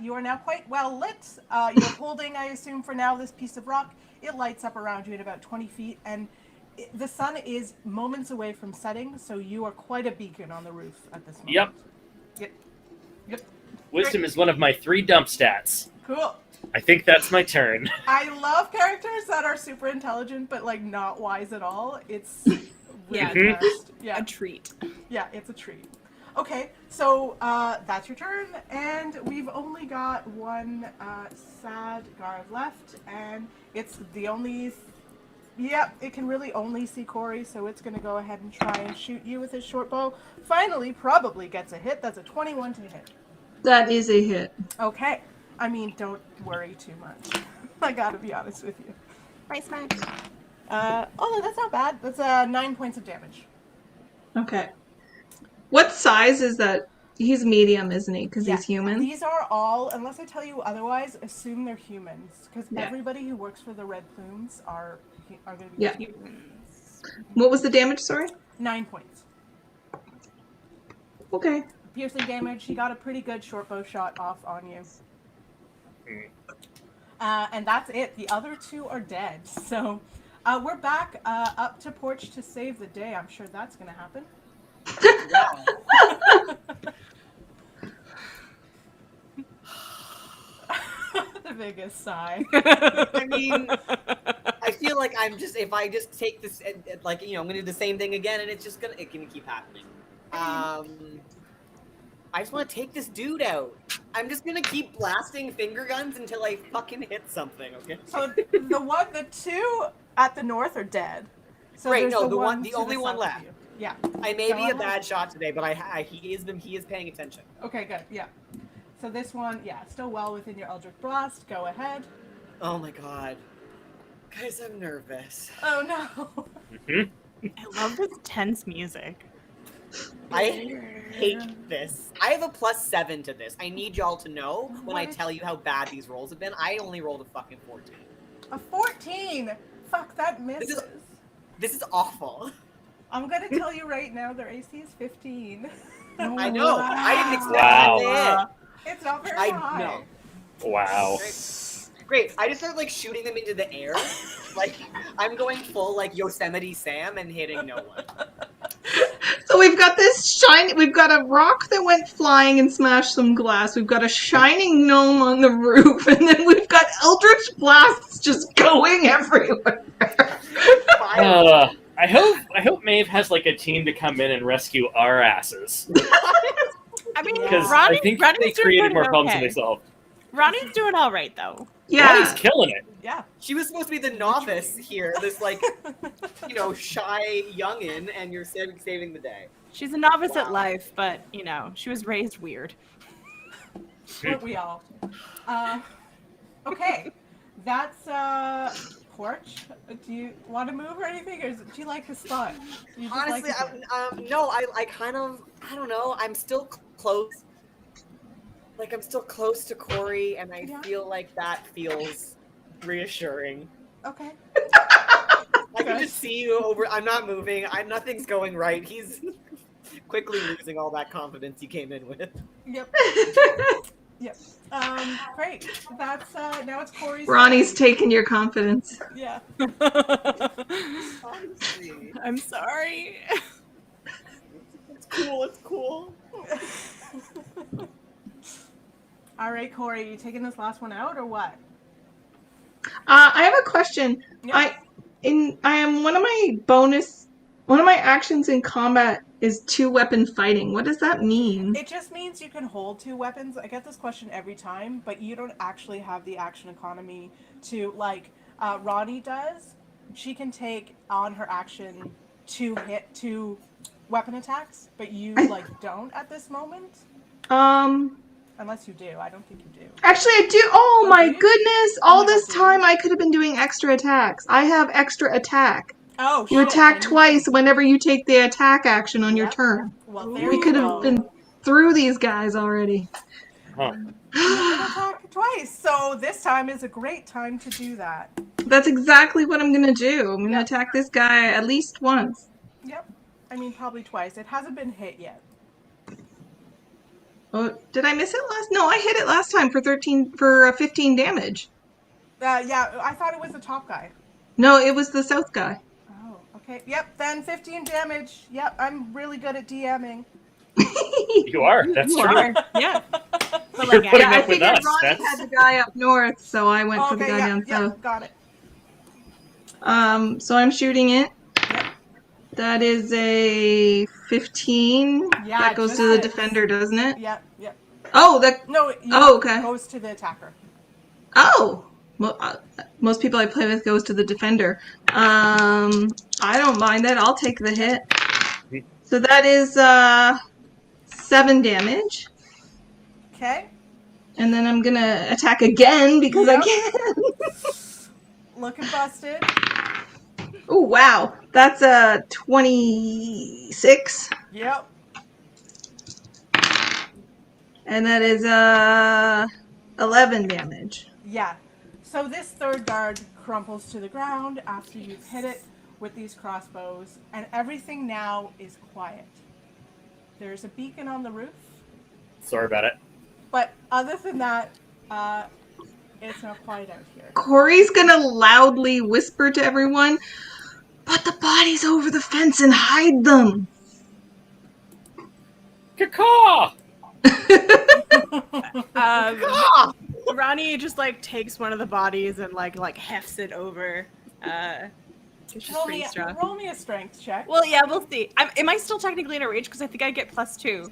You are now quite well lit. You're holding, I assume, for now, this piece of rock. It lights up around you at about 20 feet, and the sun is moments away from setting, so you are quite a beacon on the roof at this moment. Yep. Yep. Wisdom is one of my 3 dump stats. Cool. I think that's my turn. I love characters that are super intelligent but like not wise at all. It's Yeah. really the best. A Yeah, treat. yeah, it's a treat. Okay, so that's your turn, and we've only got one sad guard left, and it's the only. Yep, it can really only see Corey, so it's going to go ahead and try and shoot you with his short bow. Finally, probably gets a hit. That's a 21 to hit. That is a hit. Okay. I mean, don't worry too much. I gotta be honest with you. Right smack. Oh, that's not bad. That's 9 points of damage. Okay. What size is that? He's medium, isn't he? Because he's human? These are all, unless I tell you otherwise, assume they're humans. Because Yeah. everybody who works for the Red Plumes are going to be Yeah. humans. What was the damage, sorry? 9 points. Okay. Piercing damage. He got a pretty good short bow shot off on you. And that's it. The other two are dead. So we're back up to Porch to save the day. I'm sure that's going to happen. The biggest sigh. I mean, I feel like if I just take this, like, I'm gonna do the same thing again, and it's gonna keep happening. I just want to take this dude out. I'm just gonna keep blasting finger guns until I fucking hit something. Okay. So the two at the north are dead. So Great, there's no, the the only south one of left. you. Yeah. I may Go be a ahead. bad shot today, but he is paying attention. Okay, good. Yeah. So this one, still well within your Eldritch Blast. Go ahead. Oh my god, guys, I'm nervous. Oh no. I love this tense music. I hate this. I have a +7 to this. I need y'all to know when I tell you how bad these rolls have been. I only rolled a fucking 14. A 14. Fuck, that misses. This is awful. I'm gonna tell you right now, their AC is 15. I know. Wow. I didn't expect Wow. it. It's not very I high. know. Wow. Great. I just started like shooting them into the air. Like I'm going full like Yosemite Sam and hitting no one. So we've got we've got a rock that went flying and smashed some glass. We've got a shining gnome on the roof, and then we've got Eldritch Blasts just going everywhere. I hope Maeve has like a team to come in and rescue our asses. I mean, Because Ronnie, I think Ronnie's they doing created more okay. problems than they solved. Ronnie's doing all right though. Yeah. Ronnie's killing it. Yeah. She was supposed to be the novice here, this like shy youngin, and you're saving the day. She's a novice Wow. at life, but she was raised weird. Weren't we all? Okay. That's Porch. Do you want to move or anything, or do you like the spot? Do you just Honestly, like it? no, I kind of, I don't know. I'm still close. Like I'm still close to Corey, and I feel like that feels reassuring. Okay. I can just see you over. I'm not moving. Nothing's going right. He's quickly losing all that confidence he came in with. Yep. Yep. Great. That's now it's Corey's. Ronnie's taking your confidence. Yeah. Honestly, I'm sorry. it's cool. It's cool. All right, Corey, you taking this last one out or what? I have a question. Yeah. I am one of my actions in combat is 2-weapon fighting. What does that mean? It just means you can hold 2 weapons. I get this question every time, but you don't actually have the action economy to, like, Ronnie does. She can take on her action 2 weapon attacks, but you, don't at this moment. Unless you do. I don't think you do. Actually, I do. Oh my do you? goodness! Oh All my this God, time I could have been doing extra attacks. I have extra attack. Oh, You shit, attack then twice whenever you take the attack action on your Yep. turn. Well, there We you could go. have been through these guys already. Huh. You can attack twice, so this time is a great time to do that. That's exactly what I'm gonna do. I'm gonna Yep. attack this guy at least once. Yep. I mean, probably twice. It hasn't been hit yet. Oh, did I miss it last? No, I hit it last time for 15 damage. Yeah, I thought it was the top guy. No, it was the south guy. Oh, okay. Yep, then 15 damage. Yep, I'm really good at DMing. You are. That's You true. are. Yeah. but You're like putting Yeah, I up with figured us. Ronnie That's- had the guy up north, so I went for the Okay, guy yeah, down yeah, south. got it. So I'm shooting it. Yep. That is a 15. Yeah, That it goes just to the hits. defender, doesn't it? Yep, yep. Oh, that. No, Oh, okay. goes to the attacker. Oh, most people I play with goes to the defender. I don't mind that. I'll take the hit. So that is 7 damage, Okay. and then I'm gonna attack again because I Yep. can. Looking busted. Oh wow, that's a 26, Yep. and that is 11 damage. Yeah. So this third guard crumples to the ground after you've hit it with these crossbows, and everything now is quiet. There's a beacon on the roof, Sorry about it. but other than that, it's not quiet out here. Corey's gonna loudly whisper to everyone, "Put the bodies over the fence and hide them." Caw! Ronnie just like takes one of the bodies and like hefts it over. She's pretty strong. Roll me a strength check. Well, yeah, we'll see. Am I still technically in a rage? Because I think I get +2.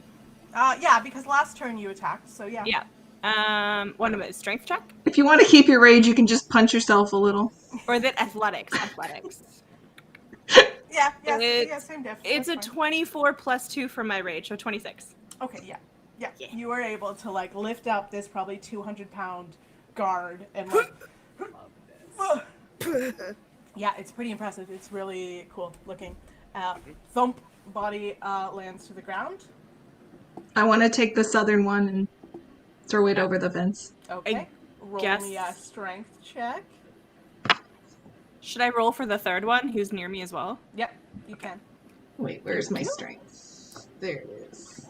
Yeah, because last turn you attacked, so yeah. Yeah. One of it is strength check, If you want to keep your rage, you can just punch yourself a little. or is it athletics? Athletics. Yeah, It's- same diff. It's a That's fine. 24 +2 from my rage, so 26. Okay, yeah. Yeah. You were able to like lift up this probably 200-pound guard and like. Yeah, it's pretty impressive. It's really cool looking. Thump body lands to the ground. I want to take the southern one and throw it over the fence. Okay. Roll guess- me a strength check. Should I roll for the third one, who's near me as well? Yep, you can. Wait, where's my strength? There it is.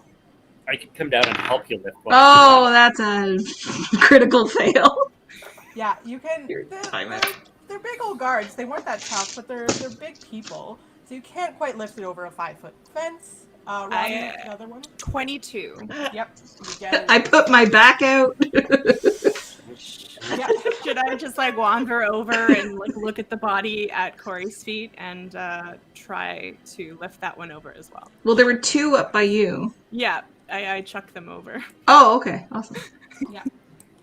I could come down and help you lift one. Oh, that's a critical fail. Yeah, you can. Your time out. They're big old guards. They weren't that tough, but they're big people, so you can't quite lift it over a 5-foot fence. Ronnie, another one. 22. Yep, you get it. I put my back out. Yeah. Should I just like wander over and like look at the body at Corey's feet and try to lift that one over as well? Well, there were 2 up by you. Yeah, I chuck them over. Oh, okay. Awesome.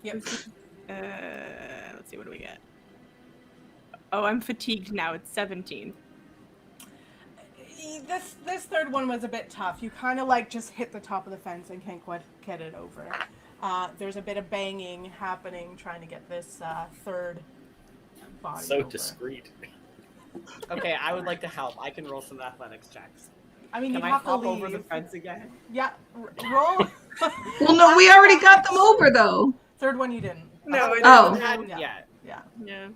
Yep. Let's see, what do we get? Oh, I'm fatigued now. It's 17. This third one was a bit tough. You kind of like just hit the top of the fence and can't quite get it over. There's a bit of banging happening trying to get this third body So over. discreet. Okay, I would like to help. I can roll some athletics checks. I mean, Can you I have to hop leave. over the fence again? Yeah, roll. Well, no, we already got them over, though. Third one you didn't. No, it Oh. Hadn't Yeah. yet. Yeah. Yeah.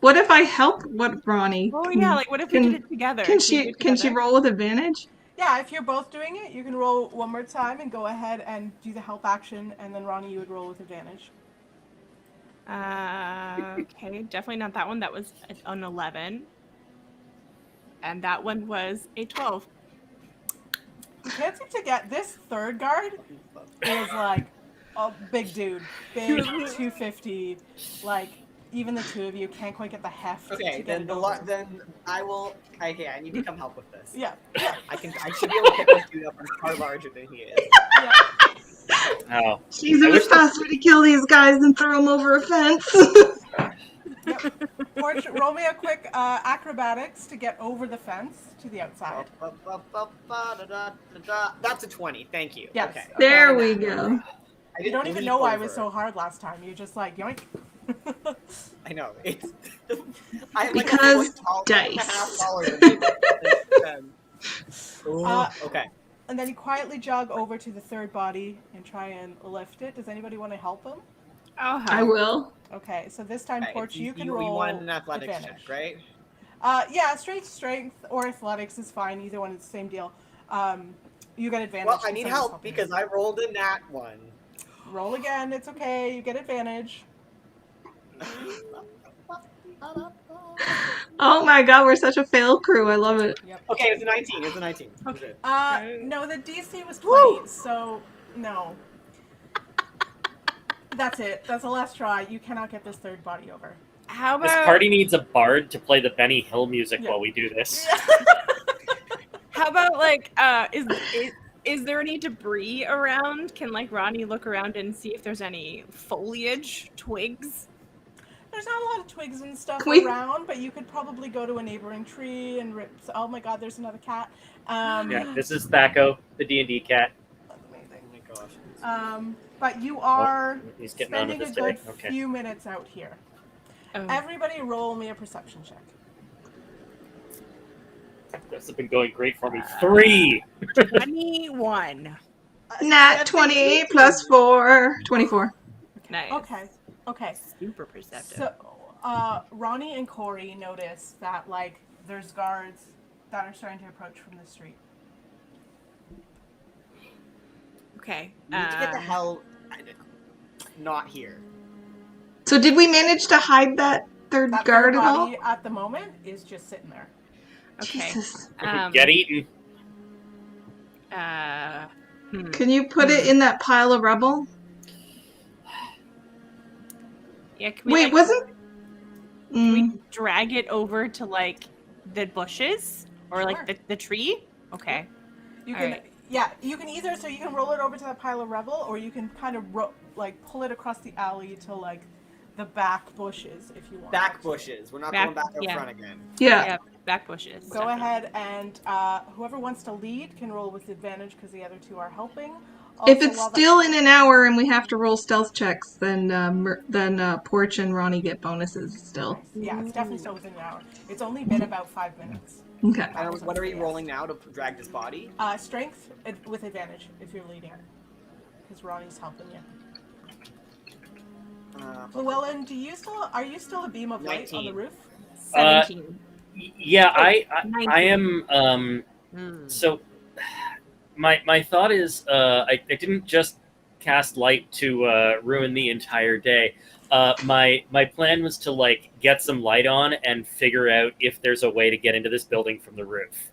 What if I help Ronnie? Oh yeah, like what if we Can- did it together? Can we she do it can she together? roll with advantage? Yeah, if you're both doing it, you can roll one more time and go ahead and do the help action, and then Ronnie, you would roll with advantage. Okay, definitely not that one. That was an 11. And that one was a 12. The chances to get this third guard is like a big dude, big 250. Like even the two of you can't quite get the heft. Okay, to get then it the over. then I will. Okay, I need to come help with this. Yeah. I should be able to pick this dude up. I'm far larger than he is. Yeah. Oh. Jeez, I it was wish the- faster to kill these guys than throw them over a fence. Roll me a quick acrobatics to get over the fence to the outside. That's a 20. Thank you. Yes. Okay. There we go. I You don't didn't even leap know why it was over. so hard last time. You just like yoink. I know. It's. I'm Because like a foot tall, dice. and a half taller than you. Okay. And then you quietly jog over to the third body and try and lift it. Does anybody want to help him? Oh, I will. Okay, so this time, Okay, Porch, you can you roll want an athletics advantage. check, right? Yeah, strength or athletics is fine. Either one is the same deal. You get advantage. Well, I since need I'm help helping because you. I rolled a nat 1. Roll again. It's okay. You get advantage. Oh my god, we're such a fail crew. I love it. Yep. Okay, it's a 19. It's a 19. Okay. No, the DC was 20, Woo! so No. That's it. That's the last try. You cannot get this third body over. How This about party needs a bard to play the Benny Hill music Yeah. while we do this. how about like is there any debris around? Can like Ronnie look around and see if there's any foliage, twigs? There's not a lot of twigs and stuff We- around, but you could probably go to a neighboring tree and rip. Oh my God, there's another cat. Yeah, this is Thaco, the D&D cat. That's amazing. Oh my gosh. But you are He's getting on with spending a his good day. Okay. few minutes out here. Oh. Everybody roll me a perception check. This has been going great for me. 3! 21. Nat 20 plus 4, 24. Nice. Okay. Super perceptive. So, Ronnie and Corey notice that, like, there's guards that are starting to approach from the street. Okay. We need to get the hell not here. So did we manage to hide that third That guard third at all? body at the moment is just sitting there. Okay. Jesus. Get eaten. Can you put it in that pile of rubble? Yeah, can we, Wait, like, wasn't... can we Mm. drag it over to like the bushes or like Sure. the tree? Okay. You All can, right. yeah, you can either, so you can roll it over to that pile of rubble, or you can kind of like pull it across the alley to like the back bushes if you want. Back bushes. We're not Back- going back out yeah. front again. Yeah. Back bushes. Go definitely. ahead and whoever wants to lead can roll with advantage because the other two are helping. If Also, it's while still in an hour and we have to roll stealth checks, then Porch and Ronnie get bonuses still. yeah, it's definitely still within an hour. It's only been about 5 minutes. Okay. And what are we rolling now to drag this body? Strength with advantage if you're leading it, because Ronnie's helping you. Llewellyn, are you still a beam of light on the 19. roof? 17. Yeah, I 19. am. So, my thought is, I didn't just cast light to ruin the entire day. My plan was to like get some light on and figure out if there's a way to get into this building from the roof.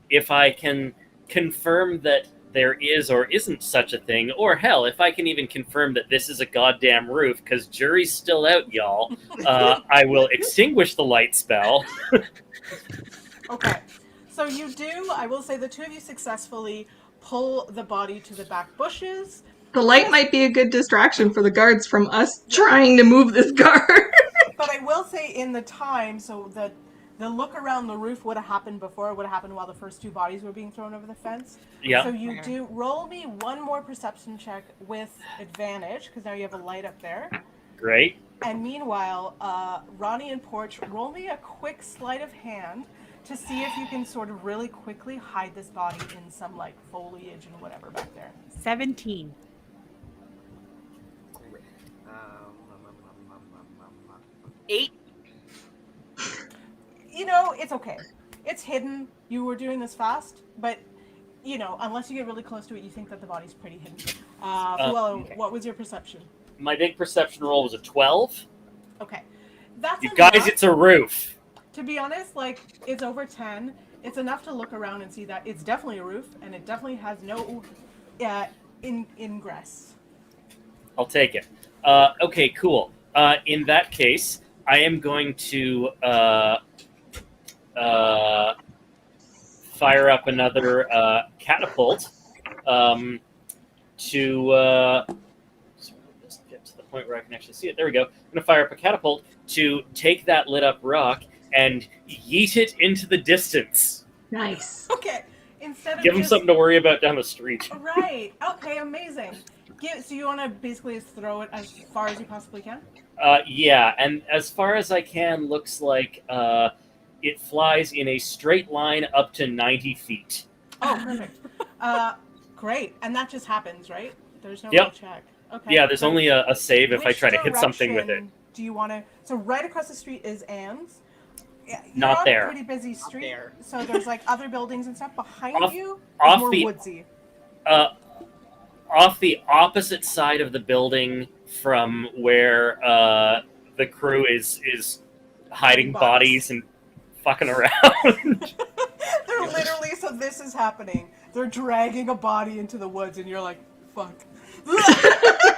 If I can confirm that there is or isn't such a thing, or hell, if I can even confirm that this is a goddamn roof, because jury's still out, y'all, I will extinguish the light spell. Okay. So you do, I will say the two of you successfully pull the body to the back bushes. The light might be a good distraction for the guards from us trying to move this guard. But I will say in the time, so the look around the roof would have happened before, it would have happened while the first two bodies were being thrown over the fence. Yeah. So you do roll me one more perception check with advantage, because now you have a light up there. Great. And meanwhile, Ronnie and Porch, roll me a quick sleight of hand to see if you can sort of really quickly hide this body in some like foliage and whatever back there. 17. Um, 8. You know, it's okay. It's hidden. You were doing this fast, but you know, unless you get really close to it, you think that the body's pretty hidden. Llewellyn, okay. what was your perception? My big perception roll was a 12. Okay. That's You enough. guys, it's a roof. To be honest, like, it's over 10. It's enough to look around and see that it's definitely a roof, and it definitely has no ingress. I'll take it. Okay, cool. In that case, I am going to fire up another catapult to just get to the point where I can actually see it. There we go. I'm going to fire up a catapult to take that lit up rock and yeet it into the distance. Nice. Okay. Instead of Give them just... something to worry about down the street. Right. Okay, amazing. So you want to basically just throw it as far as you possibly can? Yeah, and as far as I can, looks like it flies in a straight line up to 90 feet. Oh, perfect. Great. And that just happens, right? There's no Yep. real check. Okay. Yeah, there's great. only a save if I Which try to hit something with it. direction do you want to... So right across the street is Anne's. Yeah, you're Not on there. a pretty busy street. there. So there's like other buildings and stuff. Behind Off- you is off more the- woodsy. Off the opposite side of the building from where the crew is hiding bodies and fucking around. They're literally, so this is happening. They're dragging a body into the woods, and you're like, fuck.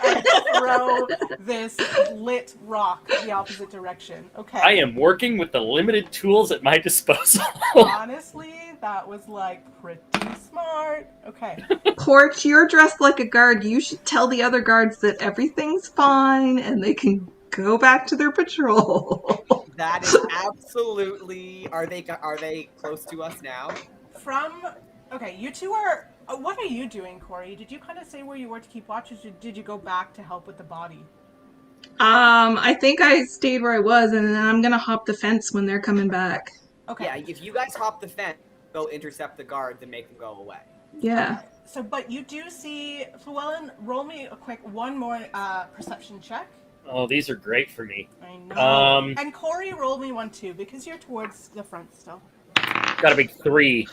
And throw this lit rock the opposite direction. Okay. I am working with the limited tools at my disposal. Honestly, that was like pretty smart. Okay. Porch, you're dressed like a guard. You should tell the other guards that everything's fine and they can go back to their patrol. That is absolutely. Are they close to us now? Okay, you two are. What are you doing, Corey? Did you kind of say where you were to keep watch, or did you go back to help with the body? I think I stayed where I was, and then I'm gonna hop the fence when they're coming back. Okay. Yeah, if you guys hop the fence, go intercept the guards and make them go away. Yeah. Okay. So, but you do see Llewellyn. Roll me a quick one more perception check. Oh, these are great for me. I know. And Corey, roll me one too, because you're towards the front still. Got a big 3.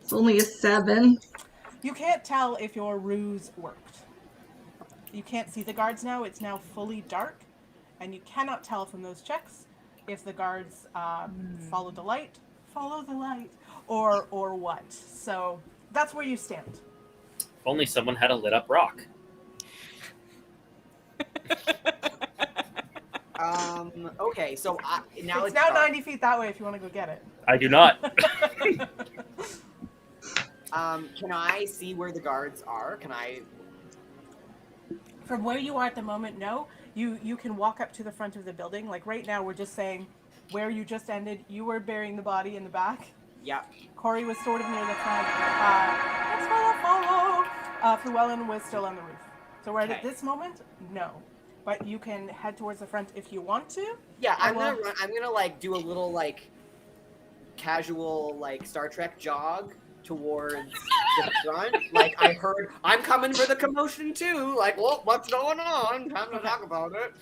It's only a 7. You can't tell if your ruse worked. You can't see the guards now. It's now fully dark, and you cannot tell from those checks if the guards follow the light, or what. So that's where you stand. If only someone had a lit up rock. Okay, so now It's now 90 feet that way if you want to go get it. I do not. Can I see where the guards are? Can I? From where you are at the moment, no. You can walk up to the front of the building. Like right now, we're just saying where you just ended. You were burying the body in the back. Yep. Corey was sort of near the front. Let's follow. Llewellyn was still on the roof. So right at this moment, no. But you can head towards the front if you want to. Yeah, I'm gonna like do a little like casual like Star Trek jog towards the front. Like I heard, I'm coming for the commotion too. Like, well, what's going on? Time to talk about it.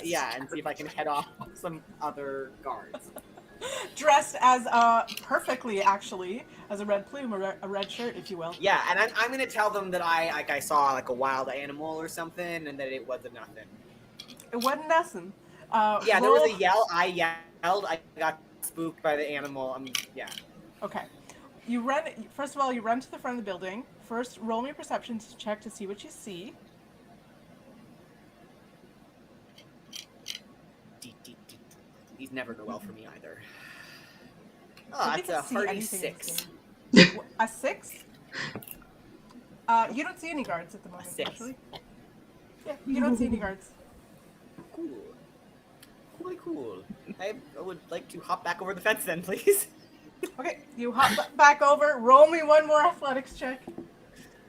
Yeah, and see if I can head off some other guards. Dressed as perfectly, actually, as a red plume, a red shirt, if you will. Yeah, and I'm gonna tell them that I saw like a wild animal or something, and that it wasn't nothing. It wasn't nothing. Yeah, there was a yell. I yelled. I got spooked by the animal. Yeah. Okay. You run. First of all, you run to the front of the building. First, roll me a perception check to see what you see. These never go well for me either. Oh, that's a hearty 6. A 6? You don't see any guards at the moment, actually. Yeah, you don't see any guards. Cool. Really cool. I would like to hop back over the fence then, please. Okay, you hop back over. Roll me one more athletics check.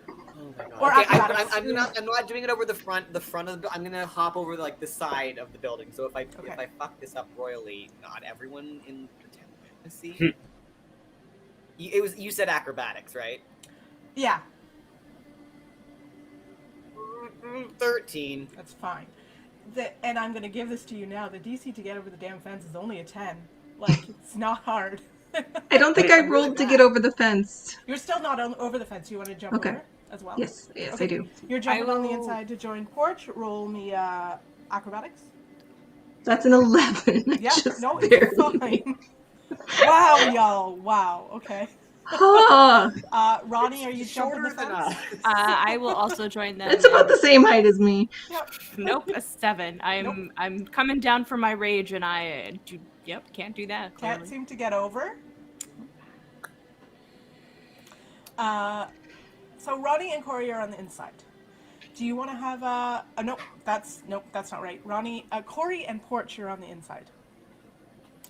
Oh my god. Or Okay, I'm not doing it over the front of the. I'm gonna hop over like the side of the building. So if I fuck this up royally, not everyone in the tent to see. You said acrobatics, right? Yeah. 13. That's fine. And I'm gonna give this to you now. The DC to get over the damn fence is only a 10. Like, it's not hard. I don't think I rolled to get over the fence. You're still not over the fence. You want to jump over as well? Yes, Okay. I do. You're jumping on the inside to join Porch. Roll me acrobatics. That's an 11. Yeah, no, it's fine. Wow, y'all. Wow, okay. Ronnie, are you jumping the fence? I will also join them. It's about the same height as me. Yep. Nope, a 7. I'm coming down from my rage, and can't do that. Can't Clearly. seem to get over. So Ronnie and Corey are on the inside. Do you want to have nope, that's not right. Ronnie, Corey and Porch are on the inside.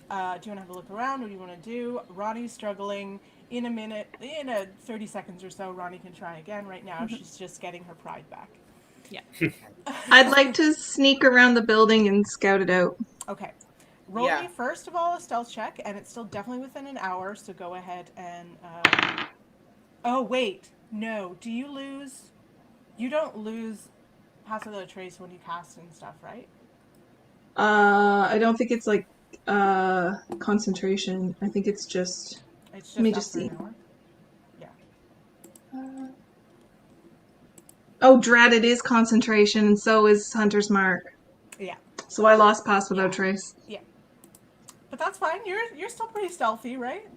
Do you want to have a look around? What do you want to do? Ronnie's struggling. In a 30 seconds or so, Ronnie can try again. Right now, she's just getting her pride back. Yeah. I'd like to sneak around the building and scout it out. Okay. Roll me, first of all, a stealth check, and it's still definitely within an hour, so go ahead and... Oh, wait. No. Do you lose... You don't lose Pass Without a Trace when you cast and stuff, right? I don't think it's like concentration. I think it's just... Let me just see. Yeah. Oh, Dread, it is concentration, and so is Hunter's Mark. Yeah. So I lost Pass Without Trace. Yeah. But that's fine. You're still pretty stealthy, right?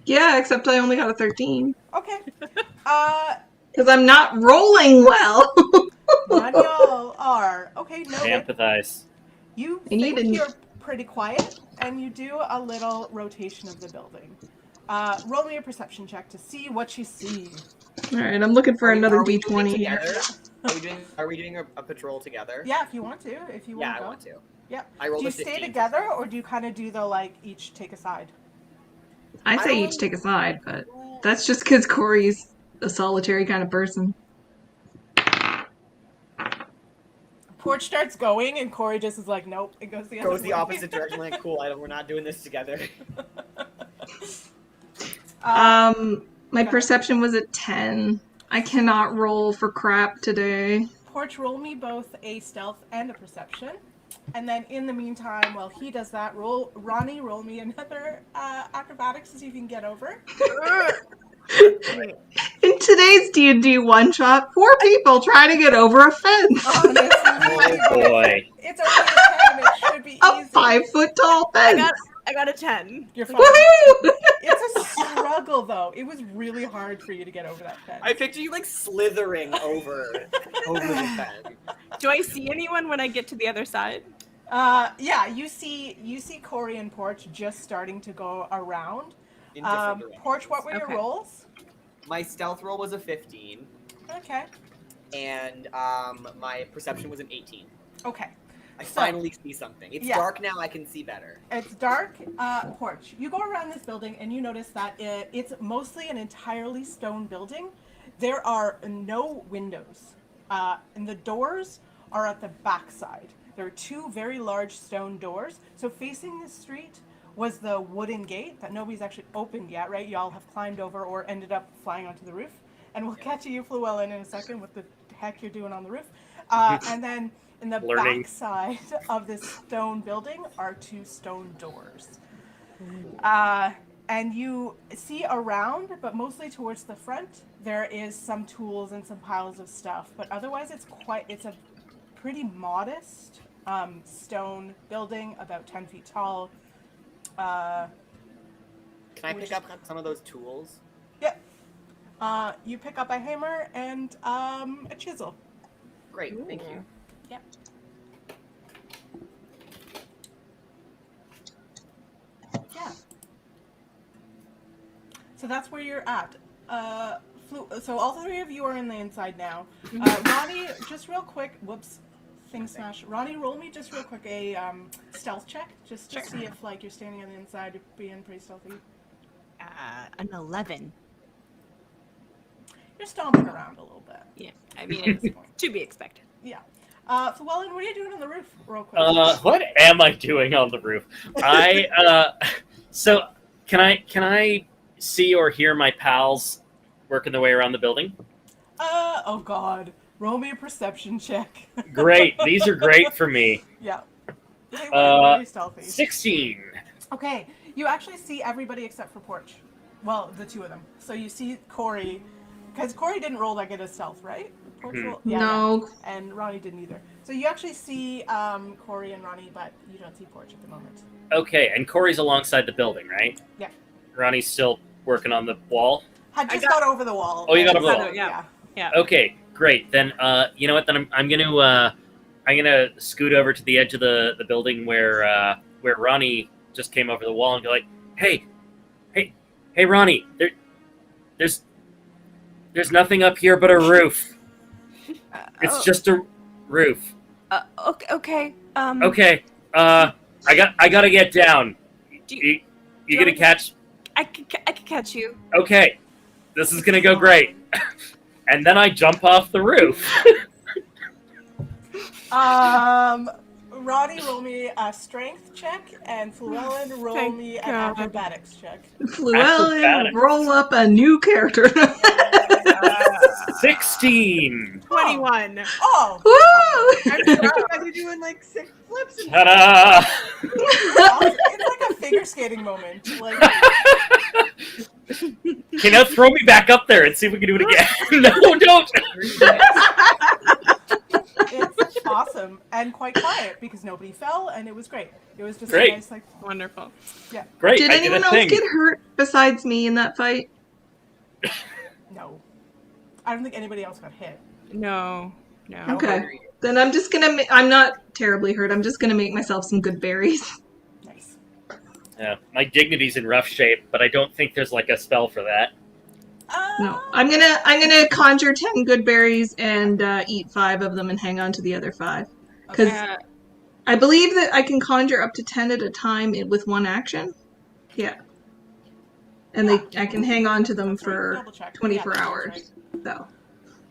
Yeah, except I only got a 13. Okay. Because I'm not rolling well. None of y'all are. Okay, I noted. empathize. You I need think an- you're pretty quiet, and you do a little rotation of the building. Roll me a perception check to see what you see. Alright, I'm looking for another Are we doing D20 it here. together? Are we doing a patrol together? Yeah, if you want to. If you Yeah, want I to go. want to. Yeah. I rolled Do you a 15. stay together, or do you kind of do the, like, each take a side? I say each take a side, but that's just because Corey's a solitary kind of person. Porch starts going, and Corey just is like, nope, it goes the other way. Goes the opposite direction. Like, cool. We're not doing this together. My ahead. perception was at 10. I cannot roll for crap today. Porch, roll me both a stealth and a perception. And then in the meantime, while he does that, Ronnie, roll me another acrobatics to see if you can get over. In today's D&D one-shot, 4 people try to get over a fence. Honestly, Oh boy. it's only a 10. It should be A easy. 5-foot-tall fence. I got a 10. You're fine. Woohoo! It's a struggle, though. It was really hard for you to get over that fence. I picture you like slithering over the fence. Do I see anyone when I get to the other side? Yeah, you see Corey and Porch just starting to go around. In different directions. Porch, what were your Okay. rolls? My stealth roll was a 15, Okay. and my perception was an 18. Okay. I So- finally see something. It's Yeah. dark now. I can see better. It's dark. Porch. You go around this building and you notice that it's mostly an entirely stone building. There are no windows, and the doors are at the back side. There are 2 very large stone doors. So facing the street was the wooden gate that nobody's actually opened yet, right? Y'all have climbed over or ended up flying onto the roof. And we'll catch you, Fluellen, in a second, what the heck you're doing on the roof. And then in the Learning. back side of this stone building are 2 stone doors. And you see around, but mostly towards the front, there is some tools and some piles of stuff. But otherwise, it's a pretty modest stone building, about 10 feet tall. Can I pick up some of those tools? Yep. You pick up a hammer and a chisel. Great, thank you. Yep. Yeah. So that's where you're at. So all 3 of you are in the inside now. Ronnie, just real quick. Whoops. Thing smash. Ronnie, roll me just real quick a stealth check, just to see if like you're standing on the inside, you're being pretty stealthy. An 11. You're stomping around a little bit. Yeah, I mean, it's to be expected. Yeah. Fluellen, what are you doing on the roof, real quick? What am I doing on the roof? So can I see or hear my pals working their way around the building? Oh God. Roll me a perception check. Great. These are great for me. Yeah. They were very stealthy. 16. Okay, you actually see everybody except for Porch. Well, the 2 of them. So you see Corey, because Corey didn't roll that good at stealth, right? Porch rolled, yeah, No. yeah. And Ronnie didn't either. So you actually see Corey and Ronnie, but you don't see Porch at the moment. Okay, and Corey's alongside the building, right? Yeah. Ronnie's still working on the wall? Had just got over the wall. Oh, you got over the So, wall. Yeah. Okay, great. Then you know what? Then I'm gonna scoot over to the edge of the building where Ronnie just came over the wall and go like, hey, Ronnie, there's nothing up here but a roof. It's just a roof. Okay. Okay. I gotta get down. You gonna catch? I can catch you. Okay. This is gonna go great. And then I jump off the roof. Ronnie, roll me a strength check, and Fluellen, roll Thank me an God. acrobatics check. Fluellen, Acrobatics. roll up a new character. 16. 21. Oh! Woo! You're doing like 6 flips. And Ta-da! It's like a figure skating moment. Like, Okay, now throw me back up there and see if we can do it again. No, don't. it's awesome and quite quiet because nobody fell and it was great. It was just Great. a nice, like, Wonderful. Great. Did I anyone did a else thing. get hurt besides me in that fight? no. I don't think anybody else got hit. No. How Okay. hard are you? Then I'm just gonna. I'm not terribly hurt. I'm just gonna make myself some good berries. Nice. Yeah, my dignity's in rough shape, but I don't think there's like a spell for that. No, I'm gonna conjure 10 good berries and eat 5 of them and hang on to the other 5. Because I believe that I can conjure up to 10 at a time with one action. Yeah. And I can hang on to them That's right. for Double check. 24 Yeah, that hours. sounds So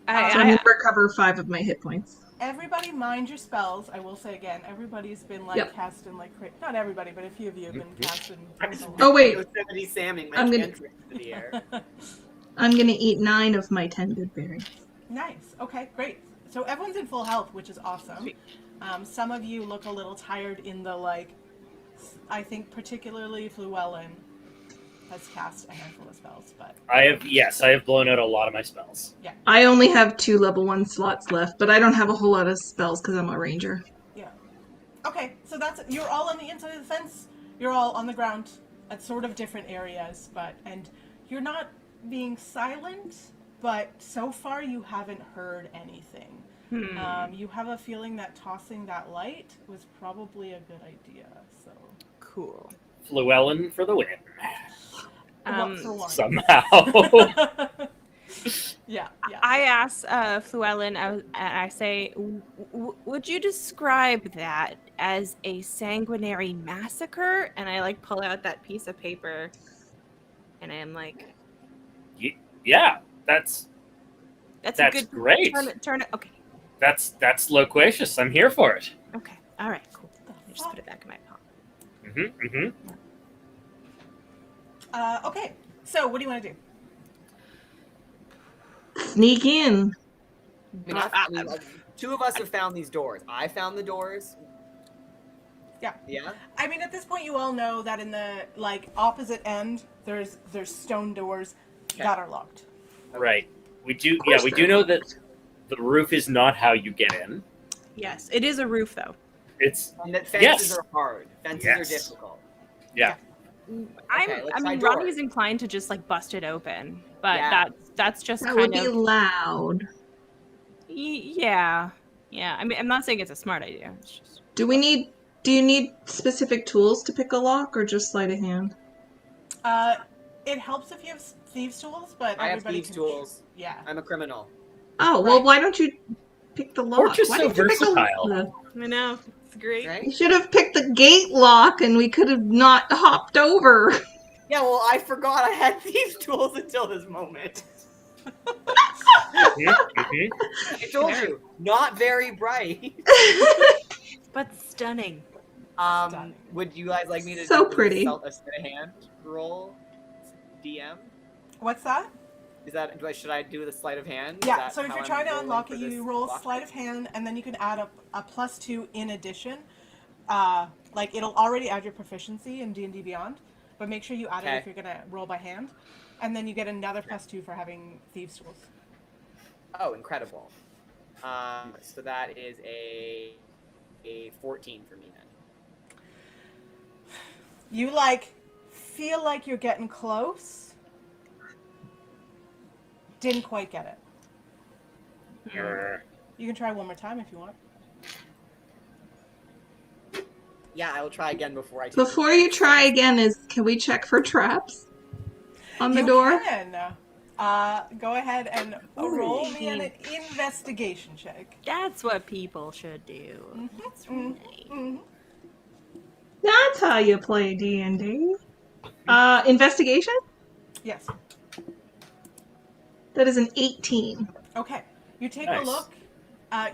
I, I'm gonna recover 5 of my hit points. Everybody mind your spells. I will say again, everybody's been like Yep. casting like not everybody, but a few of you have been casting. Oh wait, Yosemite Samming my I'm gonna- cantrip into the air. I'm gonna eat 9 of my 10 good berries. Nice. Okay, great. So everyone's in full health, which is awesome. Some of you look a little tired in the I think particularly Fluellen has cast a handful of spells, but I have blown out a lot of my spells. I only have 2 level 1 slots left, but I don't have a whole lot of spells because I'm a ranger. yeah. Okay, so you're all on the inside of the fence. You're all on the ground at sort of different areas, and you're not being silent, but so far you haven't heard anything. You have a feeling that tossing that light was probably a good idea. So cool. Fluellen for the win. For one. Somehow. Yeah. I ask Fluellen, I say, would you describe that as a sanguinary massacre? And I pull out that piece of paper, and I am like, Yeah, that's a good great. Turn it. Okay. That's loquacious. I'm here for it. Okay. All right. Cool. I just put it back in my pocket. Okay, so what do you want to do? Sneak in. I mean, 2 of us have found these doors. I found the doors. Yeah. Yeah? I mean, at this point, you all know that in the opposite end, there's stone doors that are locked. Right. We do. Yeah, we do know that the roof is not how you get in. Yes, it is a roof, though. It's And that fences are hard. Fences are Yes. difficult. yeah. Okay, let's try Rodney's door. inclined to just bust it open, but Yeah. that's just That kind would be of loud. yeah. I mean, I'm not saying it's a smart idea. It's just Do you need specific tools to pick a lock or just sleight of hand? It helps if you have thieves' tools, but I have everybody thieves' can. tools. Yeah. I'm a criminal. Oh, well, Right. why don't you pick the lock? Or just Why so didn't you pick the versatile. lock? I know it's great. Right? You should have picked the gate lock and we could have not hopped over. Yeah, well, I forgot I had thieves' tools until this moment. I told you, not very bright. But stunning. Would you guys like me to So do pretty. a sleight of hand roll? DM? What's that? Is that should I do the sleight of hand? Is Yeah. that So if how you're I'm trying to rolling unlock for it, this you roll lock? sleight of hand, and then you can add a +2 in addition. It'll already add your proficiency in D&D Beyond, but make sure you add it if Okay. you're gonna roll by hand, and then you get another +2 for having thieves' tools. Oh, incredible. So that is a 14 for me then. You feel like you're getting close. Didn't quite get it. You can try one more time if you want. Yeah, I will try again before I take Before you try again, can we check for traps on the You door? can. Go ahead and roll me an investigation check. That's what people should do. That's right. Mhm. That's how you play D&D. Investigation? Yes. That is an 18. Okay. You take Nice. a look.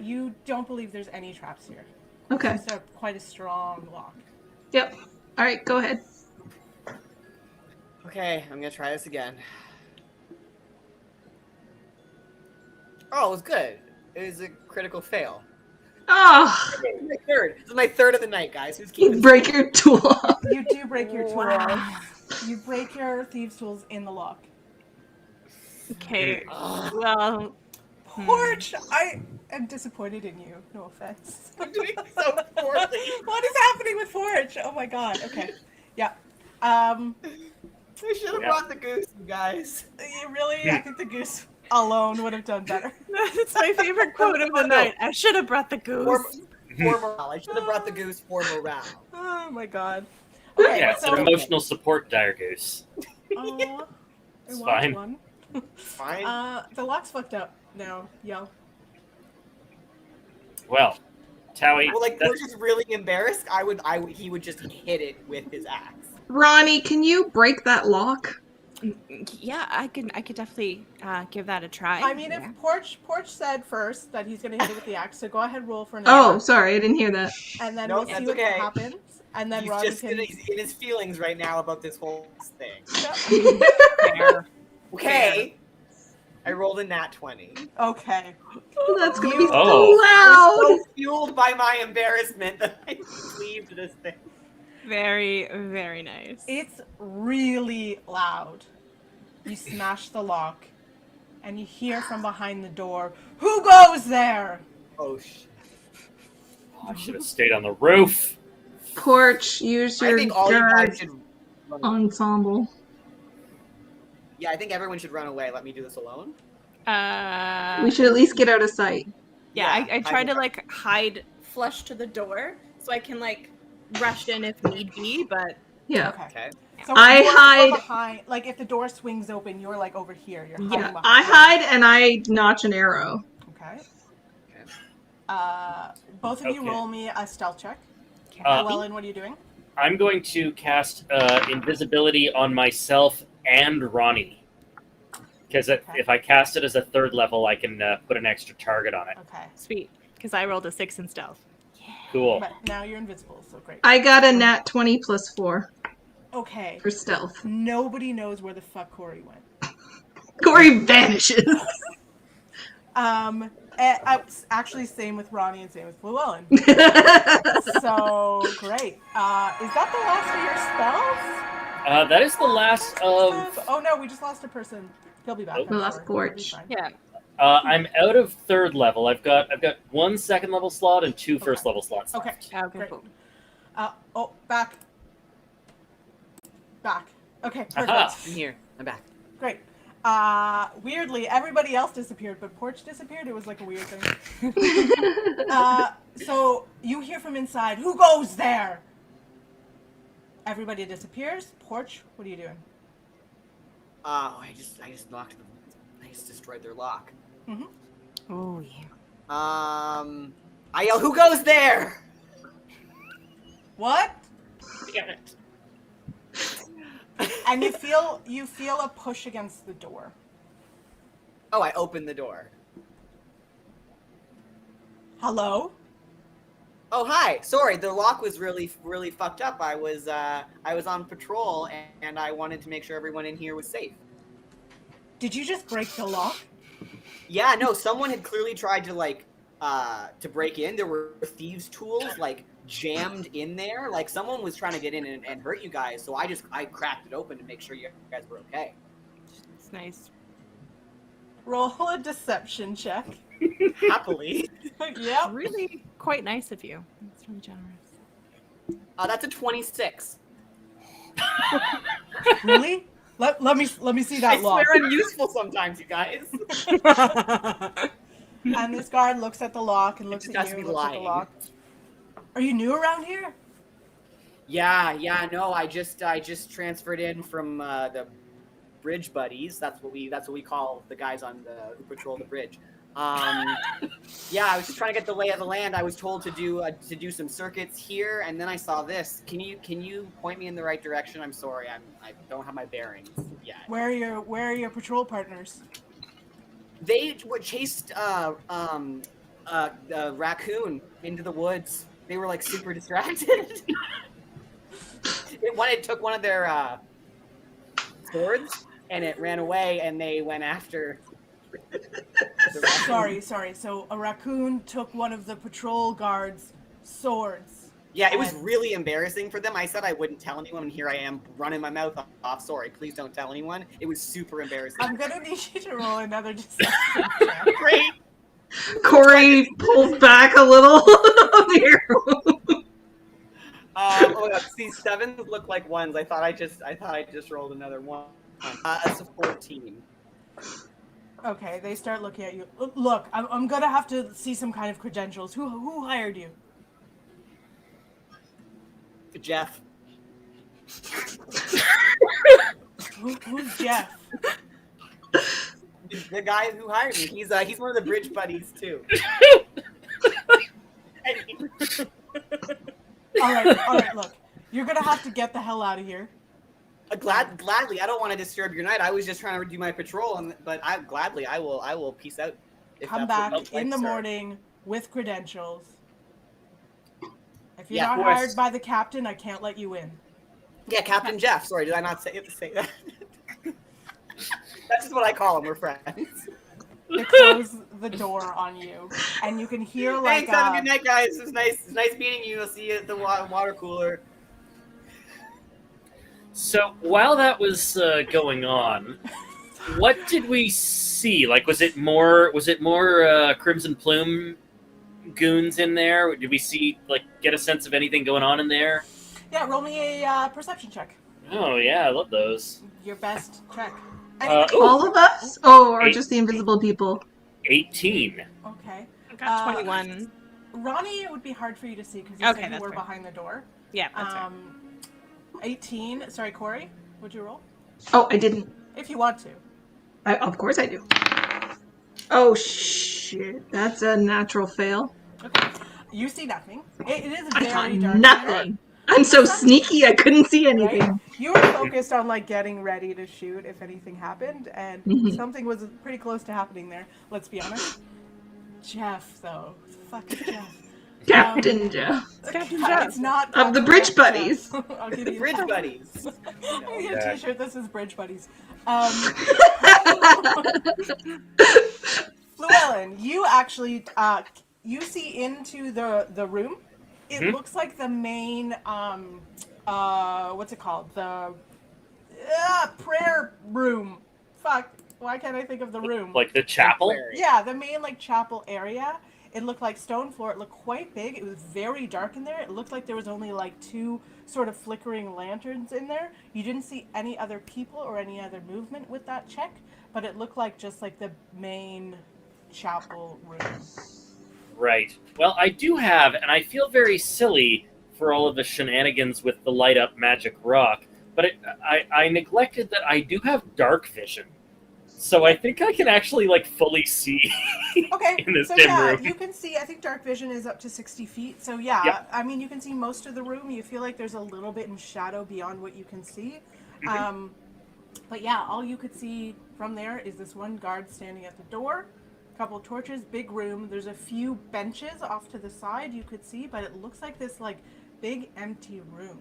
You don't believe there's any traps here. Okay. It's quite a strong lock. Yep. All right, go ahead. Okay, I'm gonna try this again. Oh, it was good. It was a critical fail. Oh, My third. This is my third of the night, guys. Who's you keeping? break your tool off. You do break your tools. Wow. You break your thieves' tools in the lock. Okay. Ugh. Well, Porch, I am disappointed in you. No offense. I'm doing so poorly. What is happening with Porch? Oh my god. Okay. Yeah. I should have Yeah. brought the goose, you guys. You really? I think the goose alone would have done better. That's my favorite quote of the night. I should have brought the goose. For morale. I should have brought the goose for morale. Oh my god. Okay, Yeah, it's so an emotional support dire goose. I It's want fine. one. Fine. The lock's fucked up now. Yell. Well, Towie, Well, like, that's- we're just really embarrassed. He would just hit it with his axe. Ronnie, can you break that lock? Yeah, I could definitely give that a try. I mean, Yeah. if Porch said first that he's gonna hit it with the axe, so go ahead, roll for an Oh, attack, sorry, I didn't hear that. and then Nope, we'll see that's what okay. happens, and then He's Ronnie just can. he's in his feelings right now about this whole thing. Fair. Okay. I rolled a nat 20. Okay. That's gonna You- be Oh. so I'm loud. so fueled by my embarrassment that I leave this thing. Very, very nice. It's really loud. You smash the lock, and you hear from behind the door, "Who goes there?" Oh shit. I should have stayed on the roof. Porch, use I your think all you guard guys should run. ensemble. Yeah, I think everyone should run away. Let me do this alone. We should at least get out of sight. Yeah, I Yeah, try I to would. like hide flush to the door so I can like rush in if need be, but Yeah. Okay. Okay. So I you're hide- behind. Like if the door swings open, you're like over here. You're hiding Yeah. behind. I hide and I notch an arrow. Okay. Okay. Both of you Okay. roll me a stealth check. Uh, Llewellyn, what are you doing? I'm going to cast invisibility on myself and Ronnie. Because if I cast it as a third level, I can put an extra target on it. Okay. sweet. Because I rolled a 6 in stealth. Cool. But now you're invisible, so great. I got a nat 20 plus 4 Okay. for stealth. Nobody knows where the fuck Corey went. Corey vanishes. Actually, same with Ronnie and same with Llewellyn. So great. Is that the last of your spells? That is the last of. Oh no, we just lost a person. He'll be back. Oh. I'm We lost sure. Porch. He'll be fine. Yeah. I'm out of third level. I've got 1 second level slot and 2 first Okay. level slots. Okay. left. Okay, Great. cool. Back. Back. Okay, perfect. Aha. I'm here. I'm back. Great. Weirdly, everybody else disappeared, but Porch disappeared. It was like a weird thing. So you hear from inside, "Who goes there?" Everybody disappears. Porch, what are you doing? I just knocked them. I just destroyed their lock. Oh, yeah. I yell, "Who goes there?" What? Damn it. And you feel a push against the door. Oh, I opened the door. Hello? Oh, hi. Sorry, the lock was really fucked up. I was on patrol and I wanted to make sure everyone in here was safe. Did you just break the lock? Yeah, no, someone had clearly tried to break in. There were thieves' tools like jammed in there. Like someone was trying to get in and hurt you guys. So I cracked it open to make sure you guys were okay. It's nice. Roll a deception check. Happily. Yep. Really quite nice of you. That's really generous. That's a 26. Really? Let me see I that lock. swear I'm useful sometimes, you guys. And this guard looks at the lock and looks just at has you. to be Looks at the lying. lock. Are you new around here? Yeah, no, I just transferred in from the bridge buddies. That's what we call the guys on who patrol the bridge. Yeah, I was just trying to get the lay of the land. I was told to do some circuits here, and then I saw this. Can you point me in the right direction? I'm sorry, I don't have my bearings yet. Where are your patrol partners? They chased a raccoon into the woods. They were like super distracted. It took one of their swords and it ran away, and they went after. The raccoon. Sorry. So a raccoon took one of the patrol guards' swords. Yeah, it was And- really embarrassing for them. I said I wouldn't tell anyone, and here I am running my mouth off. Sorry, please don't tell anyone. It was super embarrassing. I'm gonna need you to roll another deception check. Great. Corey pulls back a little. Oh my god, see, sevens look like ones. I thought I just rolled another one. That's a 14. Okay, they start looking at you. Look, I'm gonna have to see some kind of credentials. Who hired you? Jeff. Who's Jeff? The guy who hired me. He's one of the bridge buddies too. All right. Look, you're gonna have to get the hell out of here. Gladly. I don't want to disturb your night. I was just trying to do my patrol, but I will peace out. if Come that's what back you'd like, in the sir. morning with credentials. If you're Yeah, not of course. hired by the captain, I can't let you in. Yeah, Captain Jeff. Sorry, did I not say that? That's just what I call him. We're friends. They close the door on you, and you can hear like Thanks. Have a good night, guys. It's nice meeting you. I'll see you at the water cooler. So while that was going on, what did we see? Like, was it more Crimson Plume goons in there? Did we see get a sense of anything going on in there? Yeah, roll me a perception check. Oh yeah, I love those. Your best check. All of us? Oh, or Eight. just the invisible people? 18. Okay. I got 21. Ronnie, it would be hard for you to see because you Okay, said you that's were fair. behind the door. Yeah, that's fair. 18. Sorry, Corey. Would you roll? Oh, I didn't. If you want to. Of course I do. Oh, shit. That's a natural fail. Okay. You see nothing. It is I very saw dark. in there, nothing. I'm so sneaky, I couldn't see anything. Right? You were focused on getting ready to shoot if anything happened, and something was pretty close to happening there. Let's be honest. Jeff, though. Fucking Jeff. Captain Jeff. Captain Jeff. It's not Of the Captain Bridge Jeff. Buddies. I'll give The you Bridge Buddies. I'll give you a t-shirt. This is Bridge Buddies. Llewellyn, you actually you see into the room. It looks like the main what's it called? The prayer room. Fuck. Why can't I think of the room? Like the chapel? Yeah, the main chapel area. It looked like stone floor. It looked quite big. It was very dark in there. It looked like there was only 2 sort of flickering lanterns in there. You didn't see any other people or any other movement with that check, but it looked like just the main chapel room. Right. Well, I do have, and I feel very silly for all of the shenanigans with the light up magic rock, but I neglected that I do have dark vision. So I think I can actually Okay, fully see in this so dim yeah, room. you can see, I think dark vision is up to 60 feet. So yeah, Yep. I mean, you can see most of the room. You feel like there's a little bit in shadow beyond what you can see. But yeah, all you could see from there is this one guard standing at the door, a couple of torches, big room. There's a few benches off to the side you could see, but it looks like this big empty room.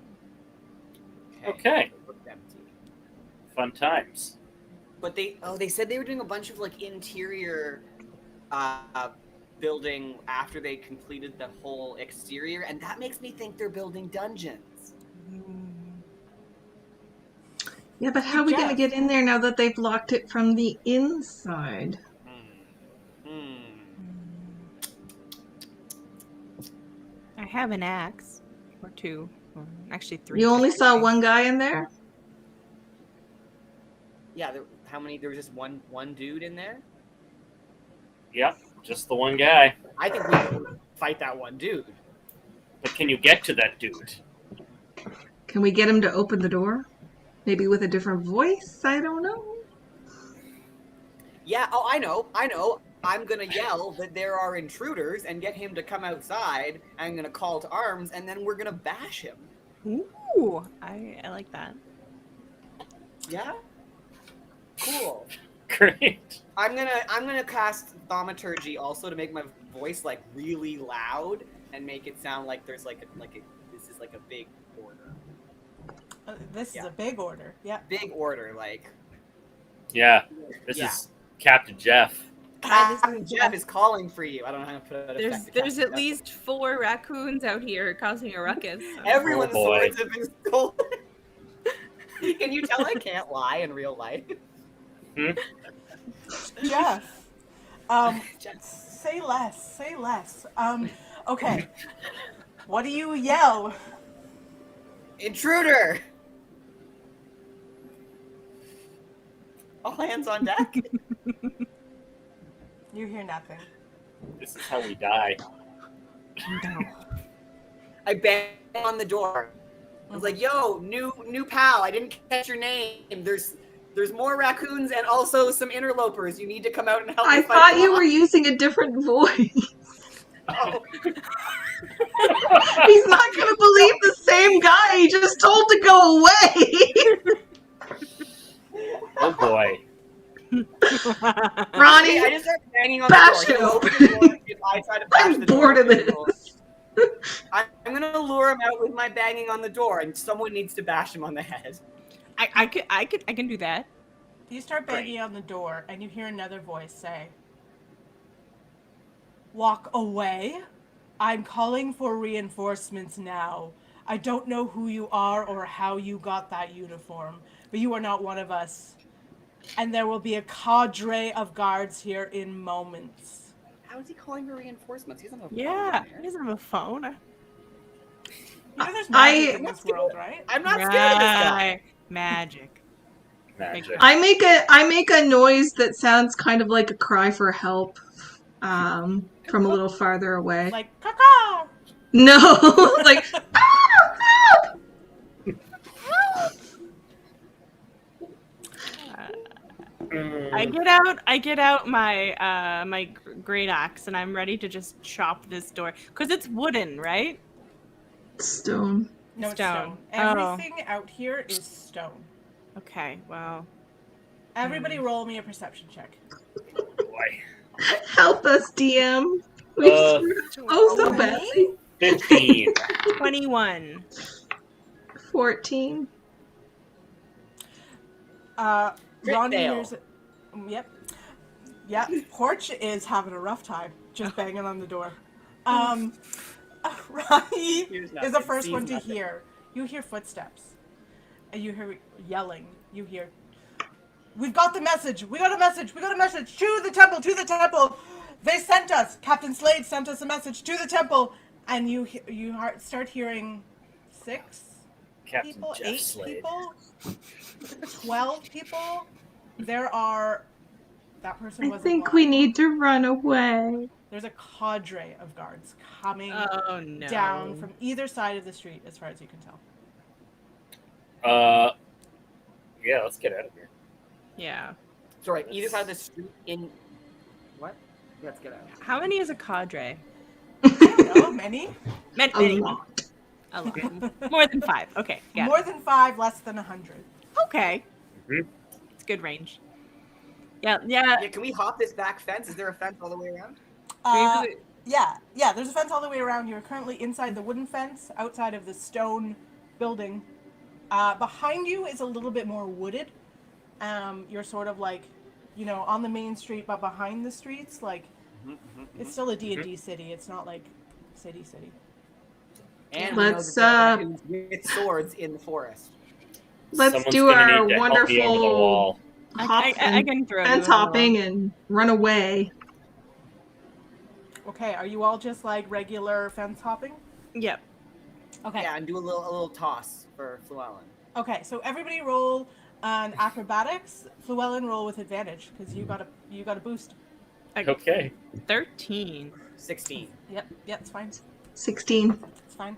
Okay. It looked empty. Fun times. But they said they were doing a bunch of interior building after they completed the whole exterior, and that makes me think they're building dungeons. Yeah, but how are we going to get in there now that they've locked it from the inside? I have an axe. Or 2. Or actually 3. You only saw one guy in there? Yeah, how many? There was just one dude in there. Yep, just the one guy. I think we can fight that one dude. But can you get to that dude? Can we get him to open the door? Maybe with a different voice? I don't know. Yeah. Oh, I know. I'm gonna yell that there are intruders and get him to come outside. I'm gonna call to arms, and then we're gonna bash him. Ooh, I like that. Yeah. Cool. Great. I'm gonna cast thaumaturgy also to make my voice really loud and make it sound like there's this is a big order. This is a big order. Yeah. Big order, Yeah, this is Captain Jeff. Captain Jeff is calling for you. I don't know how to put it. There's at least 4 raccoons out here causing a ruckus. Everyone's Oh, boy. swords have been stolen. Can you tell I can't lie in real life? Jeff. Say less. Say less. Okay. What do you yell? Intruder! All hands on deck. You hear nothing. This is how we die. No. I bang on the door. I was like, "Yo, new pal. I didn't catch your name. There's more raccoons and also some interlopers. You need to come out and help I me fight thought them you off." were using a different voice. Oh. He's not gonna believe the same guy he just told to go away. Oh boy. Ronnie, I just start banging on bash the door. him. He'll open the door if I try to bash I'm the door. bored of this. I'm gonna lure him out with my banging on the door, and someone needs to bash him on the head. I can do that. You start banging on the door, and you hear another voice say, "Walk away. I'm calling for reinforcements now. I don't know who you are or how you got that uniform, but you are not one of us. And there will be a cadre of guards here in moments." How is he calling for reinforcements? He doesn't have a phone Yeah, down he there. doesn't have a phone. You know there's magic in I'm this not world, right? I'm not scared of this guy. Right. Magic. Magic. I make a noise that sounds kind of like a cry for help, from a little farther away. Like, caca! No, like I get out my my great axe and I'm ready to just chop this door because it's wooden, right? stone. No, it's Stone. stone. Oh. Everything out here is stone. Okay, well, Everybody roll me a perception check. Boy. Help us, DM. We Uh, so badly. 15. 21. 14. Ronnie fail. hears it. Yep. Porch is having a rough time just banging on the door. Ronnie Here's is nothing, the first sees one to nothing. hear. You hear footsteps. And you hear yelling. You hear, "We've got the message! We got a message! We got a message! To the temple! To the temple! They sent us! Captain Slade sent us a message to the temple!" And you start hearing 6 Captain people, Jeff 8 Slade. people, 12 people. There are. That person I wasn't think we lying. need to run away. There's a cadre of guards coming Oh no. down from either side of the street, as far as you can tell. Yeah, let's get out of here. Yeah. Sorry, either side of the street in what? Let's get out. How many is a cadre? No, many. Many. A many. lot. A lot. More than 5. Okay. Yeah. More than 5, less than 100. Okay. Mhm. It's good range. Yeah. Yeah, can we hop this back fence? Is there a fence all the way around? Yeah, there's a fence all the way around. You're currently inside the wooden fence, outside of the stone building. Behind you is a little bit more wooded. You're sort of like, on the main street, but behind the streets, like, it's still a D&D city. It's not like city. And Let's, we know that there are raccoons with swords in the forest. Let's Someone's do gonna our need to help me over the wonderful wall. hop I and can throw fence you over the hopping wall. and run away. Okay, are you all just like regular fence hopping? Yep. Okay. Yeah, and do a little toss for Llewellyn. Okay, so everybody roll on acrobatics. Llewellyn, roll with advantage because you got a boost. Okay. 13. 16. Yep, it's fine. 16. It's fine.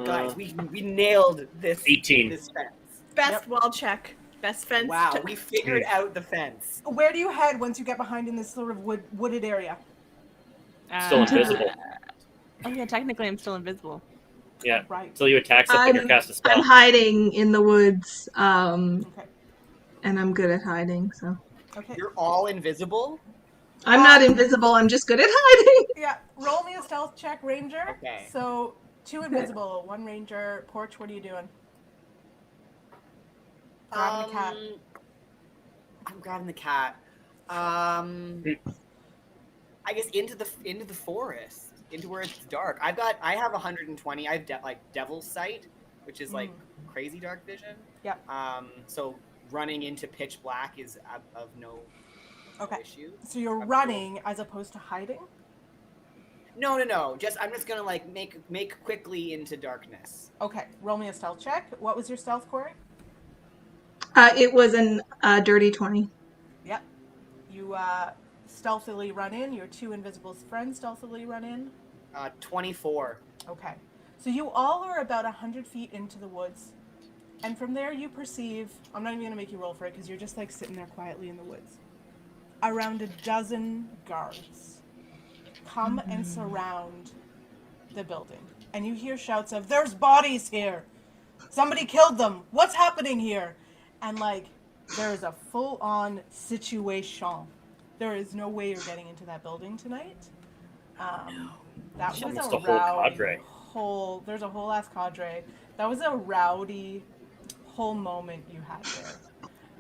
Guys, we nailed this. 18. This fence. Best Yep. wall check. Best fence. Wow, check. we figured out the fence. Where do you head once you get behind in this sort of wooded area? Still invisible. Oh yeah, technically I'm still invisible. Yeah. Right. Until you attack something or cast a spell. I'm hiding in the woods, Okay. and I'm good at hiding, so. Okay. You're all invisible? I'm not invisible, I'm just good at hiding. Yeah. Roll me a stealth check, Ranger. Okay. So 2 invisible, 1 Ranger. Porch, what are you doing? Grabbing the cat. I'm grabbing the cat. I guess into the forest, into where it's dark. I have 120. I have Devil's Sight, which is like crazy dark vision. Yeah. So running into pitch black is of no Okay. issue. So you're I'm running as opposed to hiding? No. I'm just gonna like make quickly into darkness. Okay, roll me a stealth check. What was your stealth, Corey? It was an dirty 20. Yep. You stealthily run in. Your two invisible friends stealthily run in. 24. Okay. So you all are about 100 feet into the woods. And from there you perceive, I'm not even going to make you roll for it because you're just like sitting there quietly in the woods. Around a dozen guards come and surround the building. And you hear shouts of, "There's bodies here! Somebody killed them! What's happening here?" And like, there is a full-on situation. There is no way you're getting into that building tonight. That was Almost a a whole rowdy cadre. there's a whole ass cadre. That was a rowdy whole moment you had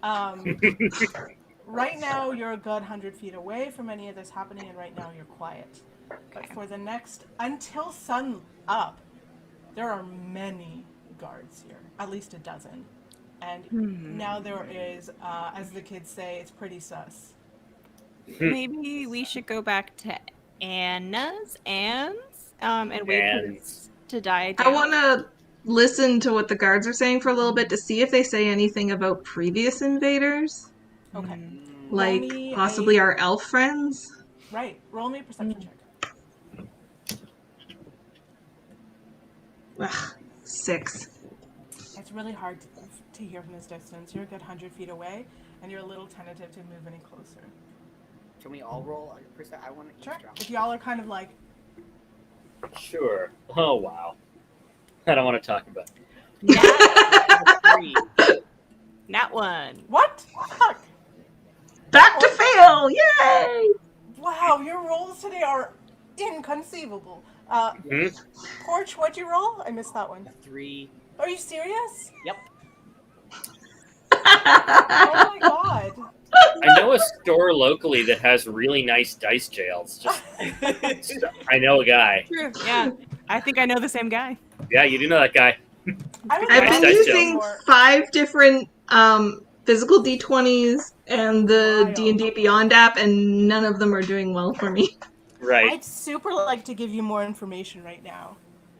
there. Right now, you're a good 100 feet away from any of this happening, and right now you're quiet. But for the next, until sun up, there are many guards here, at least a dozen. And now there is, as the kids say, it's pretty sus. Maybe we should go back to Anne's and wait for this to die down. I want to listen to what the guards are saying for a little bit to see if they say anything about previous invaders. Okay. Like, Roll me possibly our elf friends. Right. Roll me a perception check. Ugh, 6. It's really hard to hear from this distance. You're a good 100 feet away, and you're a little tentative to move any closer. Can we all roll? I want to Sure. eavesdrop. If y'all are kind of like, Sure. Oh, wow. I don't want to talk about it. Nat, 3. nat 1. what? Fuck! Back to fail! Yay! Wow, your rolls today are inconceivable. Porch, what'd you roll? I missed that one. 3. Are you serious? Yep. Oh my god. I know a store locally that has really nice dice jails. Just, I know a guy. True. Yeah. I think I know the same guy. Yeah, you do know that guy. I would I've Nice been dice using more. 5 different physical D20s and the Wild. D&D Beyond app, and none of them are doing well for me. Right. I'd super like to give you more information right now.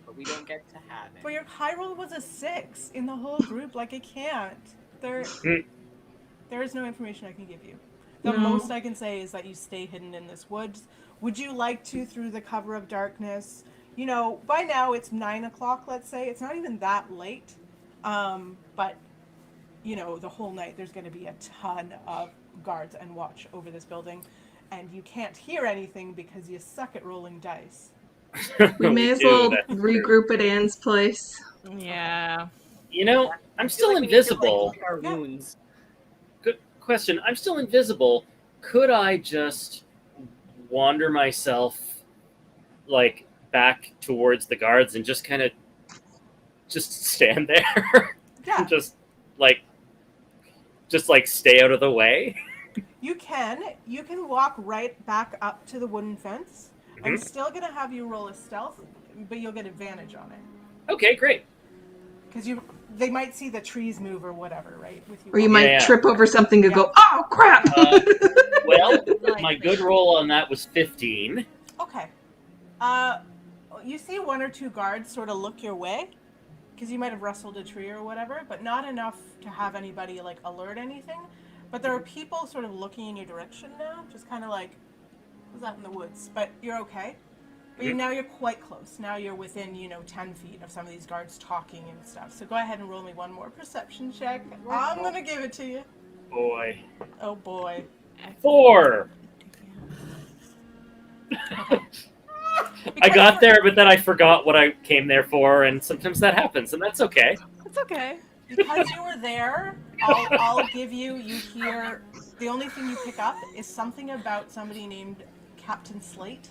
But we don't get to have it. But your high roll was a 6 in the whole group. Like, it can't. There is no information I can give you. The No. most I can say is that you stay hidden in this woods. Would you like to, through the cover of darkness, you know, by now it's 9 o'clock, let's say. It's not even that late. But, you know, the whole night there's going to be a ton of guards and watch over this building. And you can't hear anything because you suck at rolling dice. We may as do, well that's true. regroup at Anne's place. Yeah. You know, I'm I feel still like we need to, like, invisible. lick our Yeah. wounds. Good question. I'm still invisible. Could I just wander myself, like, back towards the guards and just kind of just stand there? Yeah. just like stay out of the way? You can walk right back up to the wooden fence. I'm Mhm. still going to have you roll a stealth, but you'll get advantage on it. Okay, great. Because they might see the trees move or whatever, right? With you. Or you might Yeah. trip over something and Yeah. go, oh, crap! Well, my good roll on that was 15. Okay. You see one or two guards sort of look your way, because you might have rustled a tree or whatever, but not enough to have anybody like alert anything. But there are people sort of looking in your direction now, just kind of like, who's that in the woods? But you're okay. But now you're quite close. Now you're within, 10 feet of some of these guards talking and stuff. So go ahead and roll me one more perception check. I'm going to give it to you. Boy. Oh boy. 4. I got there, but then I forgot what I came there for, and sometimes that happens, and that's okay. It's okay. Because you were there, I'll give you hear, the only thing you pick up is something about somebody named Captain Slate.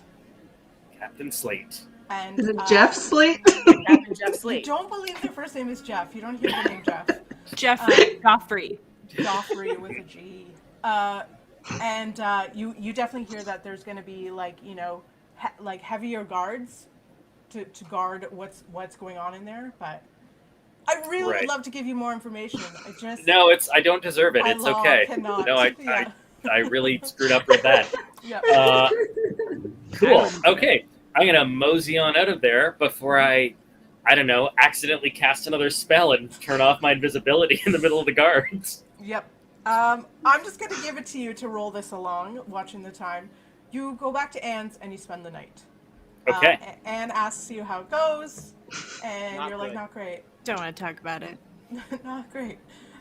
Captain Slate. And, Is it Jeff Slate? Captain Jeff You Slate. don't believe their first name is Jeff. You don't hear the name Jeff. Jeff Joffrey. Joffrey with a G. You definitely hear that there's going to be like heavier guards to guard what's going on in there. But I really would Right. love to give you more information. I just No, I don't deserve it. my It's law okay. cannot. No, Yeah. I really screwed up with that. Yeah. Cool. Okay, I'm gonna mosey on out of there before I don't know, accidentally cast another spell and turn off my invisibility in the middle of the guards. Yep. I'm just gonna give it to you to roll this along, watching the time. You go back to Anne's and you spend the night. Okay. Anne asks you how it goes, and Not you're like, good. not great. Don't want to talk about it. Not great.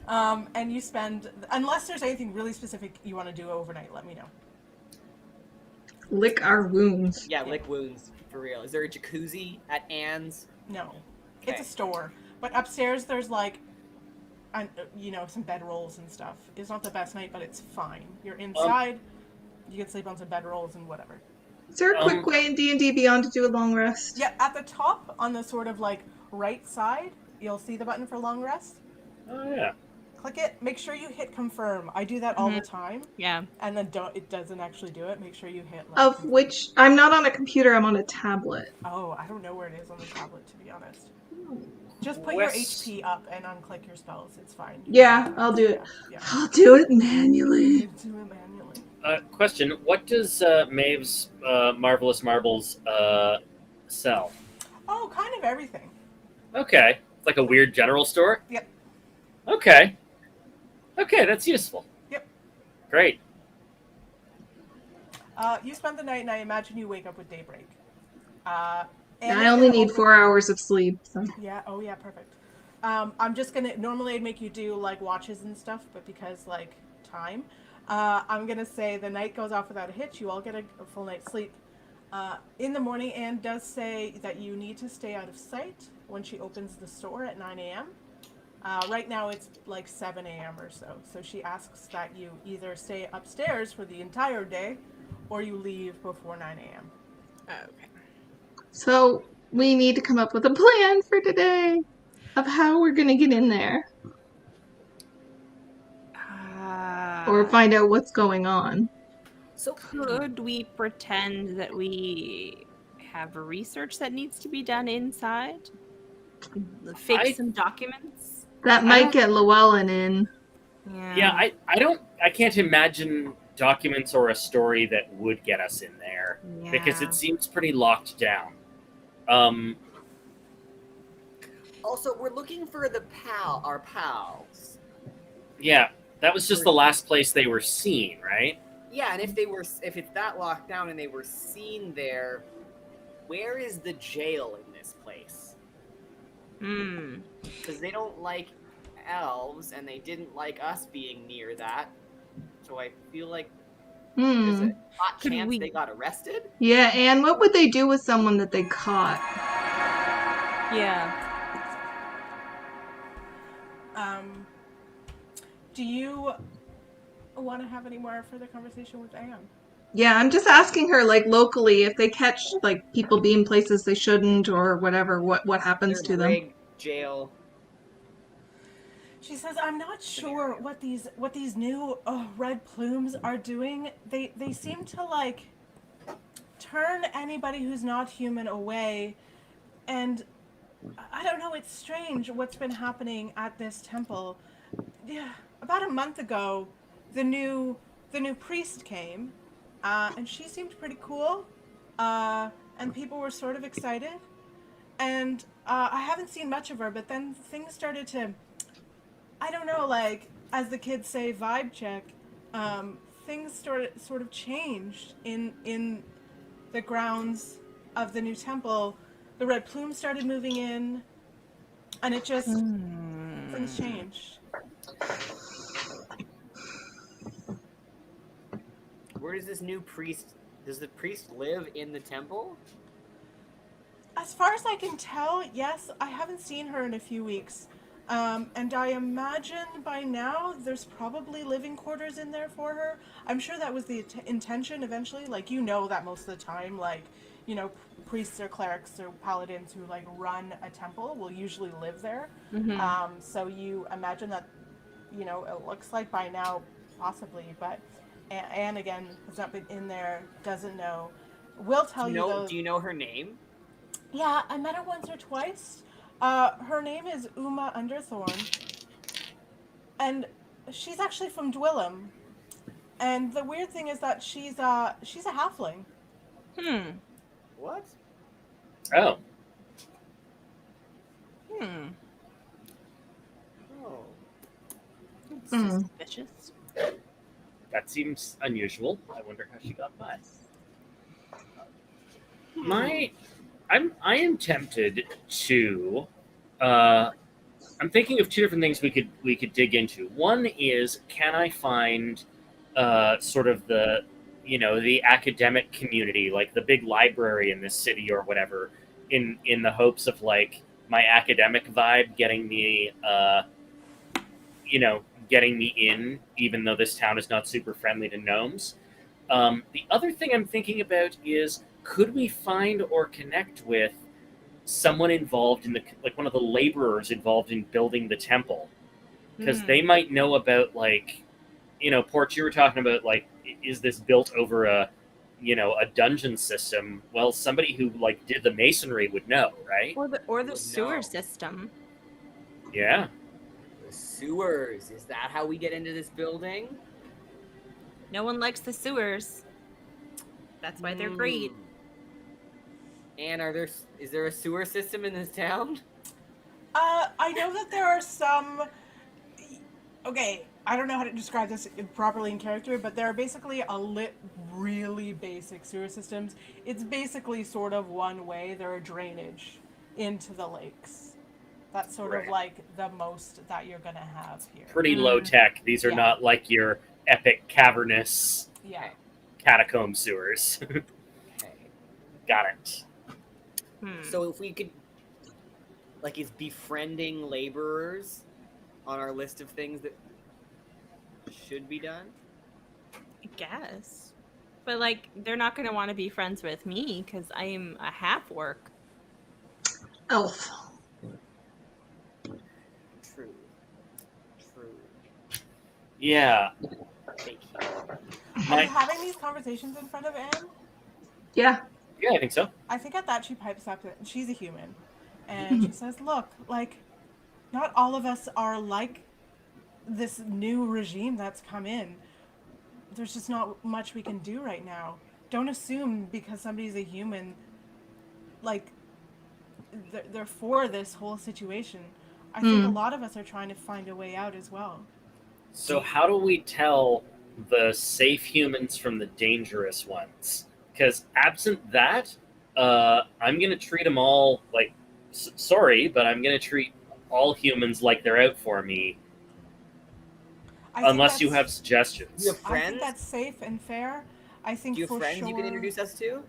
And you spend, unless there's anything really specific you want to do overnight, let me know. Lick our wounds. Yeah, lick wounds for real. Is there a jacuzzi at Anne's? No. Okay. It's a store. But upstairs there's like, some bedrolls and stuff. It's not the best night, but it's fine. You're inside, you can sleep on some bedrolls and whatever. Is there a quick way in D&D Beyond to do a long rest? Yeah, at the top, on the sort of like right side, you'll see the button for long rest. Oh yeah. Click it. Make sure you hit confirm. I do that all the time. Yeah. And then it doesn't actually do it. Make sure you hit. Like, Of confirm. which, I'm not on a computer, I'm on a tablet. Oh, I don't know where it is on the tablet, to be honest. Just put your HP up and unclick your spells. It's fine. Yeah, I'll do it. Yeah. I'll do it manually. You do it manually. Question: what does Maeve's Marvelous Marbles sell? Oh, kind of everything. Okay, it's like a weird general store. Yep. Okay. Okay, that's useful. Yep. Great. You spend the night, and I imagine you wake up with daybreak. I only need 4 hours of sleep. So. Yeah. Oh, yeah. Perfect. I'm just gonna. Normally, I'd make you do like watches and stuff, but because like time, I'm gonna say the night goes off without a hitch. You all get a full night's sleep. In the morning, Anne does say that you need to stay out of sight when she opens the store at 9 a.m. Right now it's like 7 a.m. or so. So she asks that you either stay upstairs for the entire day or you leave before 9 a.m. Okay. So we need to come up with a plan for today of how we're gonna get in there or find out what's going on. So Could we pretend that we have research that needs to be done inside? Fake some documents? That might get Llewellyn in. Yeah, I can't imagine documents or a story that would get us in there because it seems pretty locked down. Also, we're looking for our pals. Yeah, that was just the last place they were seen, right? Yeah, and if it's that locked down and they were seen there, where is the jail in this place? Because they don't like elves, and they didn't like us being near that. So I feel like there's a hot chance they got arrested. Yeah, and what would they do with someone that they caught? Yeah. Do you want to have any more further conversation with Anne? Yeah, I'm just asking her, like, locally, if they catch, like, people being places they shouldn't or whatever, what happens to them? Big jail. She says, "I'm not sure what these new red plumes are doing. They seem to like turn anybody who's not human away, and I don't know. It's strange what's been happening at this temple. Yeah, about a month ago, the new priest came, and she seemed pretty cool, and people were sort of excited, and I haven't seen much of her, but then things started to." I don't know, like, as the kids say, vibe check, things sort of changed in the grounds of the new temple. The red plumes started moving in, and it just, things changed. Where does this new priest, does the priest live in the temple? As far as I can tell, yes, I haven't seen her in a few weeks. And I imagine by now there's probably living quarters in there for her. I'm sure that was the intention eventually. Like, that most of the time, like, priests or clerics or paladins who, like, run a temple will usually live there. Mm-hmm. So you imagine that, it looks like by now, possibly. But Anne, again, has not been in there, doesn't know. Will tell you, though. Do you know her name? Yeah, I met her once or twice. Her name is Uma Underthorn, and she's actually from Dwillum. And the weird thing is that she's a halfling. What? Oh, Hmm. Oh. Suspicious. that seems unusual. I wonder how she got by. I am tempted to. I'm thinking of two different things we could dig into. One is, can I find sort of the the academic community, like the big library in this city or whatever, in the hopes of like my academic vibe getting me getting me in, even though this town is not super friendly to gnomes. The other thing I'm thinking about is, could we find or connect with someone involved in like one of the laborers involved in building the temple, because they might know about, like, Porch, you were talking about, like, is this built over a dungeon system? Well, somebody who like did the masonry would know, right? Or the Would sewer know. system. Yeah. The sewers. Is that how we get into this building? No one likes the sewers. That's why they're great. And is there a sewer system in this town? I know that there are some. Okay, I don't know how to describe this properly in character, but there are basically really basic sewer systems. It's basically sort of one way. There are drainage into the lakes. That's sort of like the most that you're gonna have here. Pretty low tech. These are not like your epic cavernous catacomb sewers. Okay. Got it. So if we could, like, is befriending laborers on our list of things that should be done? I guess. But, like, they're not going to want to be friends with me because I am a half-orc. Elf. True. Yeah. Thank you. Are you having these conversations in front of Anne? Yeah. Yeah, I think so. I think at that she pipes up. She's a human. And she says, look, like, not all of us are like this new regime that's come in. There's just not much we can do right now. Don't assume because somebody's a human, like, they're for this whole situation. I think a lot of us are trying to find a way out as well. So how do we tell the safe humans from the dangerous ones? Because absent that, I'm going to treat them all like, sorry, but I'm going to treat all humans like they're out for me. Unless you have suggestions. Do you have friends? I think that's safe and fair. I think Do you have for friends sure. you can introduce us to?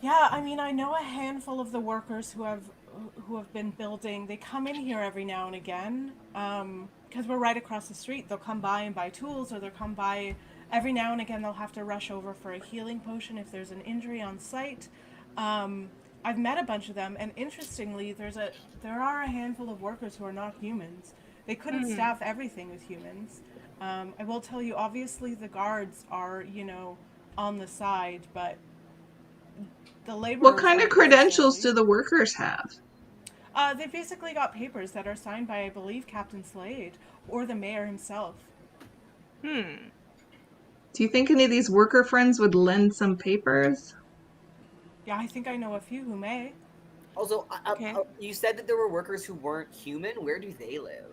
Yeah, I mean, I know a handful of the workers who have been building. They come in here every now and again because we're right across the street. They'll come by and buy tools, or they'll come by every now and again. They'll have to rush over for a healing potion if there's an injury on site. I've met a bunch of them, and interestingly, there are a handful of workers who are not humans. They couldn't staff everything with humans. I will tell you, obviously, the guards are, on the side, but the laborers. What kind of credentials do the workers have? They basically got papers that are signed by, I believe, Captain Slade or the mayor himself. Do you think any of these worker friends would lend some papers? Yeah, I think I know a few who may. Also, you said that there were workers who weren't human. Where do they live?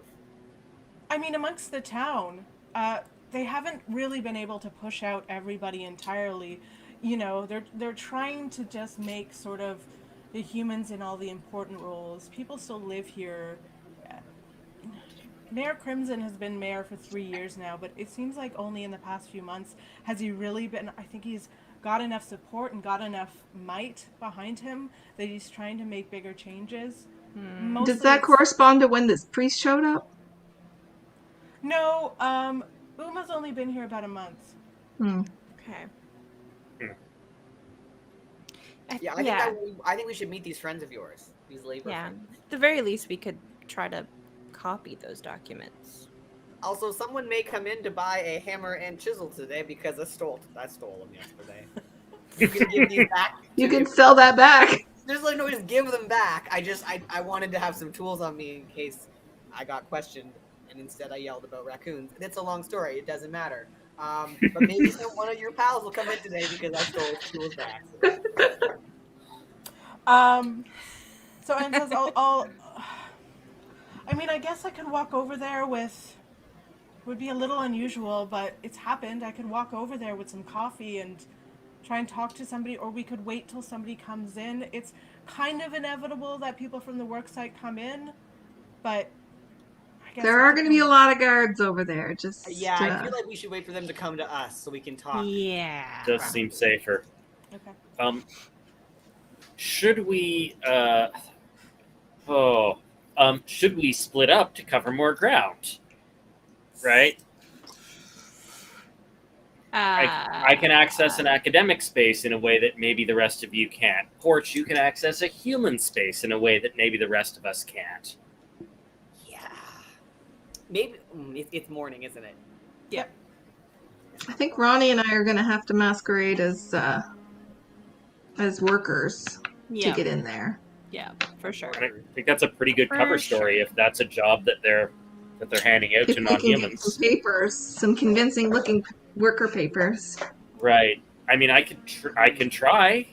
I mean, amongst the town, they haven't really been able to push out everybody entirely. They're trying to just make sort of the humans in all the important roles. People still live here. Mayor Crimson has been mayor for 3 years now, but it seems like only in the past few months has he really been. I think he's got enough support and got enough might behind him that he's trying to make bigger changes. Does that correspond to when this priest showed up? No, Uma's only been here about a month. Okay. Yeah, I think we should meet these friends of yours. These labor friends. At the very least, we could try to copy those documents. Also, someone may come in to buy a hammer and chisel today because I stole them yesterday. You can give these back. You can sell that back. There's like no way to give them back. I wanted to have some tools on me in case I got questioned, and instead I yelled about raccoons. It's a long story. It doesn't matter. But maybe one of your pals will come in today because I stole tools back. So Anne says, I'll I mean, I guess I could walk over there with, would be a little unusual, but it's happened. I could walk over there with some coffee and try and talk to somebody, or we could wait till somebody comes in. It's kind of inevitable that people from the worksite come in, but I guess There are going to be a lot of guards over there. Just Yeah, I feel like we should wait for them to come to us so we can talk. Yeah. Does seem safer. Okay. Should we should we split up to cover more ground? Right? I can access an academic space in a way that maybe the rest of you can't. Porch, you can access a human space in a way that maybe the rest of us can't. Yeah. Maybe it's morning, isn't it? Yep. I think Ronnie and I are going to have to masquerade as workers to get in there. Yeah, for sure. I think that's a pretty good cover story if that's a job that they're handing out to non-humans. Some papers, some convincing looking worker papers. Right. I mean, I can try.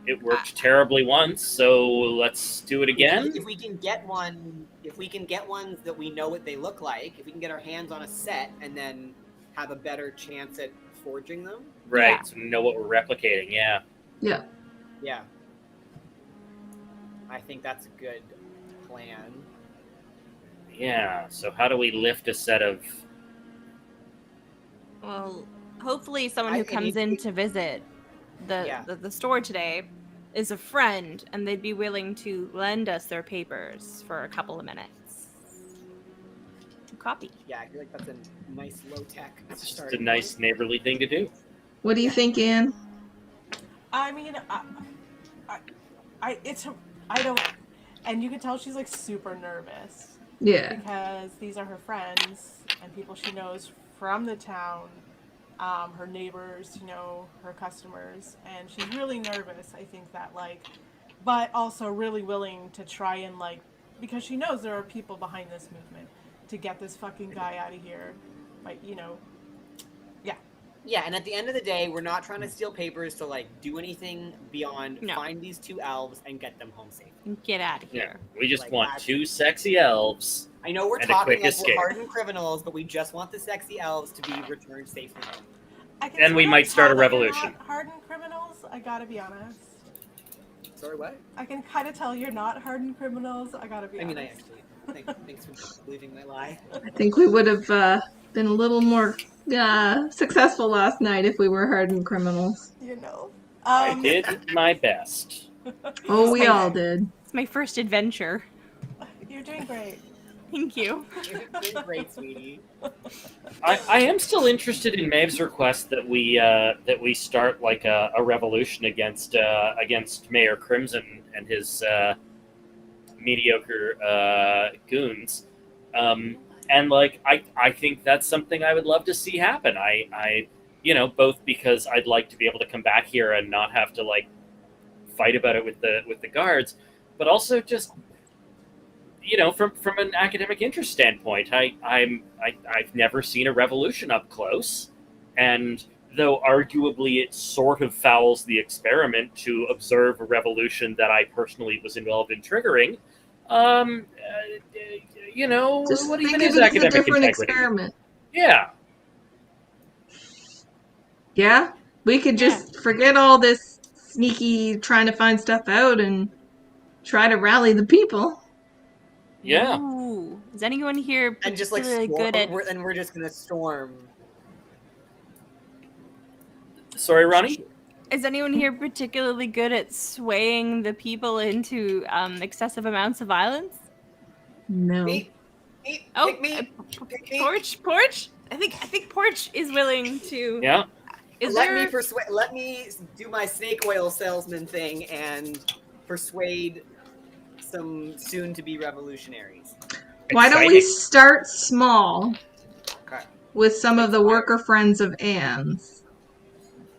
It worked terribly once, so let's do it again. If we can get ones that we know what they look like, if we can get our hands on a set and then have a better chance at forging them. Right. Yeah. So we know what we're replicating. Yeah. Yeah. Yeah. I think that's a good plan. Yeah. So how do we lift a set of? Well, hopefully someone who comes in to visit the store today is a friend, and they'd be willing to lend us their papers for a couple of minutes to copy. Yeah, I feel like that's a nice low tech. It's just a nice neighborly thing to do. What do you think, Anne? I mean, I don't, and you can tell she's like super nervous. Yeah. Because these are her friends and people she knows from the town, her neighbors, her customers, and she's really nervous. I think that but also really willing to try and because she knows there are people behind this movement to get this fucking guy out of here. But yeah. Yeah, and at the end of the day, we're not trying to steal papers to do anything beyond find these two elves and get them home safe. Get out of here. Yeah, we just want two sexy elves. I know we're and a talking quick like escape. we're hardened criminals, but we just want the sexy elves to be returned safely home. And we might start a revolution. Hardened criminals, I gotta be honest. Sorry, what? I can kind of tell you're not hardened criminals, I gotta be honest. I actually, thanks for believing my lie. I think we would have been a little more successful last night if we were hardened criminals. I did my best. Oh, we all did. It's my first adventure. You're doing great. Thank you. You're doing great, sweetie. I am still interested in Maeve's request that we start a revolution against Mayor Crimson and his mediocre goons. And I think that's something I would love to see happen. I both because I'd like to be able to come back here and not have to fight about it with the guards, but also just from an academic interest standpoint, I've never seen a revolution up close, and though arguably it sort of fouls the experiment to observe a revolution that I personally was involved in triggering, Just what think even of is it as a academic different integrity? experiment. Yeah. Yeah? We could just forget all this sneaky trying to find stuff out and try to rally the people. Yeah. Ooh. Is anyone here And just particularly storm, good at... we're just gonna storm. Sorry, Ronnie? Is anyone here particularly good at swaying the people into excessive amounts of violence? No. Me. Oh, Pick me. Pick me. Porch. I think Porch is willing to. Yeah. Let me do my snake oil salesman thing and persuade some soon-to-be revolutionaries. Why don't we Exciting. start small Okay. with some of the worker friends of Anne's?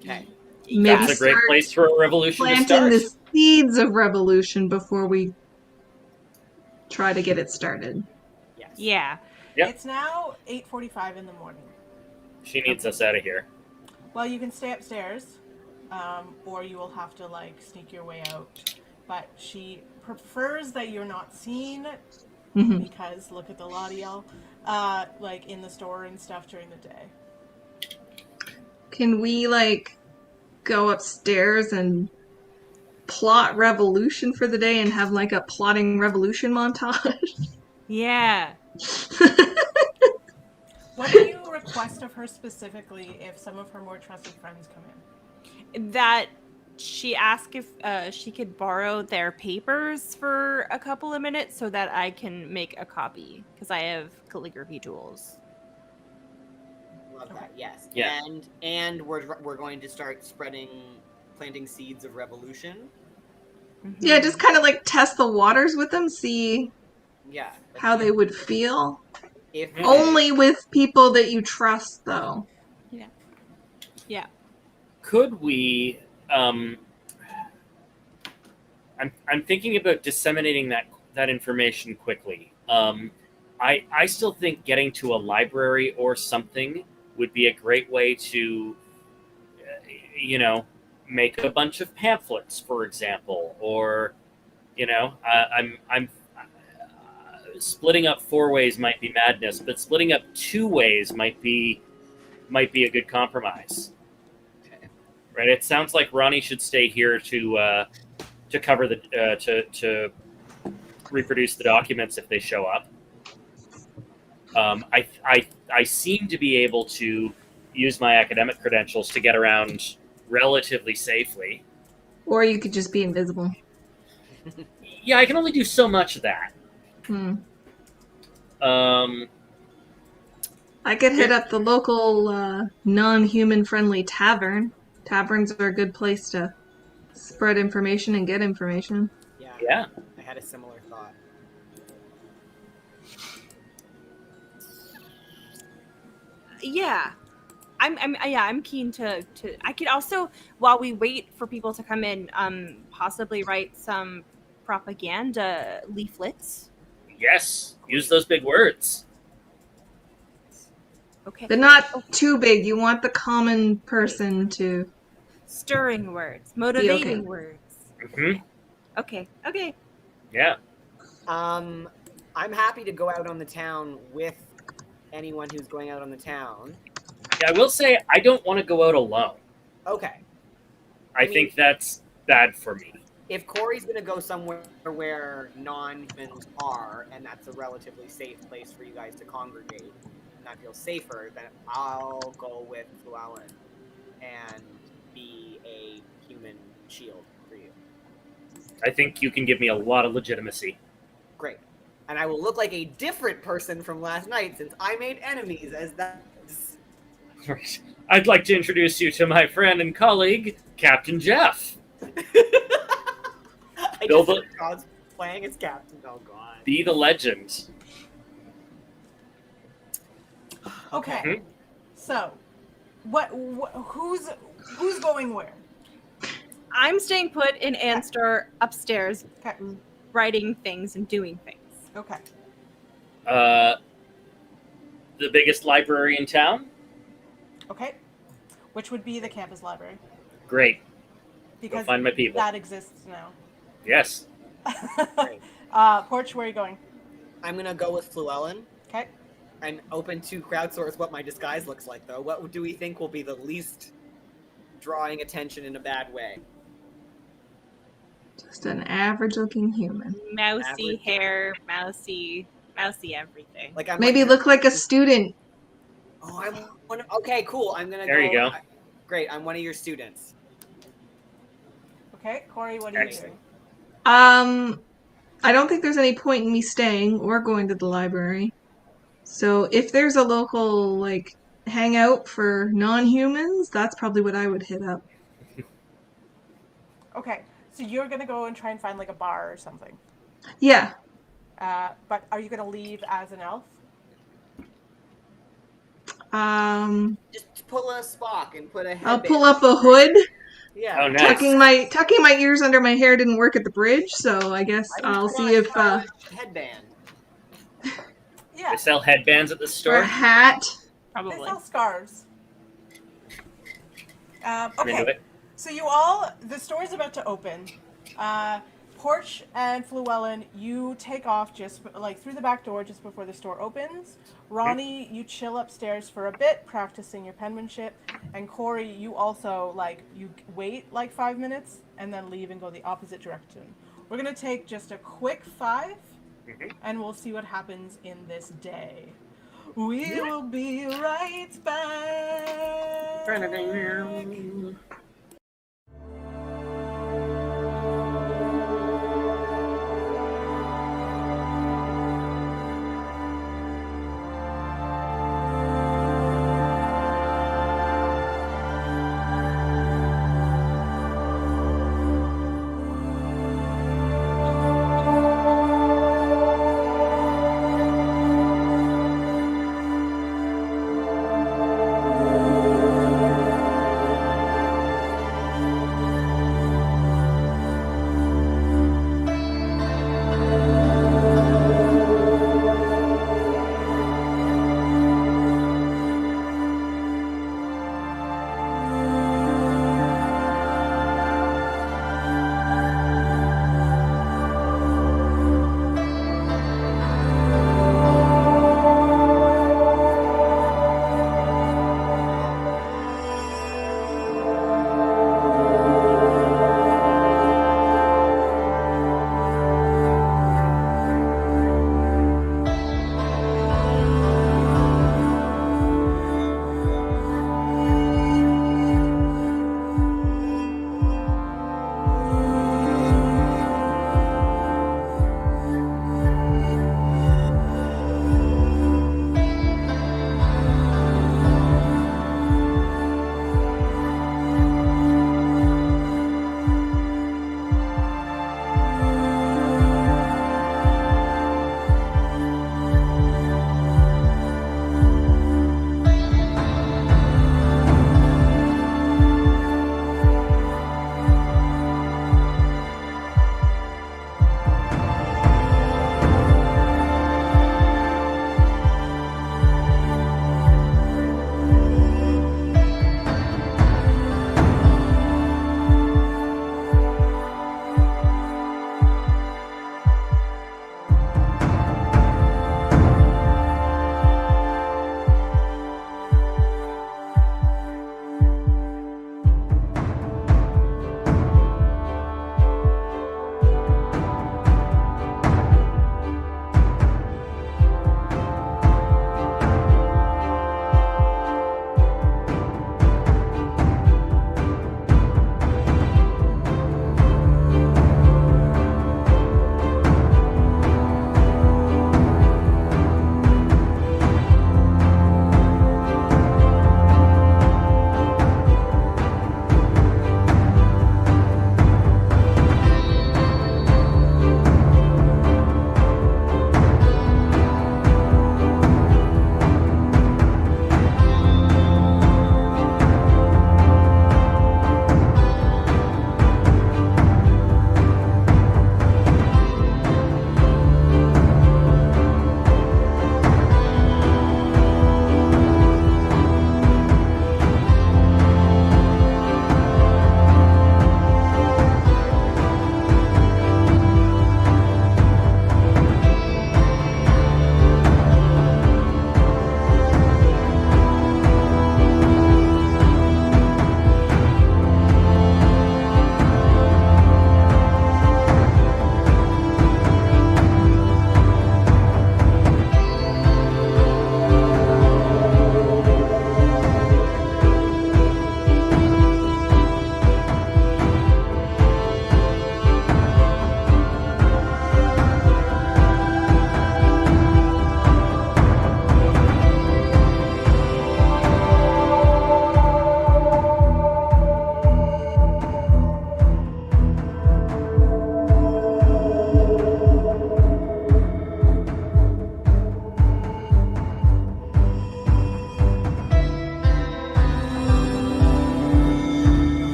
Okay. Maybe That's a great start place for a revolution to planting start. the seeds of revolution before we try to get it started. Yes. Yeah. Yep. It's now 8:45 in the morning. She needs us out of here. Well, you can stay upstairs, or you will have to like sneak your way out. But she prefers that you're not seen because look at the Ladiel, like in the store and stuff during the day. Can we like go upstairs and plot revolution for the day and have like a plotting revolution montage? Yeah. What do you request of her specifically if some of her more trusted friends come in? That she asked if she could borrow their papers for a couple of minutes so that I can make a copy because I have calligraphy tools. Love that. Yes. Yeah. And we're going to start planting seeds of revolution. Yeah, just kind of like test the waters with them, see Yeah. how they would feel. If Only with people that you trust, though. Yeah. Could we? I'm thinking about disseminating that information quickly. I still think getting to a library or something would be a great way to, make a bunch of pamphlets, for example, or, I'm splitting up 4 ways might be madness, but splitting up 2 ways might be a good compromise. Okay. Right? It sounds like Ronnie should stay here to cover to reproduce the documents if they show up. I seem to be able to use my academic credentials to get around relatively safely. Or you could just be invisible. Yeah, I can only do so much of that. I could hit up the local non-human friendly tavern. Taverns are a good place to spread information and get information. Yeah. I had a similar thought. Yeah. I'm keen to I could also, while we wait for people to come in, possibly write some propaganda leaflets. Yes. Use those big words. Okay. But not too big. You want the common person to... Stirring words, motivating okay. words. Mm-hmm. Okay. Yeah. I'm happy to go out on the town with anyone who's going out on the town. Yeah, I will say I don't want to go out alone. Okay. I think that's bad for me. If Corey's going to go somewhere where non-humans are, and that's a relatively safe place for you guys to congregate, and that feels safer, then I'll go with Llewellyn and be a human shield for you. I think you can give me a lot of legitimacy. Great. And I will look like a different person from last night since I made enemies as that. I'd like to introduce you to my friend and colleague, Captain Jeff. I Bill just God's playing as Captain. Oh God. Be the legend. Okay. Mhm. So, who's going where? I'm staying put in Anstar upstairs, Okay. writing things and doing things. Okay. The biggest library in town? Okay. Which would be the campus library. Great. Because find my people. that exists now. Yes. Great. Porch, where are you going? I'm gonna go with Llewellyn. Okay. I'm open to crowdsource what my disguise looks like, though. What do we think will be the least drawing attention in a bad way? Just an average-looking human. Mousy Average. hair, mousy everything. Like I'm Maybe like, look like a student. Oh, I'm one. Okay, cool. I'm gonna. There you go. Great. I'm one of your students. Okay. Corey, what are you Excellent. doing? I don't think there's any point in me staying or going to the library. So if there's a local, like, hangout for non-humans, that's probably what I would hit up. Okay. So you're going to go and try and find, like, a bar or something. Yeah. But are you going to leave as an elf? Just pull a Spock and put a headband. I'll pull up a hood. Yeah. Oh, nice. Tucking my ears under my hair didn't work at the bridge, so I guess I'll see if Headband. Yeah. They sell headbands at the for a store? hat. They Probably. sell scarves. I'm Okay. into it. So the store is about to open. Porch and Llewellyn, you take off just through the back door just before the store opens. Ronnie, you chill upstairs for a bit, practicing your penmanship. And Corey, you also you wait 5 minutes and then leave and go the opposite direction. We're gonna take just a quick 5, and we'll see what happens in this day. We will be right back.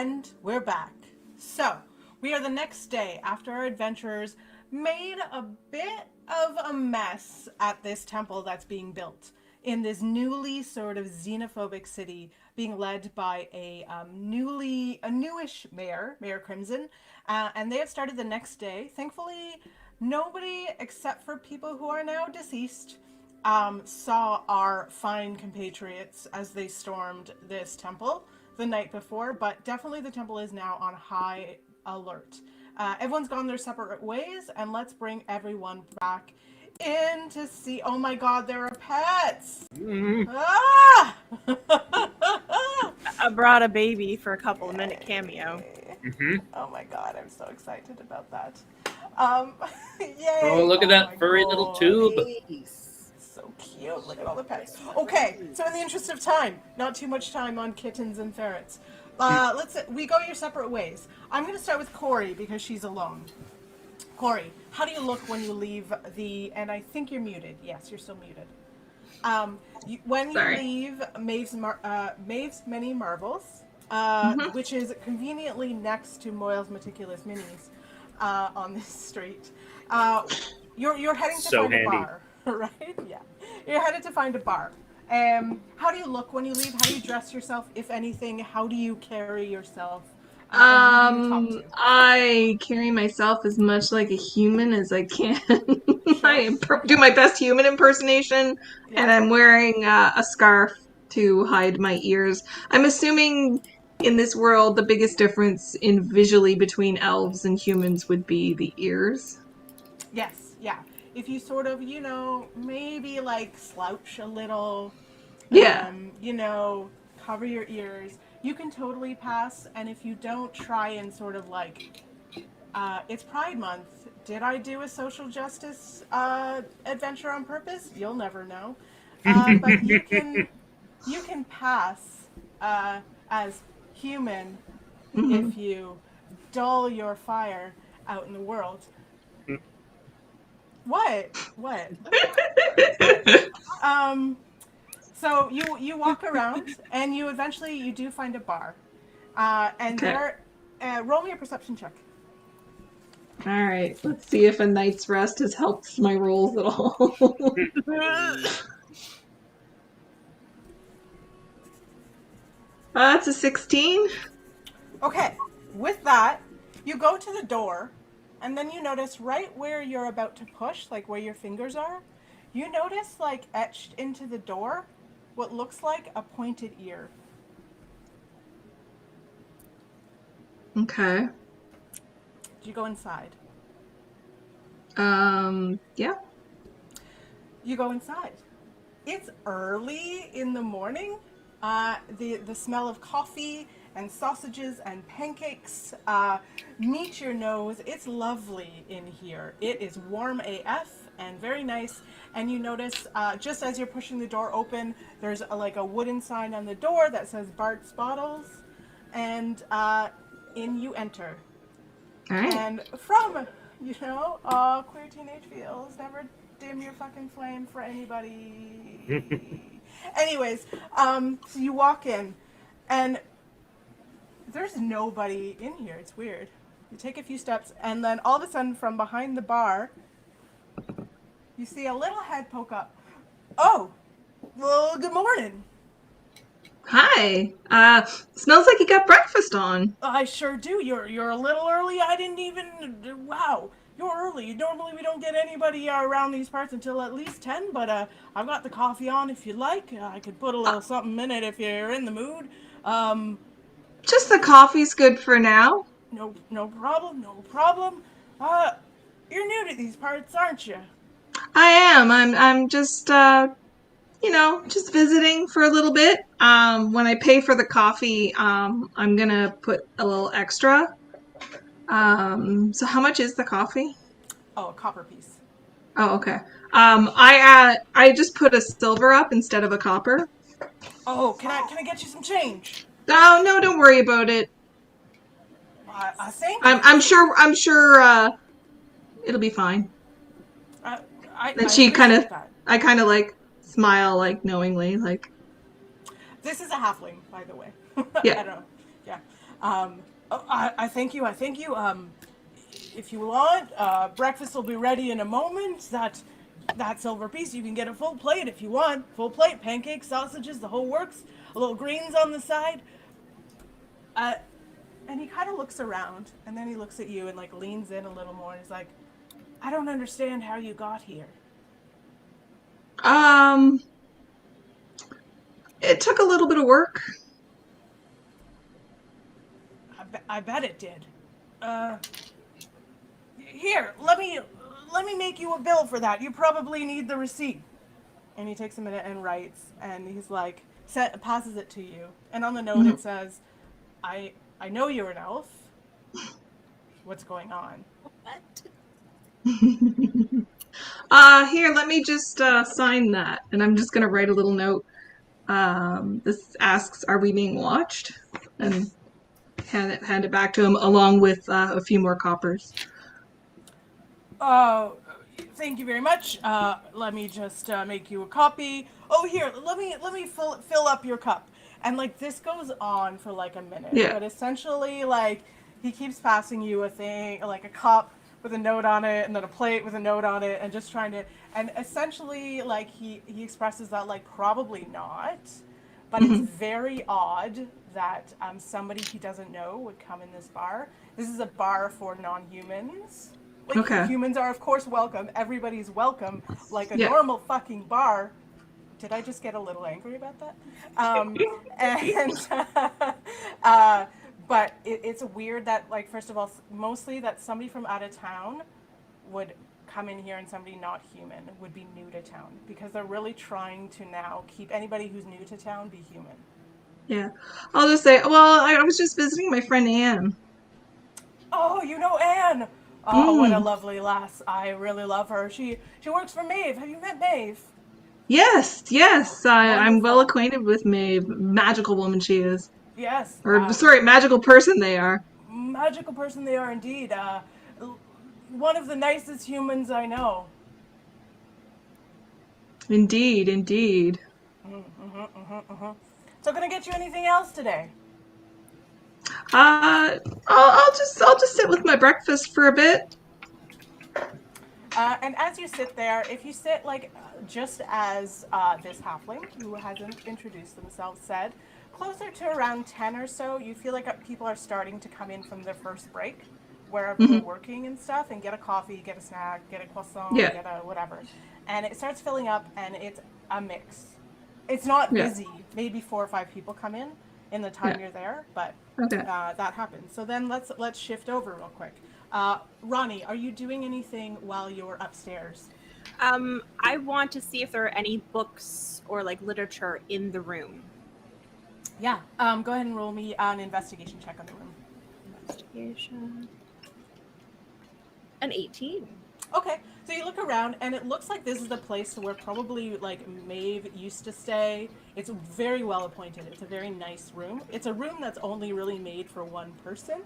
And we're back. So, we are the next day after our adventurers made a bit of a mess at this temple that's being built in this newly sort of xenophobic city being led by a newish mayor, Mayor Crimson. And they have started the next day. Thankfully, nobody except for people who are now deceased saw our fine compatriots as they stormed this temple the night before, but definitely the temple is now on high alert. Everyone's gone their separate ways, and let's bring everyone back in to see. Oh my god, there are pets! Ah! I brought a baby for a couple of minute cameo. Oh my god, I'm so excited about that. Yay! Oh, look at my that furry little god. tube. So cute. Look at all the pets. Okay, so in the interest of time, not too much time on kittens and ferrets. We go your separate ways. I'm going to start with Corey because she's alone. Corey, how do you look when you leave the? And I think you're muted. Yes, you're still muted. When you leave Maeve's Many Marbles, which is conveniently next to Moyle's Meticulous Minis on this street, you're heading to find a bar, right? Yeah, you're headed to find a bar. How do you look when you leave? How do you dress yourself, if anything? How do you carry yourself? And who do you talk to? I carry myself as much like a human as I can. I do my best human impersonation, and I'm wearing a scarf to hide my ears. I'm assuming in this world the biggest difference in visually between elves and humans would be the ears. Yes, yeah. If you sort of, maybe like slouch a little, cover your ears, you can totally pass. And if you don't try and sort of like, it's Pride Month. Did I do a social justice adventure on purpose? You'll never know. But you can pass as human if you dull your fire out in the world. What? So you walk around and you eventually do find a bar, and there. Roll me a perception check. All right, let's see if a night's rest has helped my rolls at all. That's a 16. Okay, with that, you go to the door, and then you notice right where you're about to push, like where your fingers are, you notice like etched into the door what looks like a pointed ear. Okay. Do you go inside? Yeah. You go inside. It's early in the morning. The smell of coffee and sausages and pancakes meet your nose. It's lovely in here. It is warm AF and very nice. And you notice, just as you're pushing the door open, there's a wooden sign on the door that says Bart's Bottles. And in you enter. All right. And from, queer teenage feels, never dim your fucking flame for anybody. Anyways, so you walk in, and there's nobody in here. It's weird. You take a few steps, and then all of a sudden, from behind the bar, you see a little head poke up. Oh, well, good morning. Hi. Smells like you got breakfast on. I sure do. You're a little early. I didn't even. Wow, you're early. Normally we don't get anybody around these parts until at least 10. But I've got the coffee on if you like. I could put a little something in it if you're in the mood. Just the coffee's good for now. No problem. No problem. You're new to these parts, aren't you? I am. I'm just just visiting for a little bit. When I pay for the coffee, I'm gonna put a little extra. So how much is the coffee? Oh, a copper piece. Oh, okay. I just put a silver up instead of a copper. Oh, can I get you some change? Oh, no, don't worry about it. I think I'm sure it'll be fine. I kind of like smile knowingly This is a halfling, by the way. Yeah. I don't know. Yeah. I thank you. I thank you. If you want, breakfast will be ready in a moment. That silver piece, you can get a full plate if you want. Full plate, pancakes, sausages, the whole works. A little greens on the side. And he kind of looks around, and then he looks at you and like leans in a little more. And he's like, "I don't understand how you got here." It took a little bit of work. I bet it did. Here, let me make you a bill for that. You probably need the receipt. And he takes a minute and writes, and he's like, passes it to you. And on the note it says, I know you're an elf. What's going on? What? Here, let me just sign that. And I'm just gonna write a little note. This asks, are we being watched? And hand it back to him along with a few more coppers. Thank you very much. Let me just make you a copy. Oh, here, let me fill up your cup. And like this goes on for like a minute. Yeah. But essentially, like he keeps passing you a thing, like a cup with a note on it, and then a plate with a note on it, and just trying to. And essentially, like he expresses that like probably not, but it's very odd that somebody he doesn't know would come in this bar. This is a bar for non-humans. Like, Okay. humans are, of course, welcome. Everybody's welcome, like a Yeah. normal fucking bar. Did I just get a little angry about that? But it's weird that, like, first of all, mostly that somebody from out of town would come in here and somebody not human would be new to town, because they're really trying to now keep anybody who's new to town be human. Yeah. I'll just say, well, I was just visiting my friend Anne. Oh, you know Anne. Oh, what a lovely lass. I really love her. She works for Maeve. Have you met Maeve? Yes. I'm well Wonderful. acquainted with Maeve. Magical woman she is. Yes. Or, sorry, magical person they are. Magical person they are indeed. One of the nicest humans I know. Indeed. So, can I get you anything else today? I'll just sit with my breakfast for a bit. And as you sit there, if you sit like just as this halfling, who hasn't introduced themselves, said, closer to around 10 or so, you feel like people are starting to come in from their first break, wherever they're working and stuff, and get a coffee, get a snack, get a croissant, Yeah. get a whatever. And it starts filling up, and it's a mix. It's not Yeah. busy. Maybe 4 or 5 people come in the time Yeah. you're there, but Okay. that happens. So then let's shift over real quick. Ronnie, are you doing anything while you're upstairs? I want to see if there are any books or like literature in the room. Yeah. Go ahead and roll me an investigation check on the room. Investigation. An 18. Okay. So you look around, and it looks like this is the place where probably like Maeve used to stay. It's very well appointed. It's a very nice room. It's a room that's only really made for one person.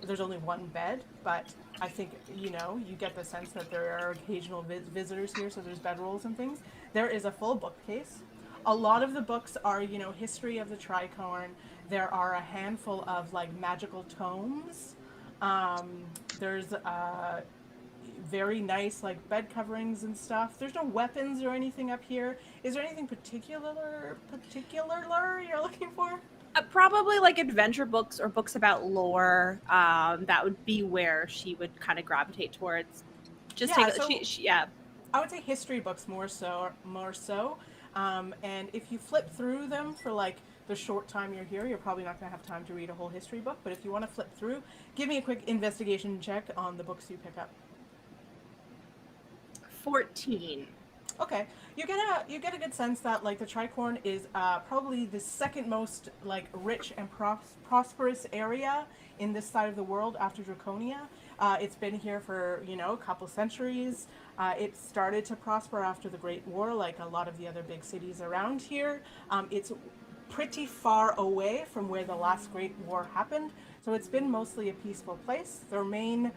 There's only one bed, but I think, you get the sense that there are occasional visitors here, so there's bedrolls and things. There is a full bookcase. A lot of the books are, history of the tricorn. There are a handful of, like, magical tomes. There's very nice, like, bed coverings and stuff. There's no weapons or anything up here. Is there anything particular you're looking for? Probably like adventure books or books about lore. That would be where she would kind of gravitate towards. Just Yeah, take so- yeah. I would say history books more so. And if you flip through them for like the short time you're here, you're probably not going to have time to read a whole history book. But if you want to flip through, give me a quick investigation check on the books you pick up. 14. Okay, you get a good sense that like the Tricorn is probably the second most like rich and prosperous area in this side of the world after Draconia. It's been here for a couple centuries. It started to prosper after the Great War, like a lot of the other big cities around here. It's pretty far away from where the last Great War happened, so it's been mostly a peaceful place. Their main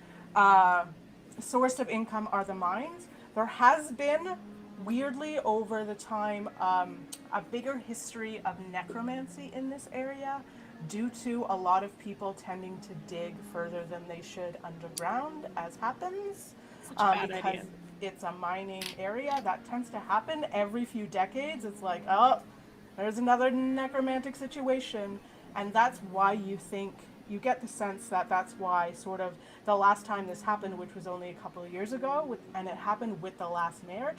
source of income are the mines. There has been, weirdly, over the time, a bigger history of necromancy in this area, due to a lot of people tending to dig further than they should underground, as happens. Such a bad Because idea. it's a mining area that tends to happen every few decades. It's like, oh, there's another necromantic situation. And that's why you get the sense that that's why sort of the last time this happened, which was only a couple of years ago, and it happened with the last mayor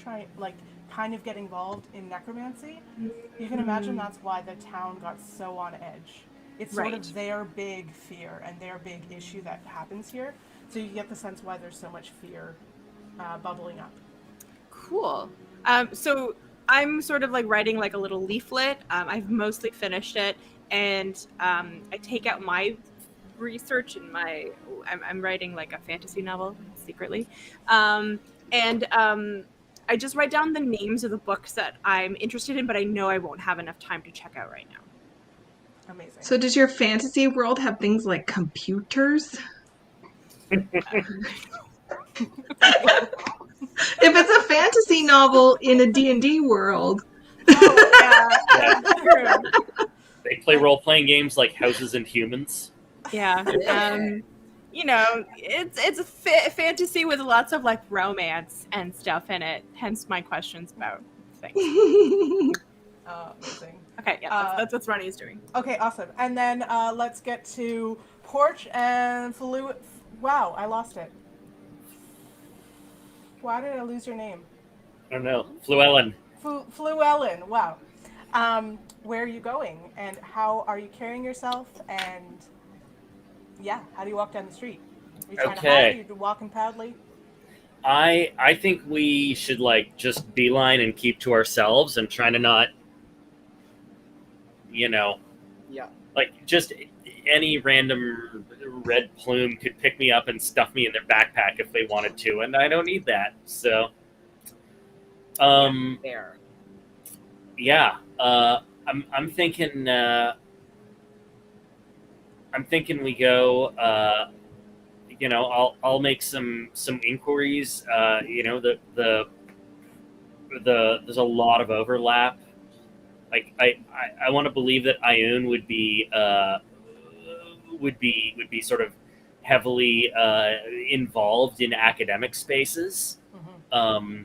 kind of get involved in necromancy. You can imagine that's why the town got so on edge. It's sort Right. of their big fear and their big issue that happens here. So you get the sense why there's so much fear bubbling up. Cool. So I'm sort of like writing like a little leaflet. I've mostly finished it, and I take out my research and I'm writing like a fantasy novel secretly, and I just write down the names of the books that I'm interested in, but I know I won't have enough time to check out right now. Amazing. So does your fantasy world have things like computers? If it's a fantasy novel in a D&D world. Yeah. True. They play role-playing games like Houses and Humans. Yeah. It's a fantasy with lots of like romance and stuff in it. Hence my questions about things. Amazing. Okay, yeah, that's what Ronnie is doing. Okay, awesome. And then let's get to Porch and Wow, I lost it. Why did I lose your name? I don't know. Fluellen. Fluellen. Wow. Where are you going, and how are you carrying yourself? And yeah, how do you walk down the street? Are you trying to hide? Are you walking proudly? I think we should like just beeline and keep to ourselves and try to not, Yeah. like just any random red plume could pick me up and stuff me in their backpack if they wanted to, and I don't need that. So, There. yeah, I'm thinking we go. I'll make some inquiries. There's a lot of overlap. Like I want to believe that Ioun would be sort of heavily involved in academic spaces. Mm-hmm.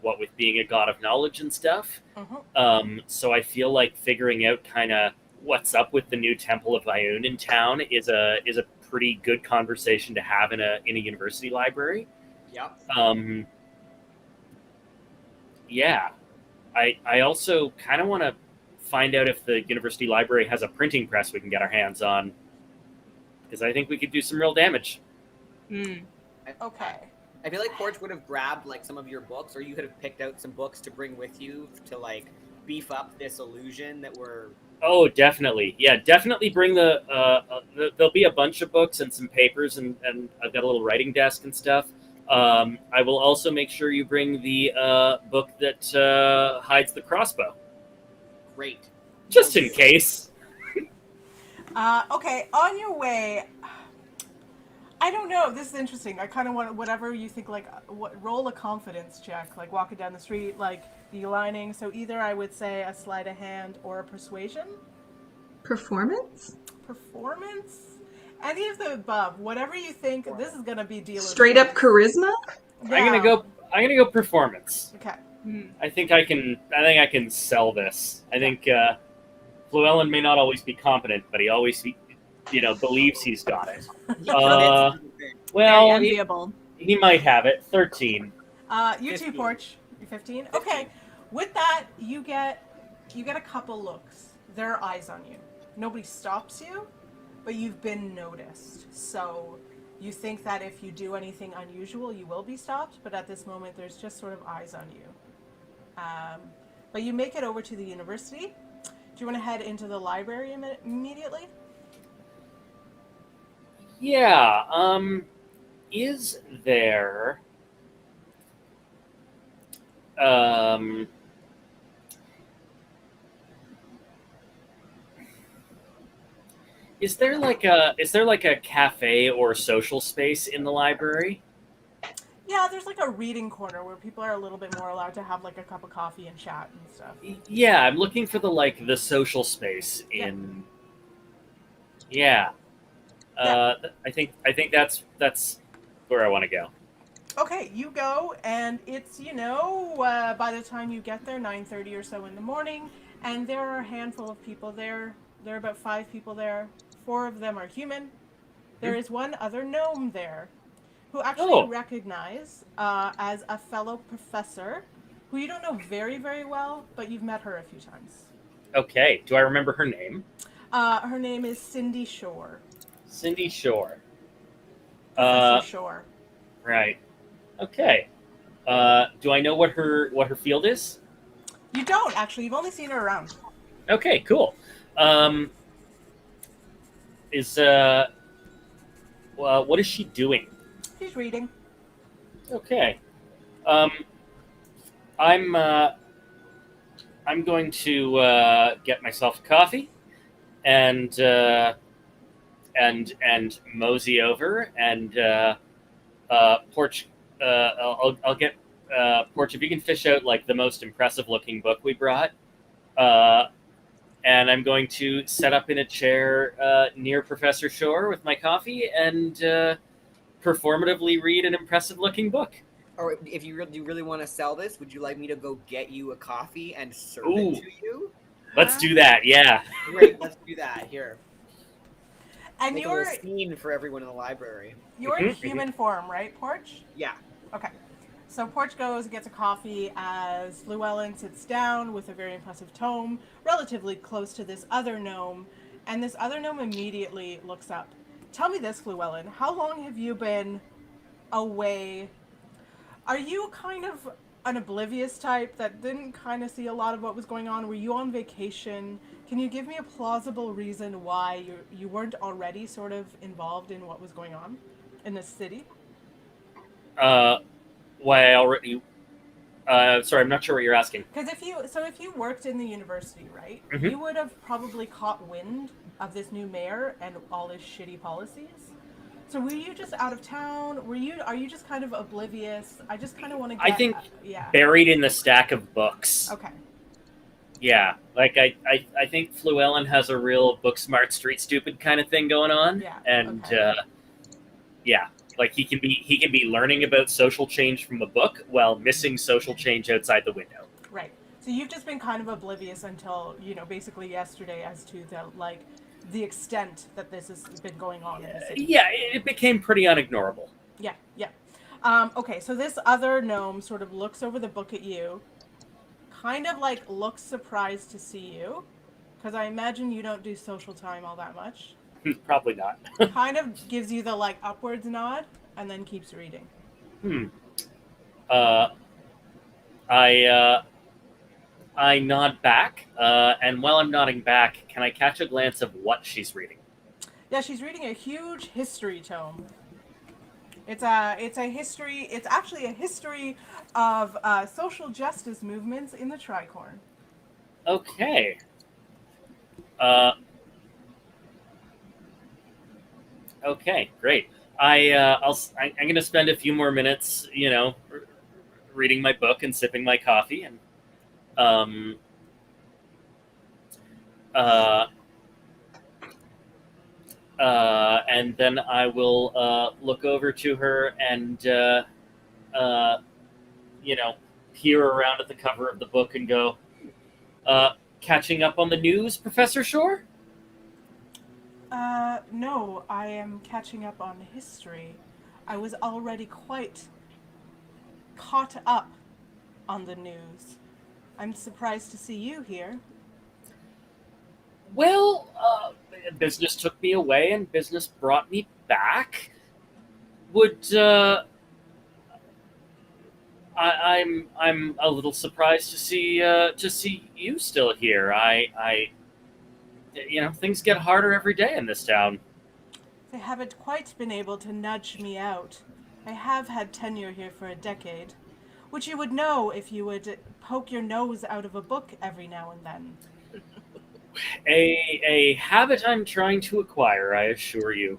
What with being a god of knowledge and stuff. Mm-hmm. So I feel like figuring out kind of what's up with the new Temple of Ioun in town is a pretty good conversation to have in a university library. Yep. Yeah. I also kind of want to find out if the university library has a printing press we can get our hands on, because I think we could do some real damage. Okay. I feel like Porch would have grabbed like some of your books, or you could have picked out some books to bring with you to like beef up this illusion that we're. Oh, definitely. Yeah, definitely bring there'll be a bunch of books and some papers, and I've got a little writing desk and stuff. I will also make sure you bring the book that hides the crossbow. Great. Just in case. Okay, on your way. I don't know. This is interesting. I kind of want whatever you think. Like, roll a confidence check. Like walking down the street, like beelining. So either I would say a sleight of hand or a persuasion. Performance? Performance. Any of the above. Whatever you think. This is gonna be dealer. Straight up charisma? Yeah. I'm gonna go performance. Okay. I think I can sell this. I think Fluellen may not always be competent, but he always believes he's got it. Well, Very enviable. he might have it. 13. You 15. too, Porch. You're 15. Okay. With that, you get a couple looks. There are eyes on you. Nobody stops you, but you've been noticed. So you think that if you do anything unusual, you will be stopped. But at this moment, there's just sort of eyes on you. But you make it over to the university. Do you want to head into the library immediately? Yeah. Is there is there like a cafe or social space in the library? Yeah, there's like a reading corner where people are a little bit more allowed to have like a cup of coffee and chat and stuff. Yeah, I'm looking for the social space in Yeah. I think that's where I want to go. Okay, you go, and it's, by the time you get there, 9:30 or so in the morning, and there are a handful of people there. There are about 5 people there. 4 of them are human. There is one other gnome there, who actually you Oh, recognize as a fellow professor, who you don't know very, very well, but you've met her a few times. okay. Do I remember her name? Her name is Cindy Shore. Cindy Shore. Professor Shore. Right. Okay. Do I know what her field is? You don't, actually. You've only seen her around. Okay, cool. Is What is she doing? She's reading. Okay. Um, I'm going to get myself a coffee and mosey over and Porch. I'll get Porch. If you can fish out like the most impressive looking book we brought, and I'm going to set up in a chair near Professor Shore with my coffee and performatively read an impressive looking book. Or if you really want to sell this, would you like me to go get you a coffee and serve Ooh. it to you? Let's do that. Yeah. Great, let's do that. Here, And make a you're little scene for everyone in the library. in Mhm, human form, right, Porch? Yeah. Okay. So Porch goes and gets a coffee as Llewellyn sits down with a very impressive tome, relatively close to this other gnome, and this other gnome immediately looks up. Tell me this, Llewellyn. How long have you been away? Are you kind of an oblivious type that didn't kind of see a lot of what was going on? Were you on vacation? Can you give me a plausible reason why you weren't already sort of involved in what was going on in this city? Why I already. Sorry, I'm not sure what you're asking. Because if you worked in the university, right, Mhm. you would have probably caught wind of this new mayor and all his shitty policies. So were you just out of town? Are you just kind of oblivious? I just kind of want to get. I think Yeah. buried in the stack of books. Okay. Yeah, like I think Llewellyn has a real book smart, street stupid kind of thing going on. Yeah, And okay. yeah, like he can be learning about social change from a book while missing social change outside the window. Right. So you've just been kind of oblivious until basically yesterday as to the extent that this has been going on in the city. Yeah, it became pretty unignorable. Yeah, yeah. Okay, so this other gnome sort of looks over the book at you, kind of like looks surprised to see you, because I imagine you don't do social time all that much. Probably not. Kind of gives you the upwards nod, and then keeps reading. Uh, I nod back, and while I'm nodding back, can I catch a glance of what she's reading? Yeah, she's reading a huge history tome. It's a history. It's actually a history of social justice movements in the Tricorn. Okay. Okay, great. I'm going to spend a few more minutes, reading my book and sipping my coffee, and and then I will look over to her and peer around at the cover of the book and go, catching up on the news, Professor Shore? No, I am catching up on history. I was already quite caught up on the news. I'm surprised to see you here. Well, business took me away and business brought me back. I'm a little surprised to see you still here. Things get harder every day in this town. They haven't quite been able to nudge me out. I have had tenure here for a decade, which you would know if you would poke your nose out of a book every now and then. A habit I'm trying to acquire, I assure you.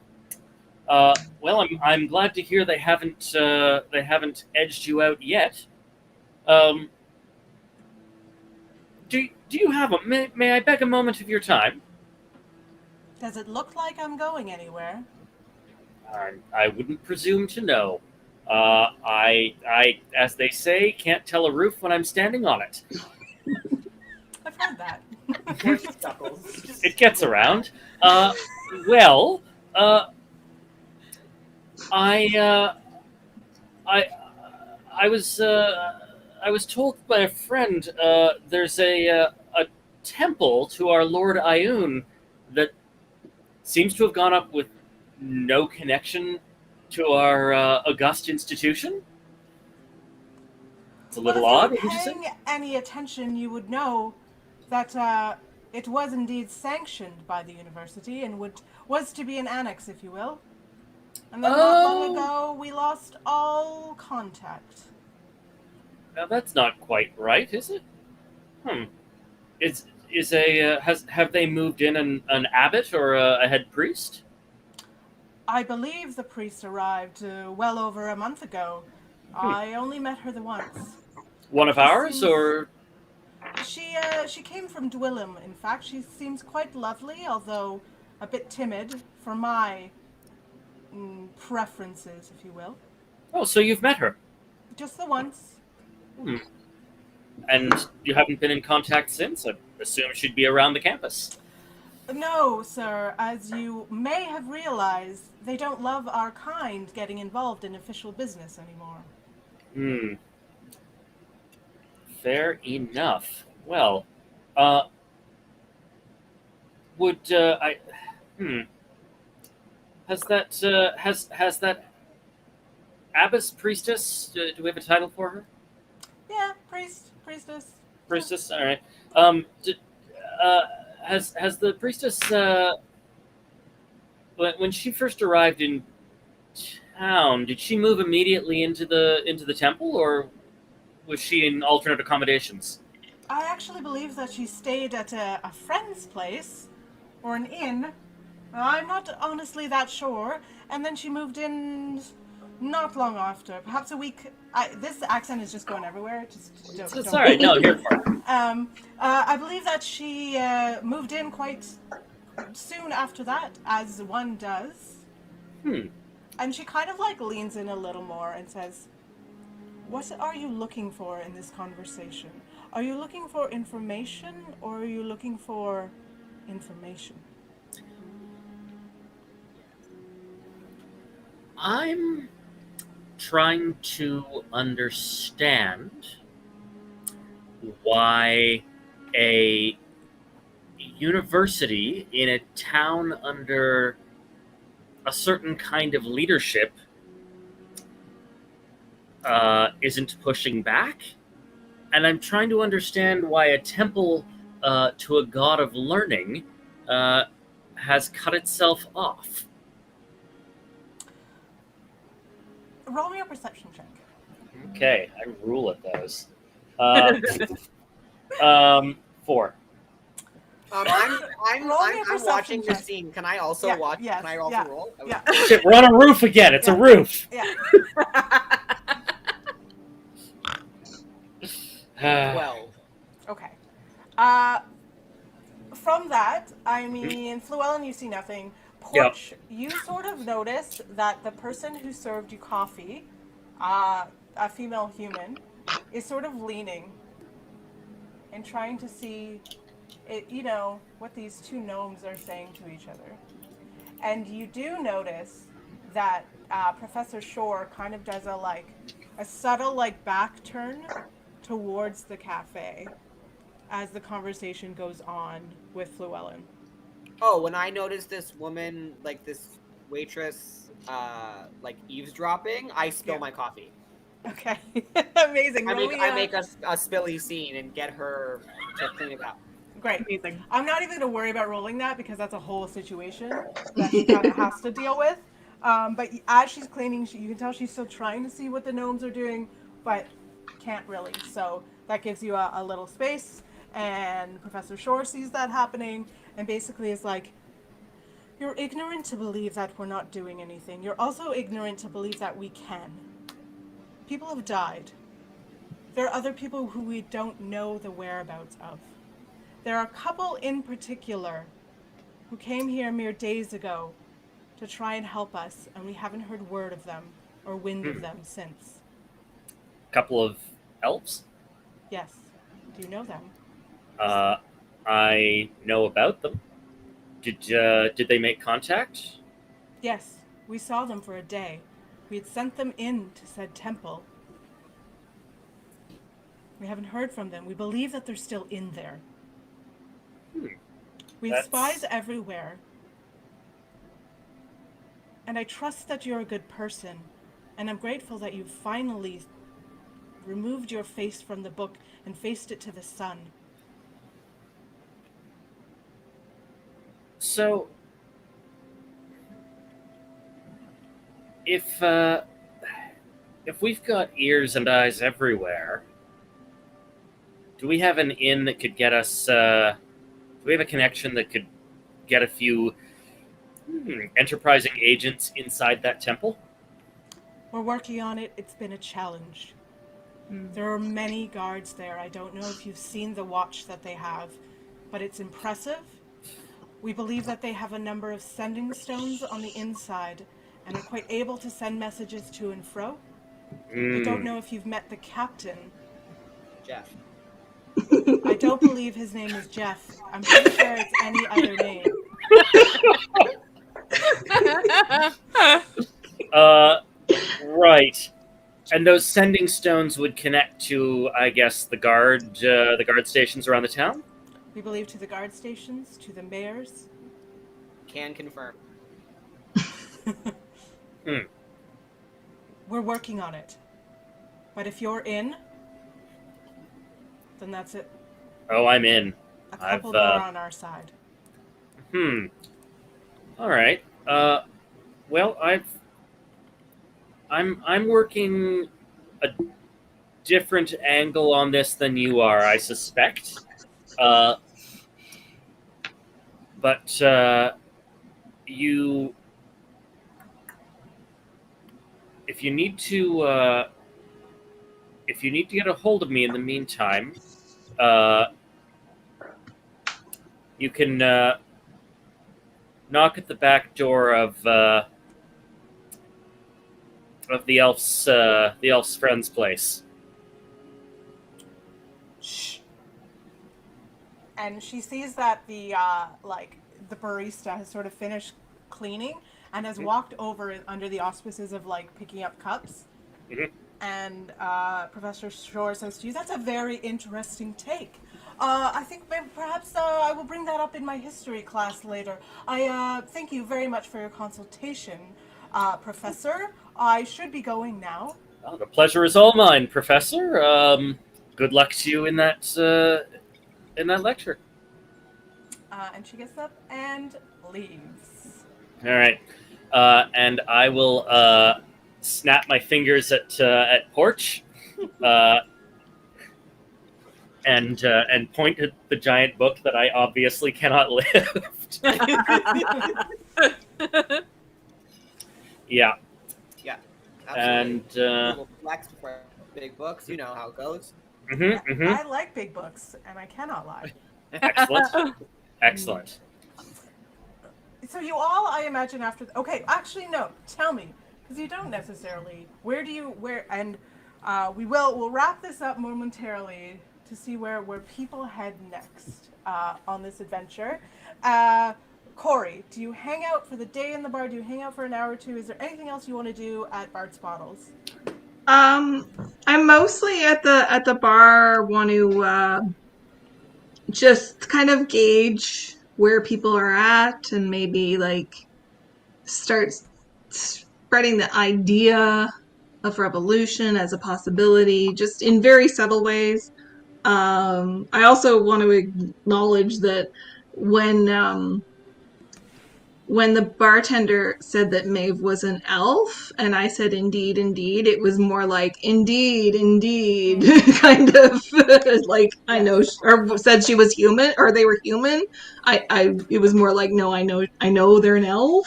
Well, I'm glad to hear they haven't edged you out yet. Do you have may I beg a moment of your time? Does it look like I'm going anywhere? I wouldn't presume to know. As they say, can't tell a roof when I'm standing on it. I've heard that. Horse chuckles. It gets around. Well, I, I, I was told by a friend there's a temple to our Lord Ioun that seems to have gone up with no connection to our august institution. It's a little Well, odd, if wouldn't you you were say? paying any attention, you would know that it was indeed sanctioned by the university and was to be an annex, if you will. And then not long ago, we lost all contact. Now that's not quite right, is it? Have they moved in an abbot or a head priest? I believe the priest arrived well over a month ago. I only met her the once. One of She ours, seems- or She came from Dwillum. In fact, she seems quite lovely, although a bit timid for my preferences, if you will. oh, so you've met her, Just the once. and you haven't been in contact since. I assume she'd be around the campus. No, sir. As you may have realized, they don't love our kind getting involved in official business anymore. Fair enough. Well, would I? Has that abbess priestess? Do we have a title for her? Yeah, priestess. Priestess. All right. Has the priestess when she first arrived in town? Did she move immediately into the temple, or was she in alternate accommodations? I actually believe that she stayed at a friend's place, or an inn. I'm not honestly that sure. And then she moved in not long after, perhaps a week. This accent is just going everywhere. Just don't. It's all right. No, here for it. I believe that she moved in quite soon after that, as one does. And she kind of like leans in a little more and says, "What are you looking for in this conversation? Are you looking for information, or are you looking for information?" I'm trying to understand why a university in a town under a certain kind of leadership isn't pushing back. And I'm trying to understand why a temple to a god of learning has cut itself off. Roll me a perception check. Okay, I rule at those. 4. I'm Roll me a perception watching the check. scene. Can I also Yeah, watch? yes, Can I also yeah, roll? Okay. Yeah. Shit, we're on a roof again. It's a roof. Yeah. 12. Okay. From that, I mean, Fluellen, you see nothing. Porch, you sort of notice that the person who served you coffee, a female human, is sort of leaning and trying to see, what these two gnomes are saying to each other. And you do notice that Professor Shore kind of does a subtle back turn towards the cafe as the conversation goes on with Fluellen. Oh, when I noticed this woman, this waitress, eavesdropping, I spill my coffee. Okay. Amazing. I make a spilly scene and get her to clean it up. Great. Amazing. I'm not even going to worry about rolling that because that's a whole situation that she kind of has to deal with. But as she's cleaning, you can tell she's still trying to see what the gnomes are doing, but can't really. So that gives you a little space. And Professor Shore sees that happening and basically is like, "You're ignorant to believe that we're not doing anything. You're also ignorant to believe that we can. People have died. There are other people who we don't know the whereabouts of. There are a couple in particular who came here mere days ago to try and help us, and we haven't heard word of them or wind of them since. Couple of elves. Yes. Do you know them? I know about them. Did they make contact? Yes. We saw them for a day. We had sent them in to said temple. We haven't heard from them. We believe that they're still in there. We have spies everywhere. And I trust that you're a good person. And I'm grateful that you finally removed your face from the book and faced it to the sun. So, if we've got ears and eyes everywhere, do we have an inn that could get us? Do we have a connection that could get a few enterprising agents inside that temple? We're working on it. It's been a challenge. There are many guards there. I don't know if you've seen the watch that they have, but it's impressive. We believe that they have a number of sending stones on the inside and are quite able to send messages to and fro. I don't know if you've met the captain. Jeff. I don't believe his name is Jeff. I'm pretty sure it's any other name. Right. And those sending stones would connect to, I guess, the guard stations around the town? We believe to the guard stations, to the mayors. Can confirm. We're working on it. But if you're in, then that's it. Oh, I'm in. A couple more on our side. All right. Well, I'm working a different angle on this than you are, I suspect. But if you need to get a hold of me in the meantime, you can knock at the back door of the elf's friend's place. Shh. And she sees that the barista has sort of finished cleaning and has walked over under the auspices of picking up cups. And Professor Shore says to you, "That's a very interesting take. I think perhaps I will bring that up in my history class later. I thank you very much for your consultation, Professor. I should be going now." Oh, the pleasure is all mine, Professor. Good luck to you in that lecture. And she gets up and leaves. All right, and I will snap my fingers at Porch, and point at the giant book that I obviously cannot lift. Yeah. Yeah. And little flex for big books. You know how it goes. I like big books, and I cannot lie. Excellent. Excellent. So you all, I imagine, after... Okay, actually, no. Tell me, because you don't necessarily... And we'll wrap this up momentarily to see where people head next on this adventure. Corey, do you hang out for the day in the bar? Do you hang out for an hour or two? Is there anything else you want to do at Bart's Bottles? I'm mostly at the bar, want to just kind of gauge where people are at and maybe start spreading the idea of revolution as a possibility, just in very subtle ways. I also want to acknowledge that when the bartender said that Maeve was an elf, and I said, "Indeed, indeed," it was more like, "Indeed, indeed," kind of I know, or said she was human, or they were human. It was more like, "No, I know they're an elf."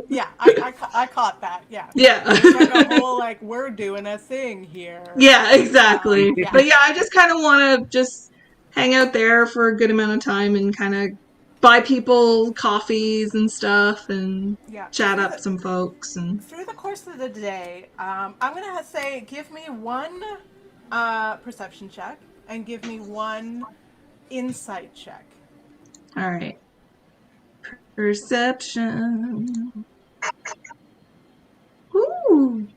Yeah. I caught that. Yeah. Yeah. It's like a whole we're doing a thing here. Yeah, exactly. Yeah. But yeah, I just kind of want to just hang out there for a good amount of time and kind of buy people coffees and stuff and Yeah. chat Through up the, some folks. And through the course of the day, I'm gonna say, give me one perception check and give me one insight check. all right. Perception. Ooh.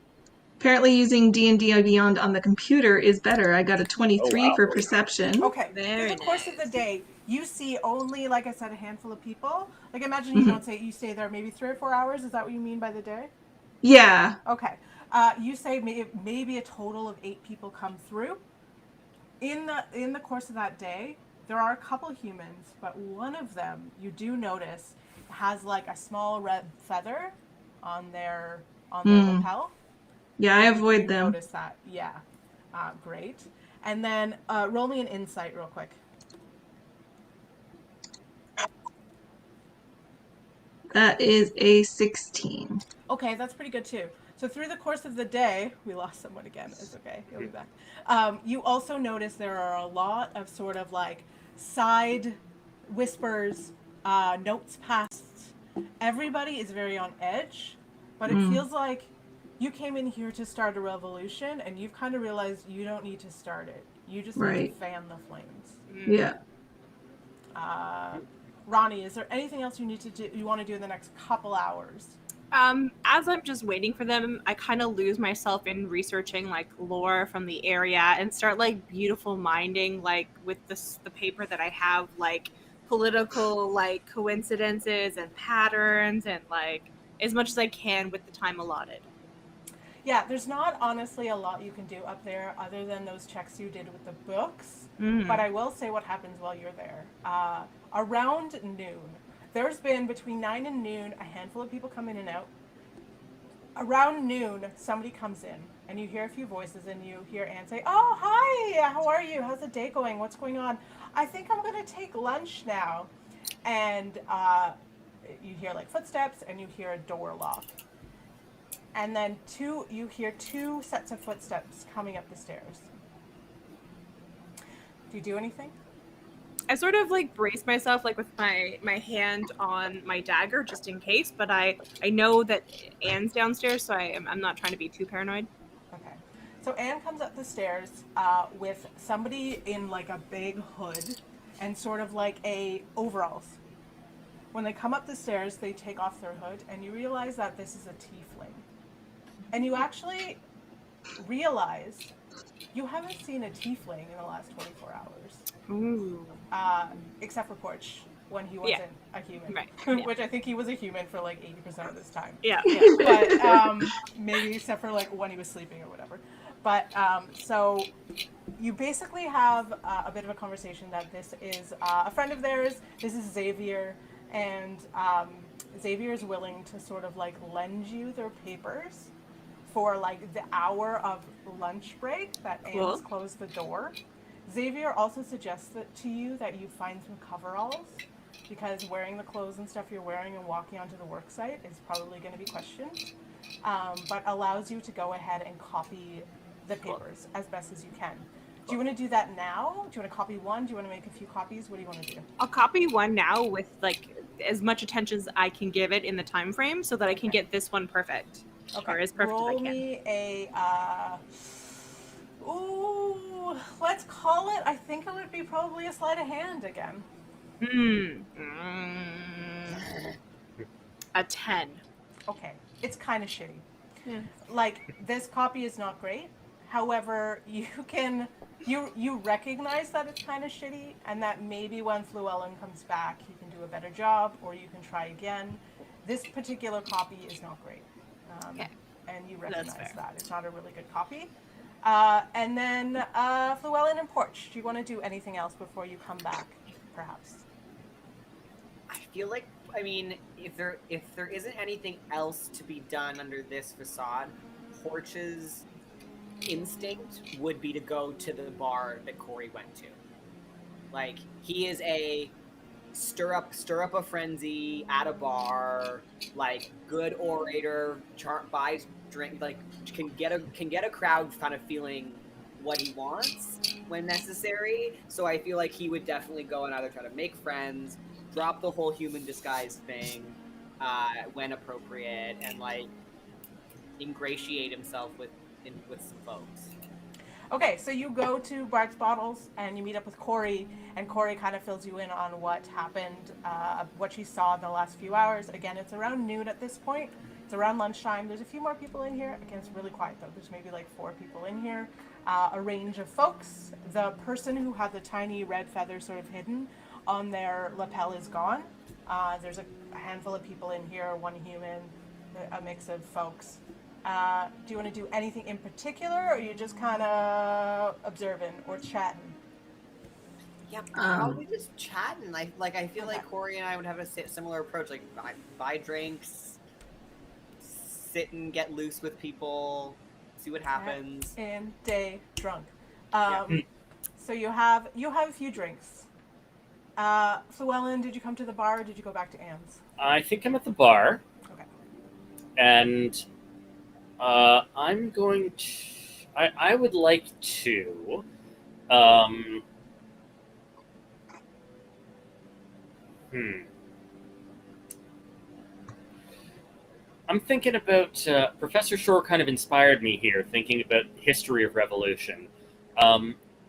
Apparently using D&D Beyond on the computer is better. I got a 23 wow. for perception. Okay. Very Through the course of the nice. day, you see only, like I said, a handful of people. Like, imagine you Mhm. don't say you stay there maybe 3 or 4 hours. Is that what you mean by the day? Yeah. Okay. You say maybe a total of 8 people come through. In the course of that day, there are a couple humans, but one of them you do notice has like a small red feather on their Mm. lapel. Yeah, I You avoid them. notice that, yeah. Great. And then roll me an insight real quick. That is a 16. Okay, that's pretty good too. So through the course of the day, we lost someone again. It's okay, he'll be back. You also notice there are a lot of sort of like side whispers, notes passed. Everybody is very on edge, but it feels like you came in here to start a revolution, and you've kind of realized you don't need to start it. You just need Right. to fan the flames. Yeah. Ronnie, is there anything else you need to do? You want to do in the next couple hours? As I'm just waiting for them, I kind of lose myself in researching like lore from the area and start like beautiful minding like with the paper that I have like political like coincidences and patterns and like as much as I can with the time allotted. Yeah, there's not honestly a lot you can do up there other than those checks you did with the books. But I will say what happens while you're there. Around noon, there's been between 9 and noon a handful of people come in and out. Around noon, somebody comes in and you hear a few voices and you hear Anne say, "Oh, hi, how are you? How's the day going? What's going on? I think I'm going to take lunch now." And you hear like footsteps and you hear a door lock. And then you hear 2 sets of footsteps coming up the stairs. Do you do anything? I sort of like brace myself like with my hand on my dagger just in case, but I know that Anne's downstairs, so I'm not trying to be too paranoid. Okay. So Anne comes up the stairs with somebody in like a big hood and sort of like a overalls. When they come up the stairs, they take off their hood and you realize that this is a tiefling. And you actually realize you haven't seen a tiefling in the last 24 hours. Ooh. Except for Porch, when he wasn't a human. Right. Yeah. Which I think he was a human for like 80% of this time. Yeah. But maybe except for like when he was sleeping or whatever. But so you basically have a bit of a conversation that this is a friend of theirs. This is Xavier, and Xavier is willing to sort of like lend you their papers for like the hour of lunch break that Anne has closed the door. Xavier also suggests that to you that you find some coveralls, because wearing the clothes and stuff you're wearing and walking onto the work site is probably going to be questioned, but allows you to go ahead and copy the papers as best as you can. Do you want to do that now? Do you want to copy one? Do you want to make a few copies? What do you want to do? I'll copy one now with like as much attention as I can give it in the time frame so that I can get this one perfect. Or as perfect Roll as I can. me a let's call it, I think it would be probably a sleight of hand again. A 10. Okay, it's kind of shitty. Yeah. Like, this copy is not great. However, you recognize that it's kind of shitty, and that maybe when Llewellyn comes back, he can do a better job, or you can try again. This particular copy is not great, and you recognize that it's not a really good copy. And then Llewellyn and Porch. Do you want to do anything else before you come back, perhaps? I feel like, I mean, if there isn't anything else to be done under this facade, Porch's instinct would be to go to the bar that Corey went to. Like, he is a stir up a frenzy at a bar, like good orator, buys drink, like can get a crowd kind of feeling what he wants. when necessary. So I feel like he would definitely go and either try to make friends, drop the whole human disguise thing when appropriate, and like ingratiate himself with some folks. Okay, so you go to Bart's Bottles and you meet up with Corey, and Corey kind of fills you in on what happened, what she saw in the last few hours. Again, it's around noon at this point. It's around lunchtime. There's a few more people in here. Again, it's really quiet though. There's maybe like 4 people in here. A range of folks. The person who had the tiny red feather sort of hidden on their lapel is gone. There's a handful of people in here, 1 human, a mix of folks. Do you want to do anything in particular, or are you just kind of observing or chatting? Yeah, probably just chatting. I feel like Corey and I would have a similar approach. Like buy drinks, sit and get loose with people, see what happens. And day drunk. So you have a few drinks. Llewellyn, did you come to the bar, or did you go back to Anne's? I think I'm at the bar. Okay. And I'm going to. I would like to. I'm thinking about Professor Shore. Kind of inspired me here, thinking about history of revolution.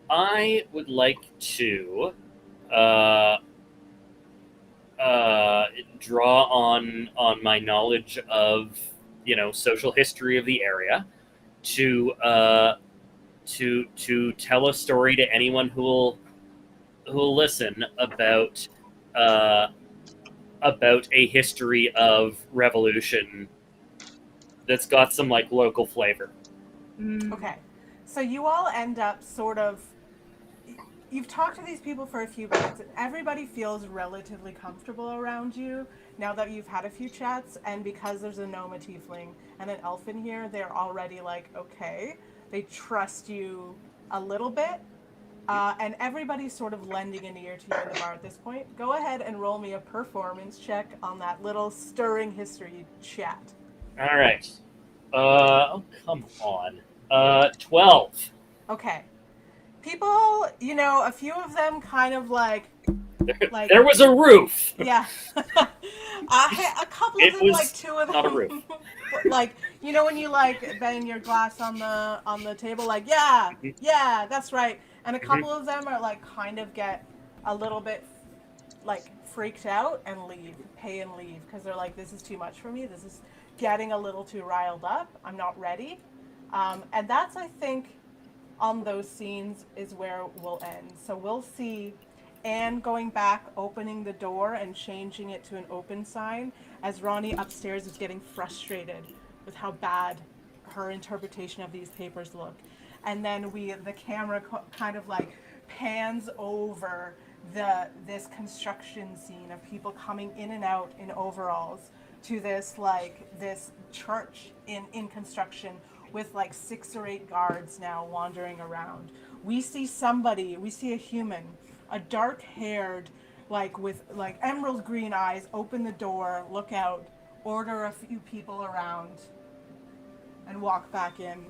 I would like to draw on my knowledge of social history of the area to tell a story to anyone who'll listen about a history of revolution that's got some like local flavor. Okay, so you all end up sort of. You've talked to these people for a few minutes, and everybody feels relatively comfortable around you now that you've had a few chats. And because there's a gnome, a tiefling, and an elf in here, they're already like, okay, they trust you a little bit. And everybody's sort of lending an ear to you in the bar at this point. Go ahead and roll me a performance check on that little stirring history chat. All right. Oh, come on. 12. Okay. People, a few of them kind of like there was a roof. Yeah. A couple of them, like 2 of them. Not a roof. Like, when you like bang your glass on the table, like, yeah, that's right. And a couple of them are like kind of get a little bit like freaked out and pay and leave, because they're like, this is too much for me. This is getting a little too riled up. I'm not ready. And that's, I think, on those scenes is where we'll end. So we'll see Anne going back, opening the door and changing it to an open sign as Ronnie upstairs is getting frustrated with how bad her interpretation of these papers look. And then the camera kind of like pans over this construction scene of people coming in and out in overalls to this church in construction with like 6 or 8 guards now wandering around. We see a human, a dark-haired, like with like emerald green eyes, open the door, look out, order a few people around, and walk back in.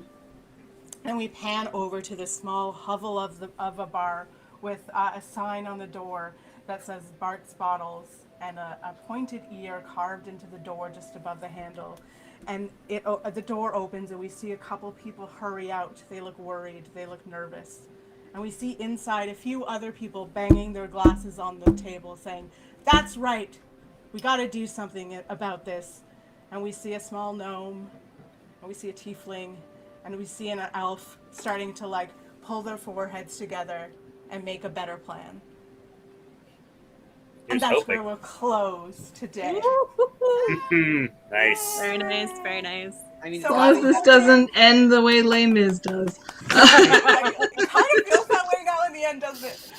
And we pan over to the small hovel of a bar with a sign on the door that says Bart's Bottles and a pointed ear carved into the door just above the handle. And the door opens and we see a couple people hurry out. They look worried. They look nervous. And we see inside a few other people banging their glasses on the table saying, "That's right. We got to do something about this." And we see a small gnome, and we see a tiefling, and we see an elf starting to like pull their foreheads together and make a better plan. And that's where we'll close today. Nice. Very nice, very nice. I mean, As long as this doesn't end the way Les Mis does. It kind of feels that way now in the end, doesn't it?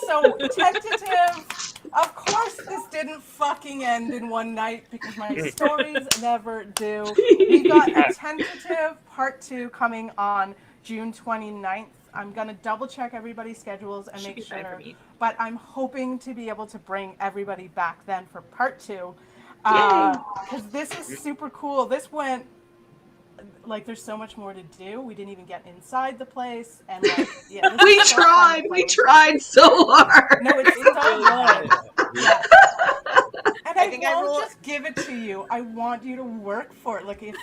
So tentative. Of course, this didn't fucking end in one night because my stories never do. We've got a tentative part 2 coming on June 29th. I'm going to double check everybody's schedules and make sure. But I'm hoping to be able to bring everybody back then for part 2. Because this is super cool. This went like there's so much more to do. We didn't even get inside the place, and like yeah, this We is so fun to play we with. tried so hard. No, it's so good. Yeah. And I think I won't roll- just give it to you. I want you to work for it. Like if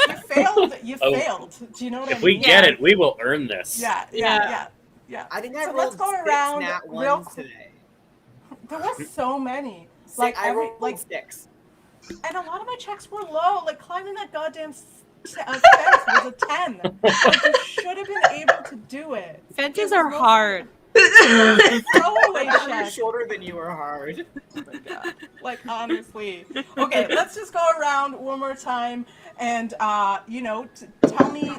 you failed, you Oh. failed. Do you know what I If mean? we get it, we will earn this. Yeah. Yeah. I think I So rolled let's go 6 around nat real ones quick. today. There was so many. Like I every rolled 6. and a lot of my checks were low. Like climbing that goddamn fence was a 10. Like you should have been able to do it. Fences It was are mostly hard. Throwaway You're checks. shorter than you are hard. Oh my God. Like honestly. Okay, let's just go around one more time and tell me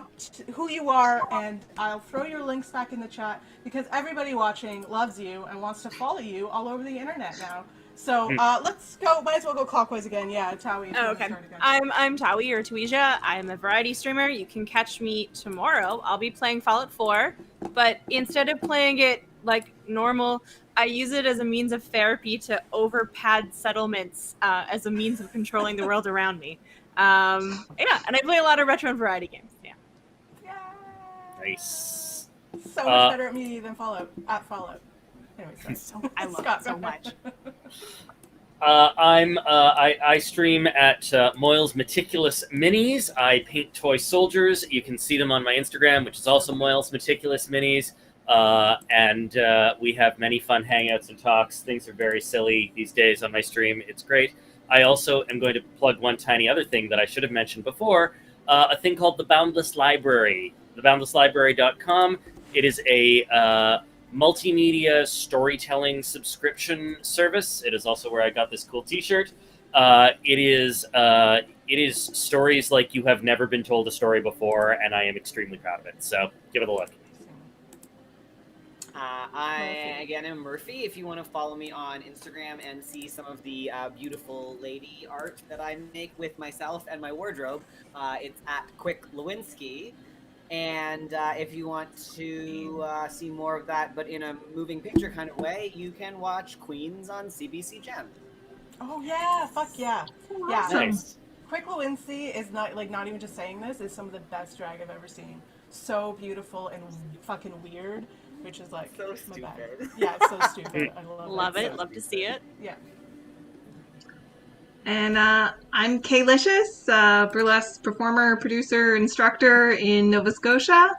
who you are, and I'll throw your links back in the chat because everybody watching loves you and wants to follow you all over the internet now. So let's go. Might as well go clockwise again. Yeah, Tawi. If you Oh, want to okay. start again. I'm Tawi or Tawejea. I'm a variety streamer. You can catch me tomorrow. I'll be playing Fallout 4, but instead of playing it like normal, I use it as a means of therapy to overpad settlements as a means of controlling the world around me. Yeah, and I play a lot of retro and variety games. Yeah. Yay. Nice. So much better at me than Fallout. At Fallout. Anyway, sorry. I love Scott, it so go much. I stream at Moyle's Meticulous Minis. I paint toy soldiers. You can see them on my Instagram, which is also Moyle's Meticulous Minis. And we have many fun hangouts and talks. Things are very silly these days on my stream. It's great. I also am going to plug one tiny other thing that I should have mentioned before, a thing called the Boundless Library, theboundlesslibrary.com. It is a multimedia storytelling subscription service. It is also where I got this cool T-shirt. It is stories like you have never been told a story before, and I am extremely proud of it. So give it a look. I again am Murphy. If you want to follow me on Instagram and see some of the beautiful lady art that I make with myself and my wardrobe, it's at Quick Lewinsky. And if you want to see more of that, but in a moving picture kind of way, you can watch Queens on CBC Gem. Oh yeah, fuck yeah. Yeah. Nice. Quick Lewinsky is not even just saying this, is some of the best drag I've ever seen. So beautiful and fucking weird, which is like So my bag. stupid. Yeah, it's so stupid. I love Love it. So Love to see it. Yeah. And I'm Kaylicious, burlesque performer, producer, instructor in Nova Scotia.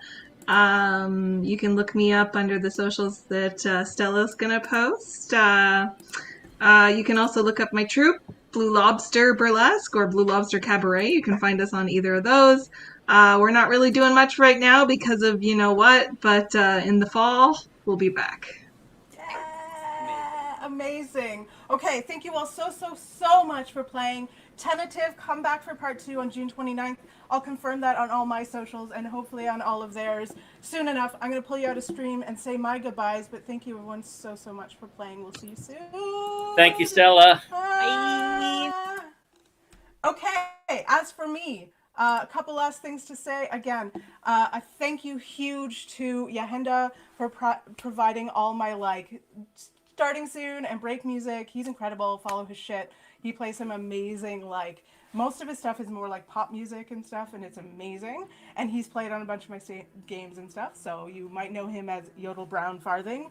You can look me up under the socials that Stella's gonna post. You can also look up my troupe, Blue Lobster Burlesque or Blue Lobster Cabaret. You can find us on either of those. We're not really doing much right now because of you know what, but in the fall, we'll be back. Yeah, amazing. Okay, thank you all so much for playing. Tentative comeback for part 2 on June 29th. I'll confirm that on all my socials and hopefully on all of theirs soon enough. I'm going to pull you out of stream and say my goodbyes, but thank you everyone so much for playing. We'll see you soon. Thank you, Stella. Bye. Okay, as for me, a couple last things to say. Again, a thank you huge to Yahenda for providing all my starting soon and break music. He's incredible. Follow his shit. He plays some amazing most of his stuff is more like pop music and stuff, and it's amazing. And he's played on a bunch of my games and stuff, so you might know him as Yodel Brown Farthing.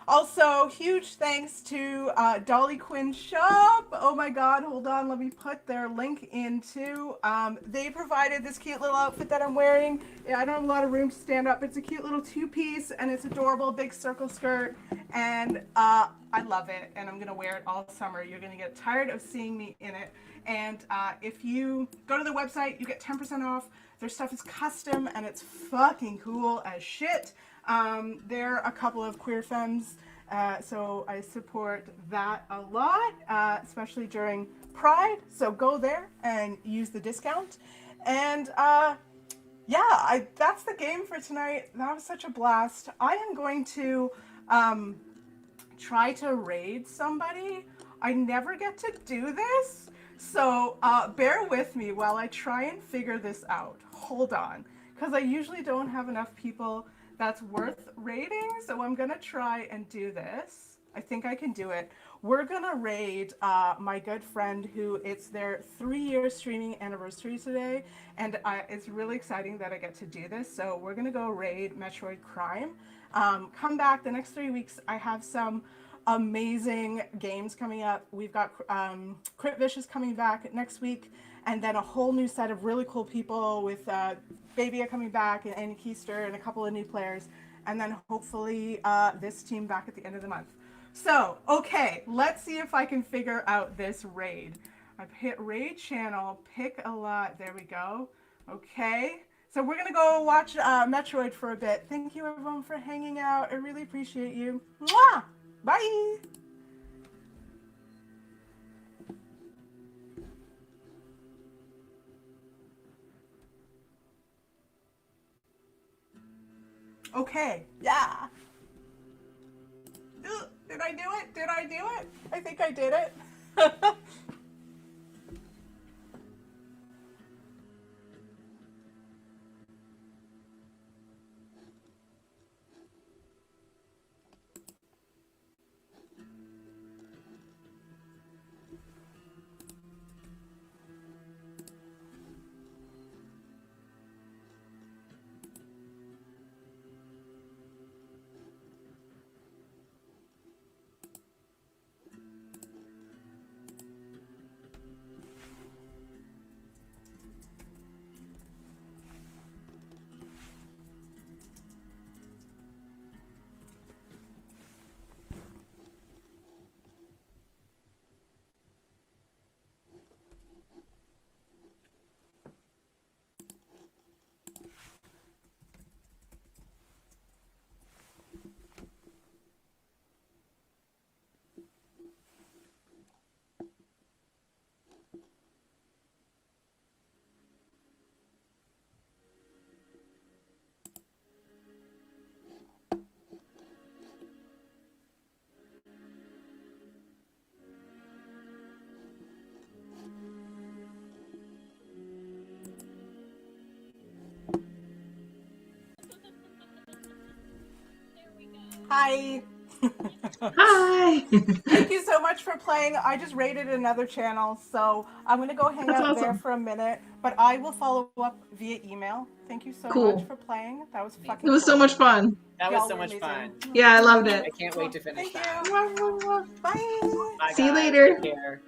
Also, huge thanks to Dolly Quinn Shop. Oh my God, hold on, let me put their link in too. They provided this cute little outfit that I'm wearing. Yeah, I don't have a lot of room to stand up. It's a cute little 2-piece and it's adorable, big circle skirt. And I love it, and I'm gonna wear it all summer. You're gonna get tired of seeing me in it. And if you go to the website, you get 10% off. Their stuff is custom and it's fucking cool as shit. They're a couple of queer femmes, so I support that a lot, especially during Pride. So go there and use the discount. And yeah, that's the game for tonight. That was such a blast. I am going to try to raid somebody. I never get to do this, so bear with me while I try and figure this out. Hold on, because I usually don't have enough people that's worth raiding, so I'm gonna try and do this. I think I can do it. We're gonna raid my good friend who it's their 3-year streaming anniversary today, and it's really exciting that I get to do this. So we're gonna go raid Metroid Prime. Come back the next 3 weeks. I have some amazing games coming up. We've got Crit Vicious coming back next week, and then a whole new set of really cool people with Babia coming back and Keister and a couple of new players, and then hopefully this team back at the end of the month. So, okay, let's see if I can figure out this raid. I've hit raid channel, pick a lot. There we go. Okay. So we're going to go watch Metroid for a bit. Thank you, everyone, for hanging out. I really appreciate you. Mwah! Bye! Okay, yeah. Did I do it? Did I do it? I think I did it. Hi. Hi. Thank you so much for playing. I just raided another channel, so I'm going to go hang That's out there awesome. for a minute, but I will follow up via email. Thank you so Cool. much for playing. That was fucking It was so cool. much fun. That was Y'all so were much amazing. fun. Yeah, I loved I it. can't wait to finish Thank that. you. Bye. Bye, See you guys. later. Take care.